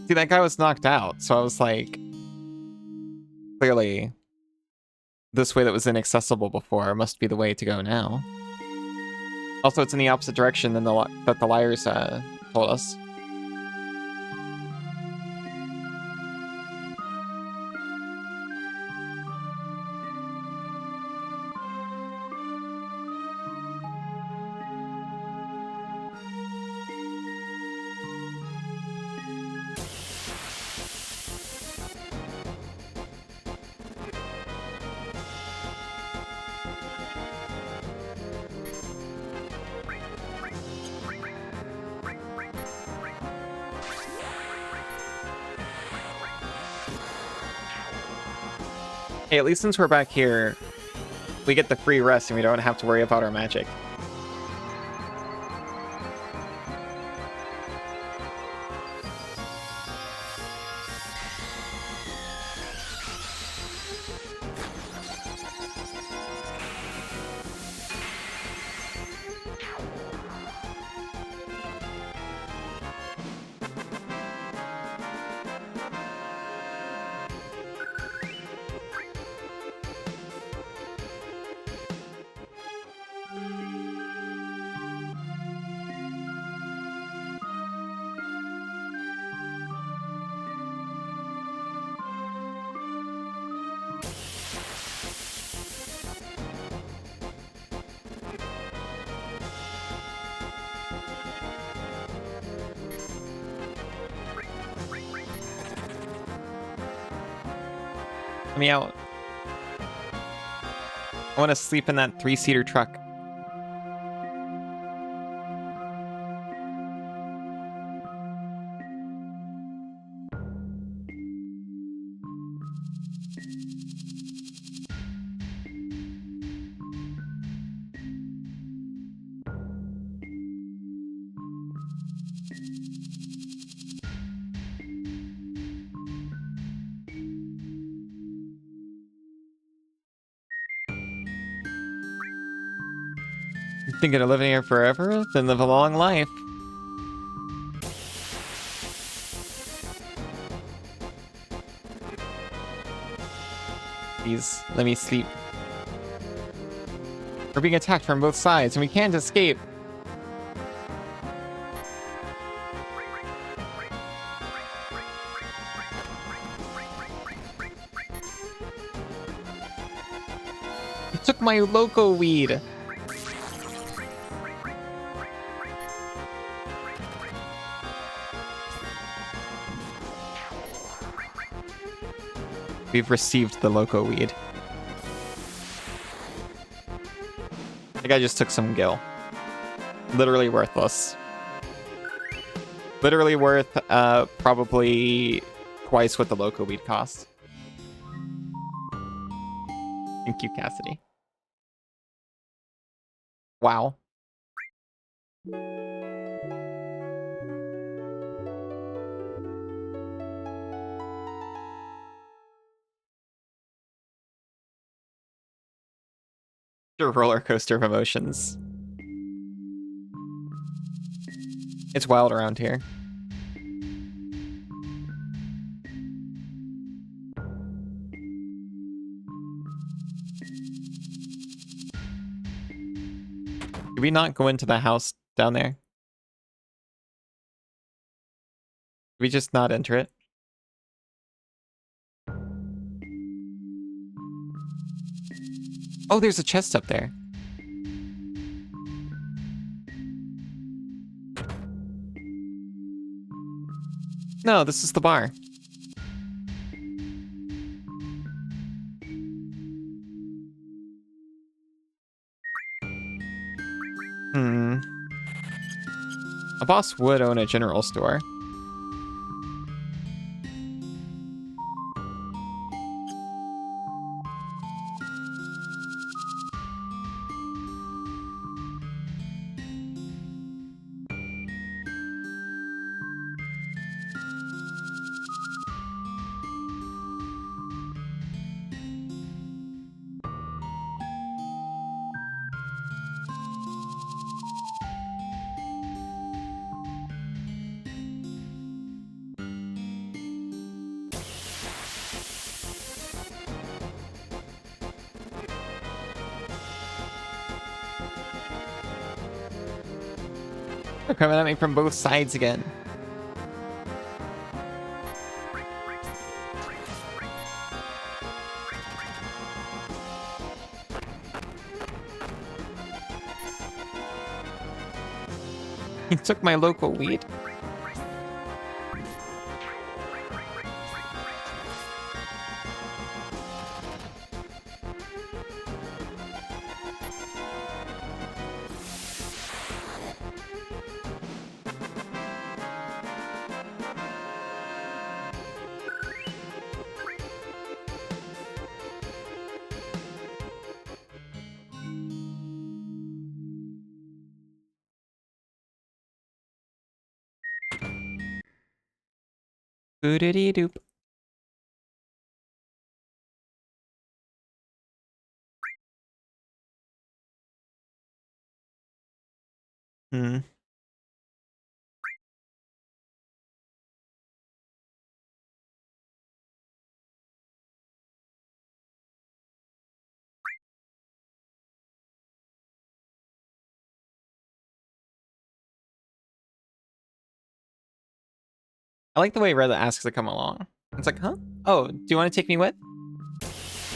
See, that guy was knocked out, so I was like, clearly, this way that was inaccessible before must be the way to go now. Also, it's in the opposite direction than that the liars told us. Hey, at least since we're back here, we get the free rest and we don't have to worry about our magic. Let me out. I want to sleep in that 3-seater truck. Thinking of living here forever? Then live a long life. Please, let me sleep. We're being attacked from both sides, and we can't escape. He took my loco weed. We've received the loco weed. I think I just took some gil. Literally worthless. Literally worth probably twice what the loco weed cost. Thank you, Cassidy. Wow. A roller coaster of emotions. It's wild around here. Did we not go into the house down there? Did we just not enter it? Oh, there's a chest up there. No, this is the bar. A boss would own a general store. They're coming at me from both sides again. He took my local weed. Boodity doop. I like the way Red asks to come along. It's like, huh? Oh, do you want to take me with?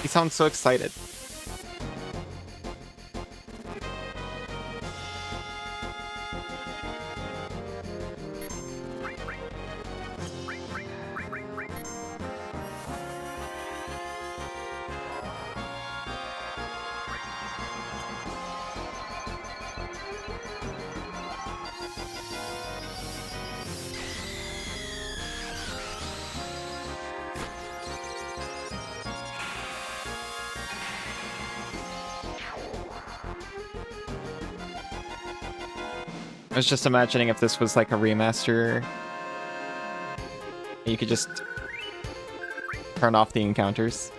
He sounds so excited. I was just imagining if this was like a remaster, you could just turn off the encounters.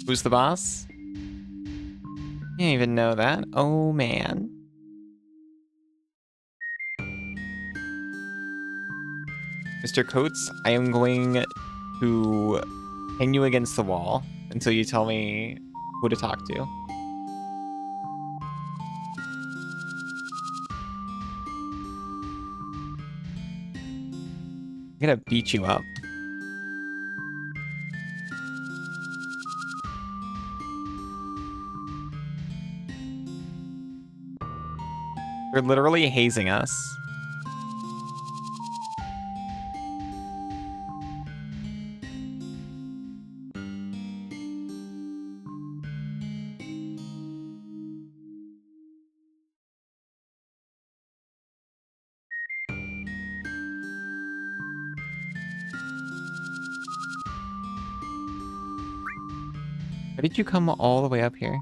Who's the boss? Yeah, didn't even know that. Oh, man. Mr. Coates, I am going to pin you against the wall until you tell me who to talk to. I'm gonna beat you up. They're literally hazing us. Why did you come all the way up here?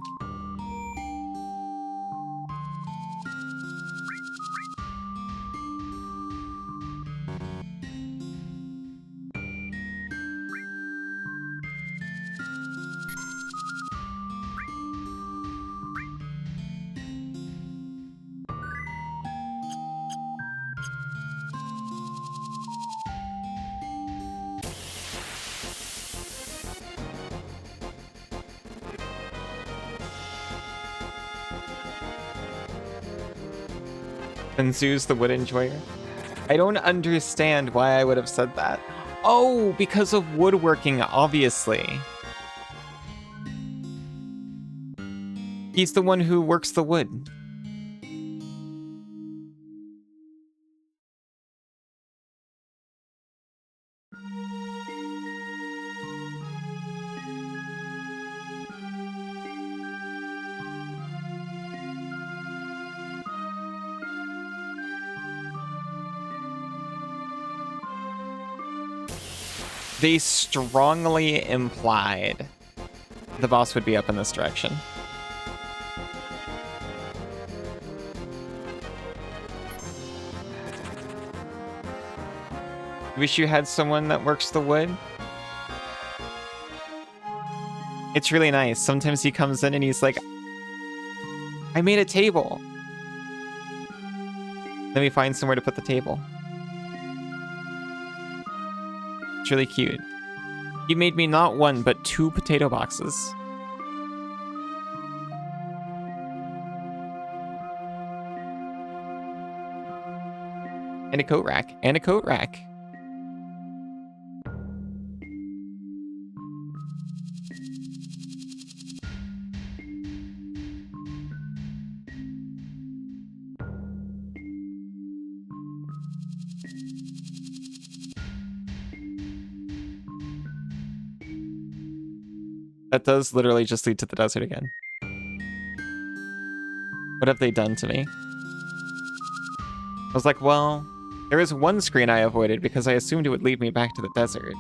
And Zeus the wood enjoyer? I don't understand why I would have said that. Oh, because of woodworking, obviously. He's the one who works the wood. They strongly implied the boss would be up in this direction. Wish you had someone that works the wood. It's really nice. Sometimes he comes in and he's like, I made a table. Then we find somewhere to put the table. It's really cute. He made me not one, but 2 potato boxes. And a coat rack. And a coat rack. That does literally just lead to the desert again. What have they done to me? I was like, well, there is one screen I avoided because I assumed it would lead me back to the desert.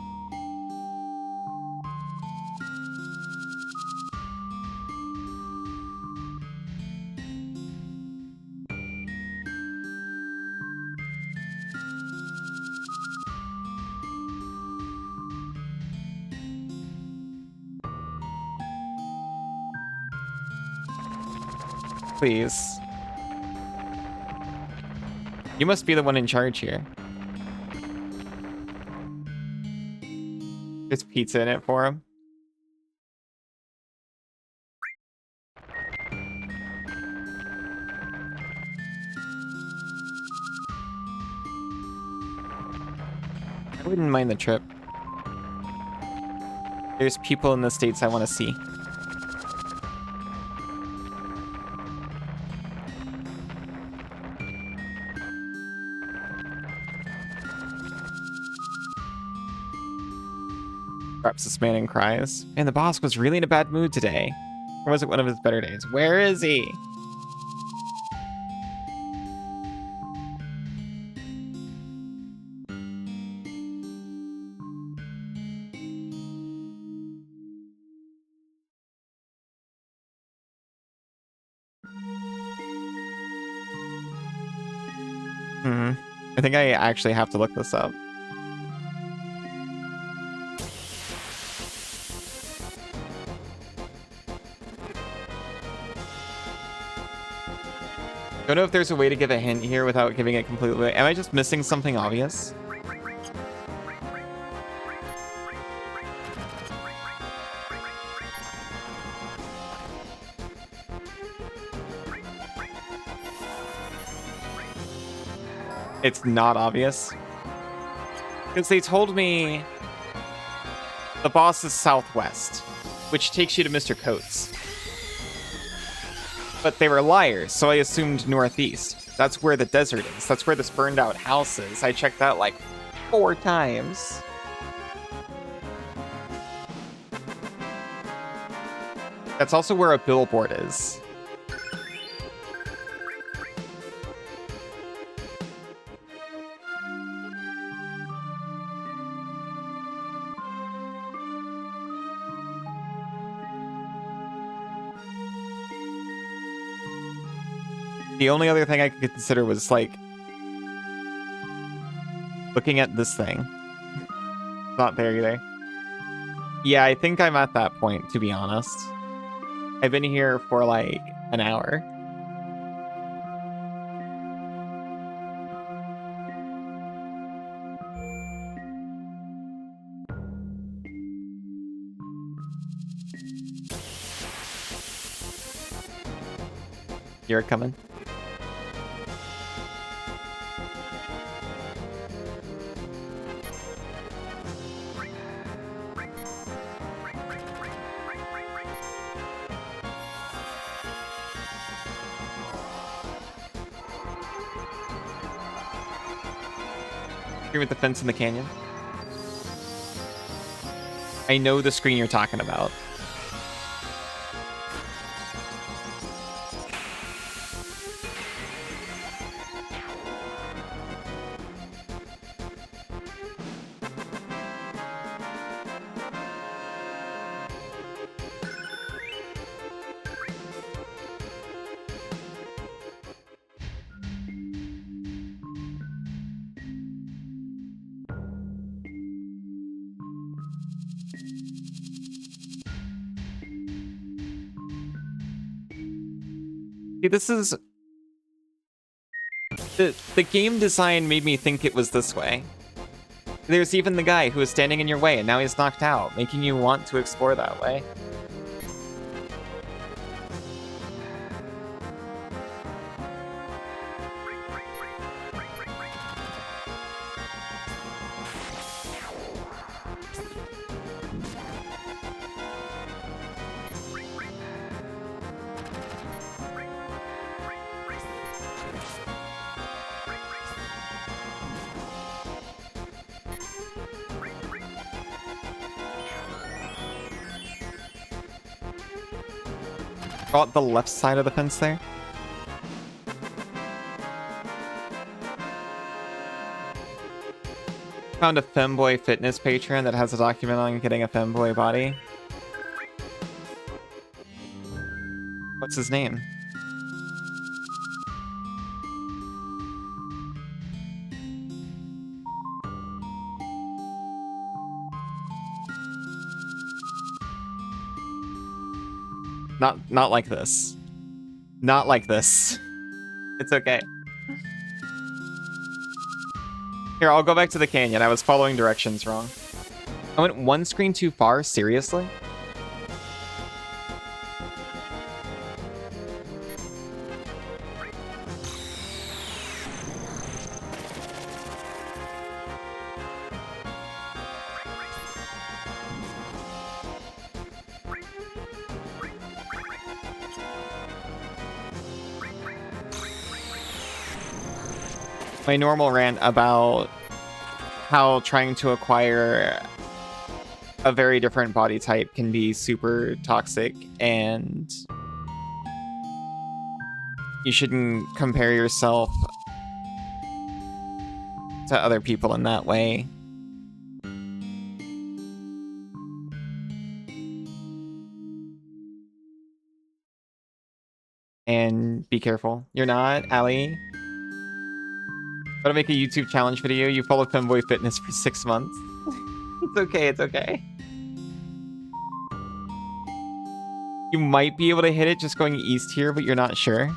Please. You must be the one in charge here. There's pizza in it for him. I wouldn't mind the trip. There's people in the States I want to see. Perhaps this man and cries. Man, the boss was really in a bad mood today. Or was it one of his better days? Where is he? I think I actually have to look this up. Don't know if there's a way to give a hint here without giving it completely away. Am I just missing something obvious? It's not obvious. Because they told me the boss is southwest, which takes you to Mr. Coates. But they were liars, so I assumed northeast. That's where the desert is. That's where this burned out house is. I checked that like 4 times. That's also where a billboard is. The only other thing I could consider was, like, looking at this thing. Not there either. Yeah, I think I'm at that point, to be honest. I've been here for, like, an hour. You're coming. With the fence in the canyon. I know the screen you're talking about. This is... The game design made me think it was this way. There's even the guy who was standing in your way, and now he's knocked out, making you want to explore that way. Got the left side of the fence there. Found a femboy fitness patron that has a document on getting a femboy body. What's his name? Not like this. Not like this. It's okay. Here, I'll go back to the canyon. I was following directions wrong. I went one screen too far? Seriously? My normal rant about how trying to acquire a very different body type can be super toxic, and you shouldn't compare yourself to other people in that way. And be careful. You're not, Ali. Gotta make a YouTube challenge video. You follow Femboy Fitness for 6 months. It's okay, it's okay. You might be able to hit it just going east here, but you're not sure.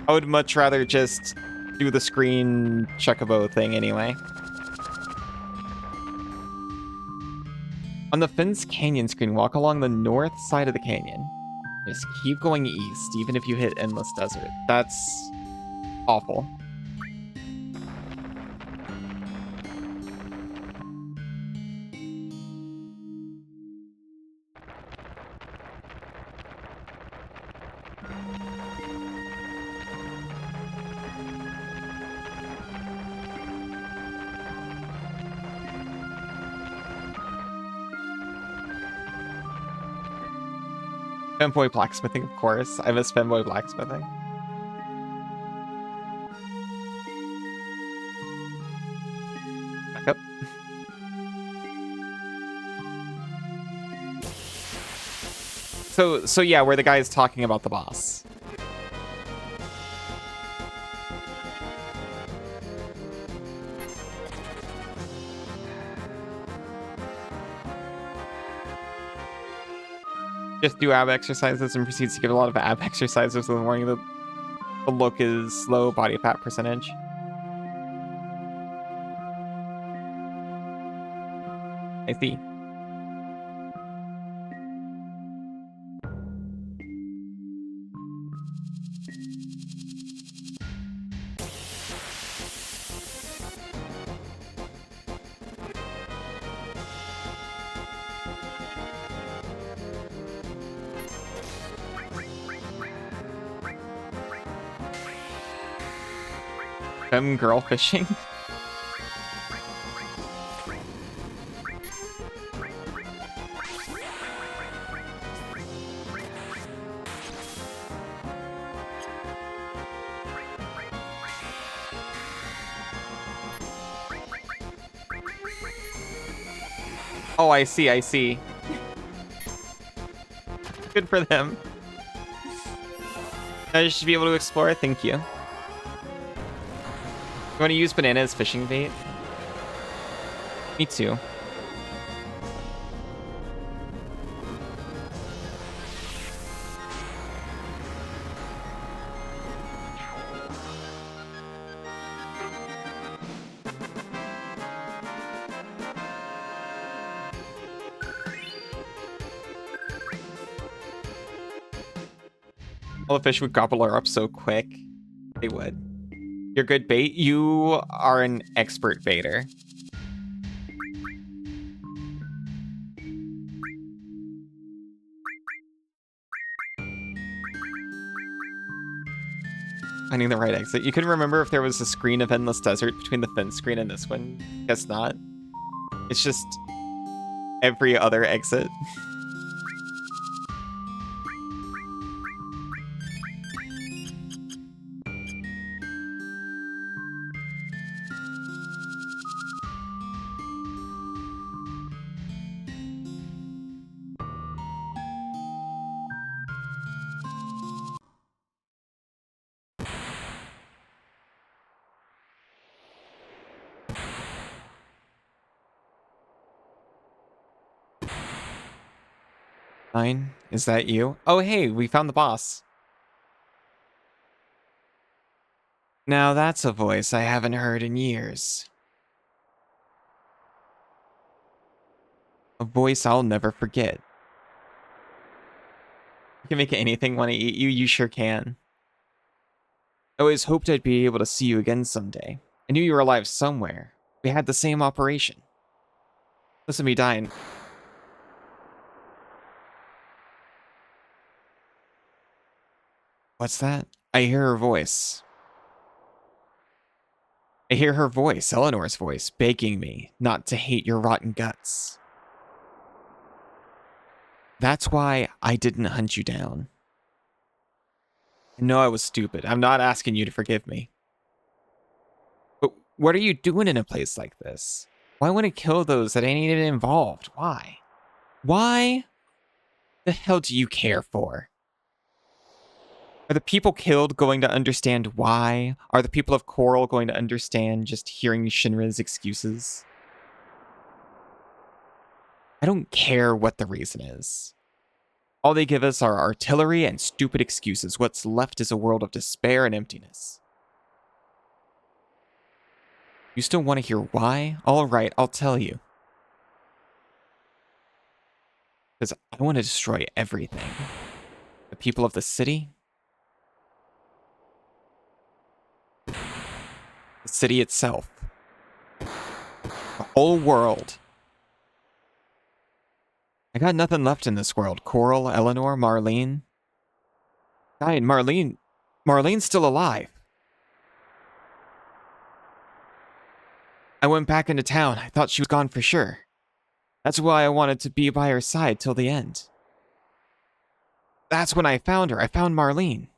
I would much rather just do the screen Chocobo thing anyway. On the Finn's Canyon screen, walk along the north side of the canyon. Just keep going east, even if you hit Endless Desert. That's awful. Femboy blacksmithing, of course. I miss femboy blacksmithing. Back up. So yeah, where the guy is talking about the boss. Just do ab exercises and proceeds to give a lot of ab exercises with the warning that the look is low body fat percentage. I see. Femme girl fishing. Oh, I see, I see. Good for them. I should be able to explore. Thank you. You want to use banana as fishing bait? Me too. All the fish would gobble her up so quick. They would. You're good bait? You are an expert baiter. Finding the right exit. You couldn't remember if there was a screen of Endless Desert between the Finn screen and this one? Guess not. It's just every other exit. Fine. Is that you? Oh, hey, we found the boss. Now that's a voice I haven't heard in years. A voice I'll never forget. You can make anything want to eat you, you sure can. I always hoped I'd be able to see you again someday. I knew you were alive somewhere. We had the same operation. Listen to me dying. What's that? I hear her voice. I hear her voice, Eleanor's voice, begging me not to hate your rotten guts. That's why I didn't hunt you down. I know I was stupid. I'm not asking you to forgive me. But what are you doing in a place like this? Why wouldn't it kill those that ain't even involved? Why? Why the hell do you care for? Are the people killed going to understand why? Are the people of Coral going to understand just hearing Shinra's excuses? I don't care what the reason is. All they give us are artillery and stupid excuses. What's left is a world of despair and emptiness. You still want to hear why? All right, I'll tell you. Because I want to destroy everything. The people of the city. The city itself. The whole world. I got nothing left in this world. Coral, Eleanor, Marlene. Died, Marlene. Marlene's still alive. I went back into town. I thought she was gone for sure. That's why I wanted to be by her side till the end. That's when I found her. I found Marlene.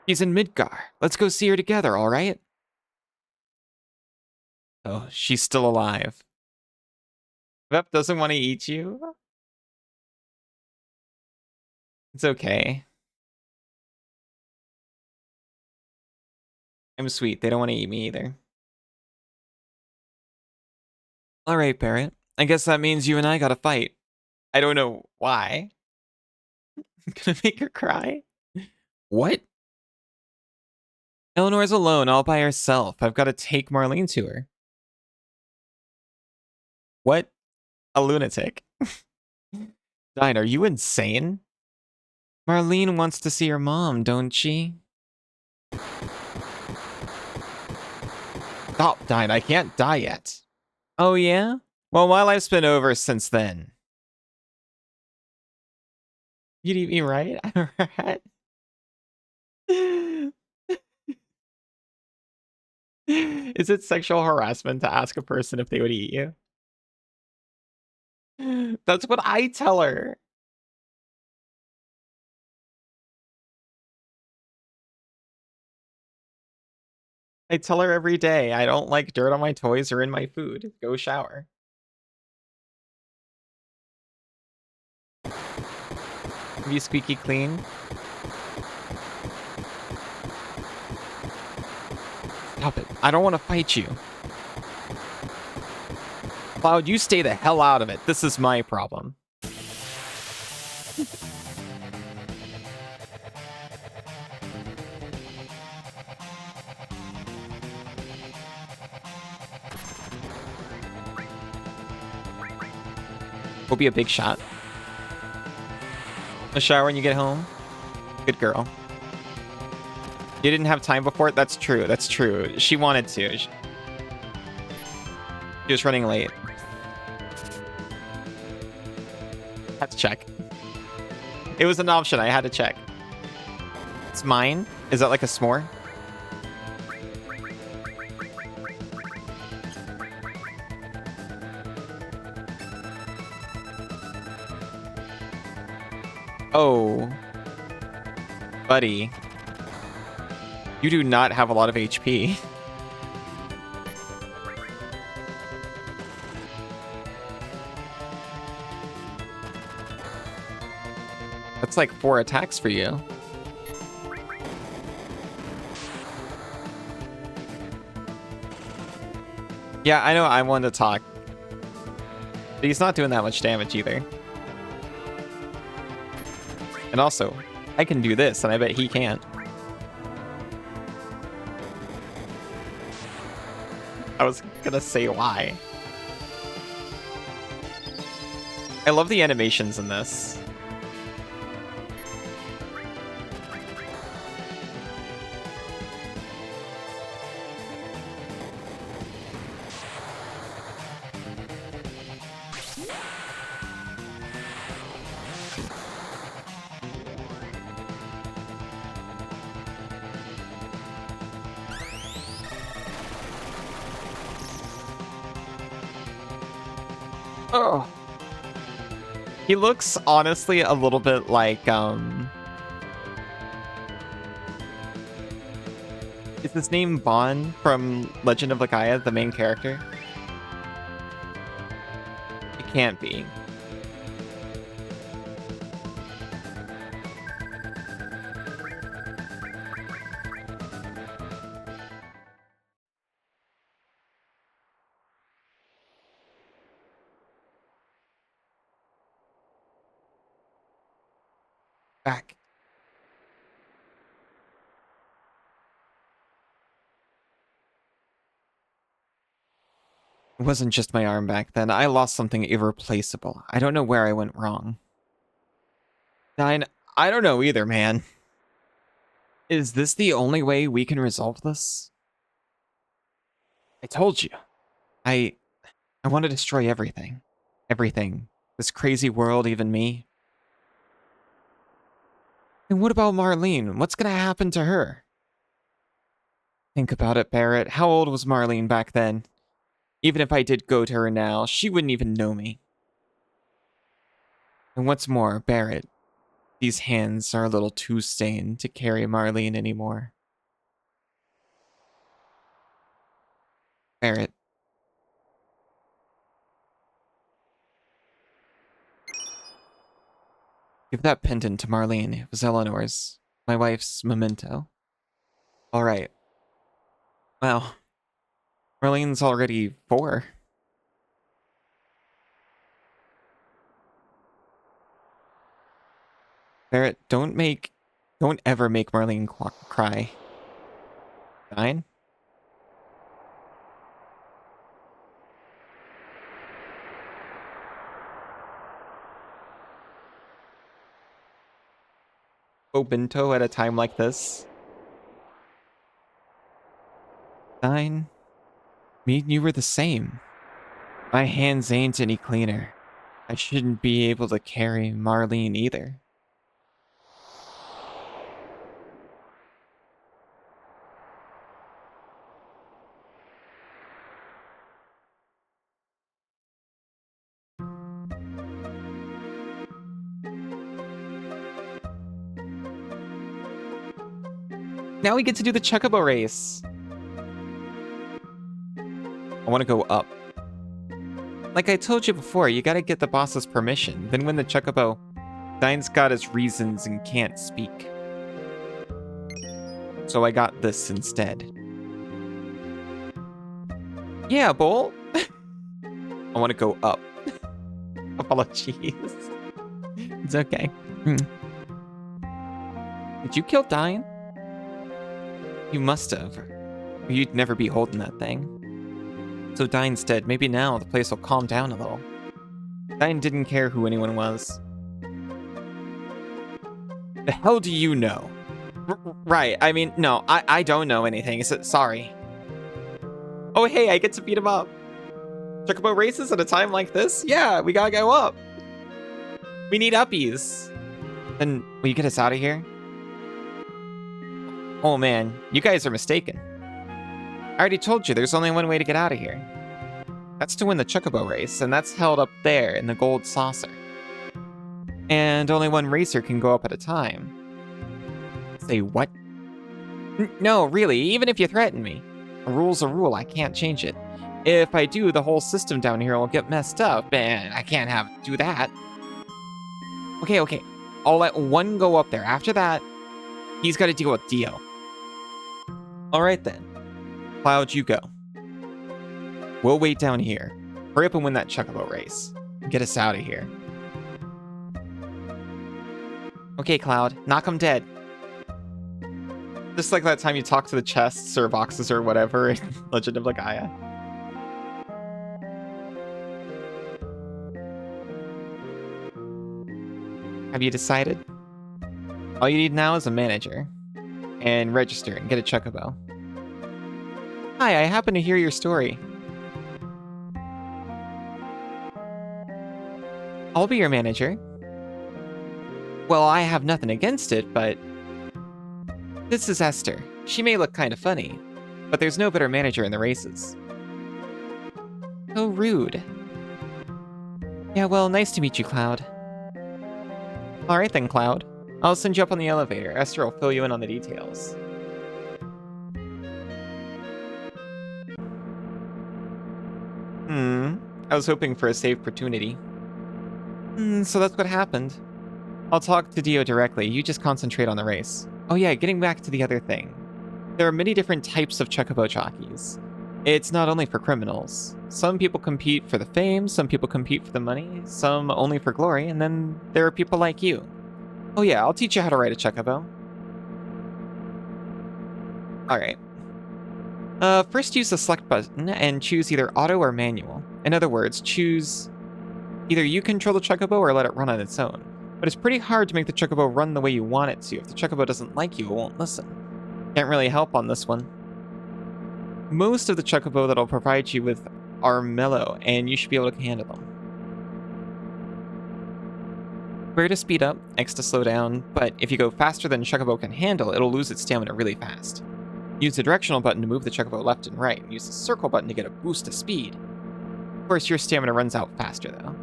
She's in Midgar. Let's go see her together, all right? Oh, she's still alive. Vep doesn't want to eat you. It's okay. I'm sweet. They don't want to eat me either. All right, Barrett. I guess that means you and I gotta fight. I don't know why. I'm gonna make her cry. What? Eleanor's alone, all by herself. I've got to take Marlene to her. What? A lunatic. Dine, are you insane? Marlene wants to see her mom, don't she? Stop, Dine. I can't die yet. Oh, yeah? Well, my life's been over since then. You'd eat me, right? Rat? Is it sexual harassment to ask a person if they would eat you? That's what I tell her. I tell her every day, I don't like dirt on my toys or in my food. Go shower. Be squeaky clean. Stop it. I don't want to fight you. Cloud, you stay the hell out of it. This is my problem. Will be a big shot. A shower when you get home. Good girl. You didn't have time before it? That's true. That's true. She wanted to. She was running late. Had to check. It was an option. I had to check. It's mine? Is that like a s'more? Oh. Buddy. You do not have a lot of HP. That's like 4 attacks for you. Yeah, I know I wanted to talk. But he's not doing that much damage either. And also, I can do this, and I bet he can't. I was gonna say why. I love the animations in this. Oh. He looks honestly a little bit like is his name Bond from Legend of Legaia, the main character? It can't be. Back. It wasn't just my arm back then. I lost something irreplaceable. I don't know where I went wrong. Nine, I don't know either, man. Is this the only way we can resolve this? I told you. I want to destroy everything. Everything. This crazy world, even me. And what about Marlene? What's gonna happen to her? Think about it, Barrett. How old was Marlene back then? Even if I did go to her now, she wouldn't even know me. And what's more, Barrett, these hands are a little too stained to carry Marlene anymore. Barrett. Give that pendant to Marlene. It was Eleanor's. My wife's memento. Alright. Wow. Marlene's already 4. Barrett, don't ever make Marlene cry. 9? Obento at a time like this. 9? Me and you were the same. My hands ain't any cleaner. I shouldn't be able to carry Marlene either. Now we get to do the Chocobo race. I want to go up. Like I told you before, you gotta get the boss's permission. Then win the Chocobo. Dine's got his reasons and can't speak. So I got this instead. Yeah, Bull. I want to go up. Apologies. It's okay. Did you kill Dine? You must have. Or you'd never be holding that thing. So Dine's dead. Maybe now the place will calm down a little. Dine didn't care who anyone was. The hell do you know? Right, I mean, no, I don't know anything. Sorry. Oh, hey, I get to beat him up. Chocobo races at a time like this? Yeah, we gotta go up. We need uppies. Then, will you get us out of here? Oh man, you guys are mistaken. I already told you there's only one way to get out of here. That's to win the Chocobo race, and that's held up there in the gold saucer. And only one racer can go up at a time. Say what? No, really, even if you threaten me. A rule's a rule, I can't change it. If I do, the whole system down here will get messed up, and I can't do that. Okay, I'll let one go up there. After that, he's got to deal with Dio. Alright then. Cloud, you go. We'll wait down here. Hurry up and win that Chocobo race. Get us out of here. Okay, Cloud. Knock him dead. Just like that time you talked to the chests or boxes or whatever in Legend of Legaia. Have you decided? All you need now is a manager. And register and get a Chocobo. Hi, I happen to hear your story. I'll be your manager. Well, I have nothing against it, but... This is Esther. She may look kind of funny, but there's no better manager in the races. Oh, rude. Yeah, well, nice to meet you, Cloud. Alright then, Cloud. I'll send you up on the elevator. Esther will fill you in on the details. I was hoping for a safe opportunity. So that's what happened. I'll talk to Dio directly. You just concentrate on the race. Oh yeah, getting back to the other thing. There are many different types of Chocobo jockeys. It's not only for criminals. Some people compete for the fame, some people compete for the money, some only for glory, and then there are people like you. Oh yeah, I'll teach you how to ride a chocobo. Alright. First use the select button and choose either auto or manual. In other words, choose either you control the chocobo or let it run on its own. But it's pretty hard to make the chocobo run the way you want it to. If the chocobo doesn't like you, it won't listen. Can't really help on this one. Most of the chocobo that'll provide you with are mellow, and you should be able to handle them. Square to speed up, X to slow down, but if you go faster than chocobo can handle, it'll lose its stamina really fast. Use the directional button to move the chocobo left and right, and use the circle button to get a boost of speed. Of course, your stamina runs out faster, though.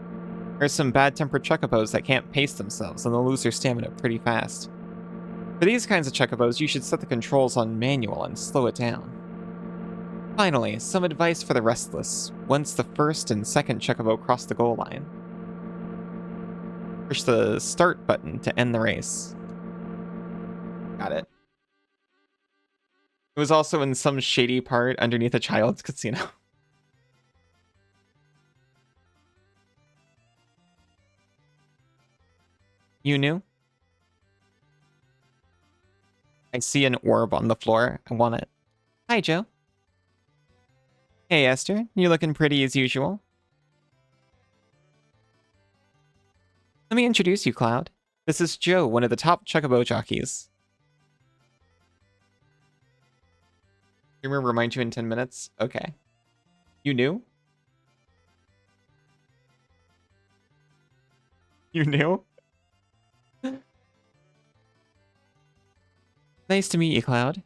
There's some bad-tempered chocobos that can't pace themselves, and they'll lose their stamina pretty fast. For these kinds of chocobos, you should set the controls on manual and slow it down. Finally, some advice for the restless. Once the first and second chocobo cross the goal line, push the start button to end the race. Got it. It was also in some shady part underneath a child's casino. You knew? I see an orb on the floor. I want it. Hi, Joe. Hey, Esther. You're looking pretty as usual. Let me introduce you, Cloud. This is Joe, one of the top chocobo jockeys. Streamer remind you in 10 minutes? Okay. You knew? You knew? Nice to meet you, Cloud.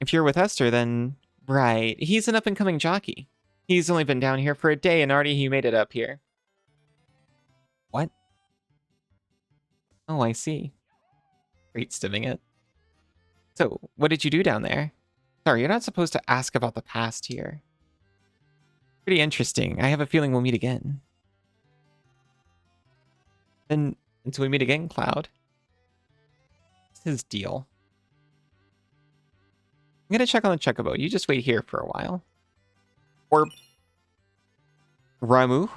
If you're with Esther, then... Right. He's an up-and-coming jockey. He's only been down here for a day, and already he made it up here. What? Oh, I see. Great stimming it. So, what did you do down there? Sorry, you're not supposed to ask about the past here. Pretty interesting. I have a feeling we'll meet again. Then, until we meet again, Cloud. What's his deal? I'm gonna check on the chocobo. You just wait here for a while. Or... Ramu?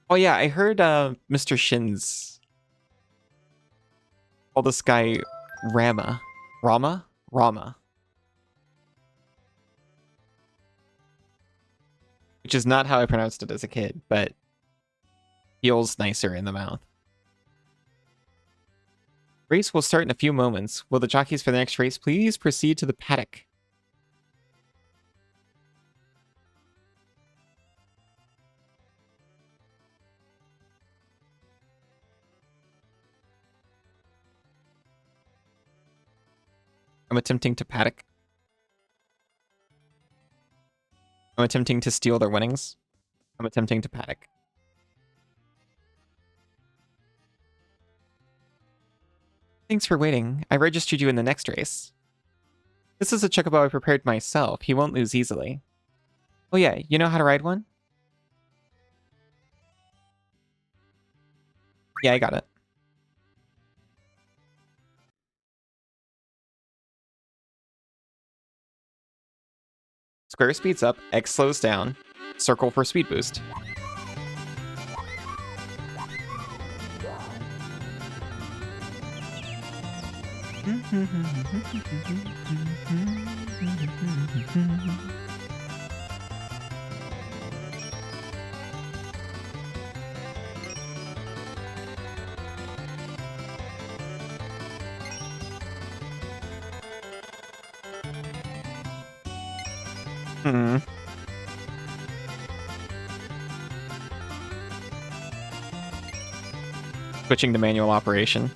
Oh yeah, I heard Mr. Shin's... Call this guy Rama. Rama? Rama. Which is not how I pronounced it as a kid, but feels nicer in the mouth. Race will start in a few moments. Will the jockeys for the next race please proceed to the paddock? I'm attempting to paddock. I'm attempting to steal their winnings. I'm attempting to paddock. Thanks for waiting. I registered you in the next race. This is a chocobo I prepared myself. He won't lose easily. Oh yeah, you know how to ride one? Yeah, I got it. Square speeds up, X slows down, circle for speed boost. Switching to manual operation.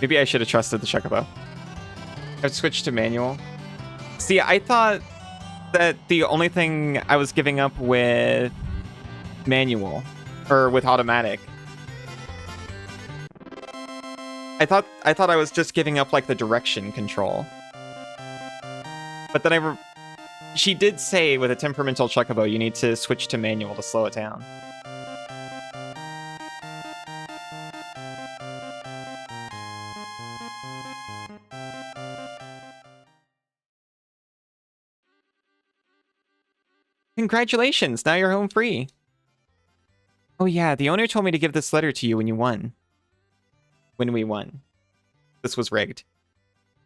Maybe I should have trusted the chocobo. I've switched to manual. See, I thought that the only thing I was giving up with manual Or with automatic. I thought I was just giving up like the direction control. But then she did say with a temperamental chocobo you need to switch to manual to slow it down. Congratulations, now you're home free. Oh yeah, the owner told me to give this letter to you when you won. When we won. This was rigged.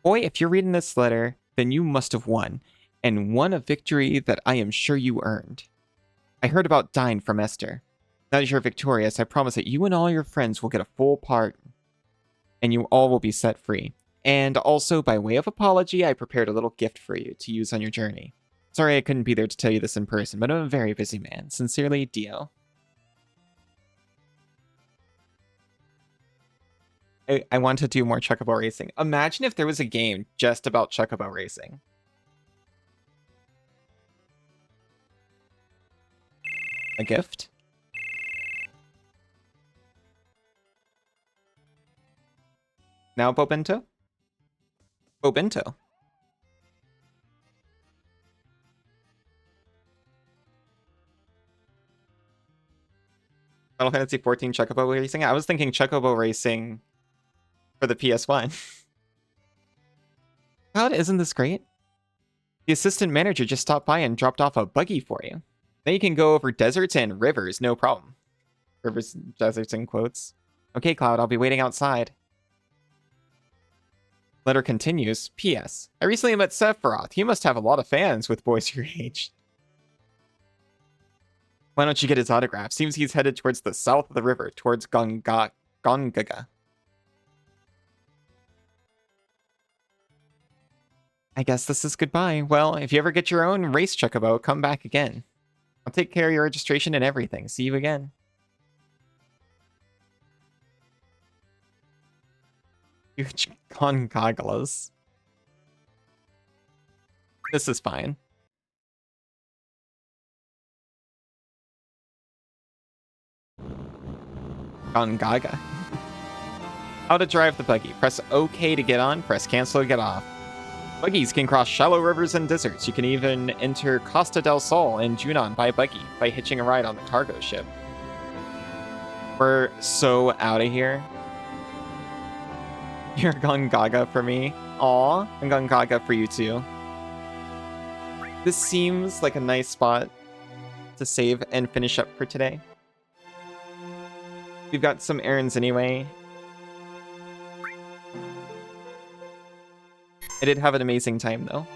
Boy, if you're reading this letter, then you must have won. And won a victory that I am sure you earned. I heard about Dine from Esther. Now that you're victorious, I promise that you and all your friends will get a full pardon. And you all will be set free. And also, by way of apology, I prepared a little gift for you to use on your journey. Sorry I couldn't be there to tell you this in person, but I'm a very busy man. Sincerely, Dio. I want to do more Chocobo racing. Imagine if there was a game just about Chocobo racing. A gift? Now Bobento? Bobento. Final Fantasy 14 Chocobo racing? I was thinking Chocobo racing for the PS1. God, isn't this great? The assistant manager just stopped by and dropped off a buggy for you. Now you can go over deserts and rivers, no problem. Rivers, deserts in quotes. Okay, Cloud, I'll be waiting outside. Letter continues. P.S. I recently met Sephiroth. He must have a lot of fans with boys your age. Why don't you get his autograph? Seems he's headed towards the south of the river, towards Gongaga. I guess this is goodbye. Well, if you ever get your own race Chocobo, come back again. I'll take care of your registration and everything. See you again. Huge Gongagalas. This is fine. Gongaga. How to drive the buggy. Press OK to get on, press cancel to get off. Buggies can cross shallow rivers and deserts. You can even enter Costa del Sol in Junon by buggy by hitching a ride on the cargo ship. We're so out of here. You're Gongaga for me. Aw, and Gongaga for you too. This seems like a nice spot to save and finish up for today. We've got some errands anyway. I did have an amazing time though.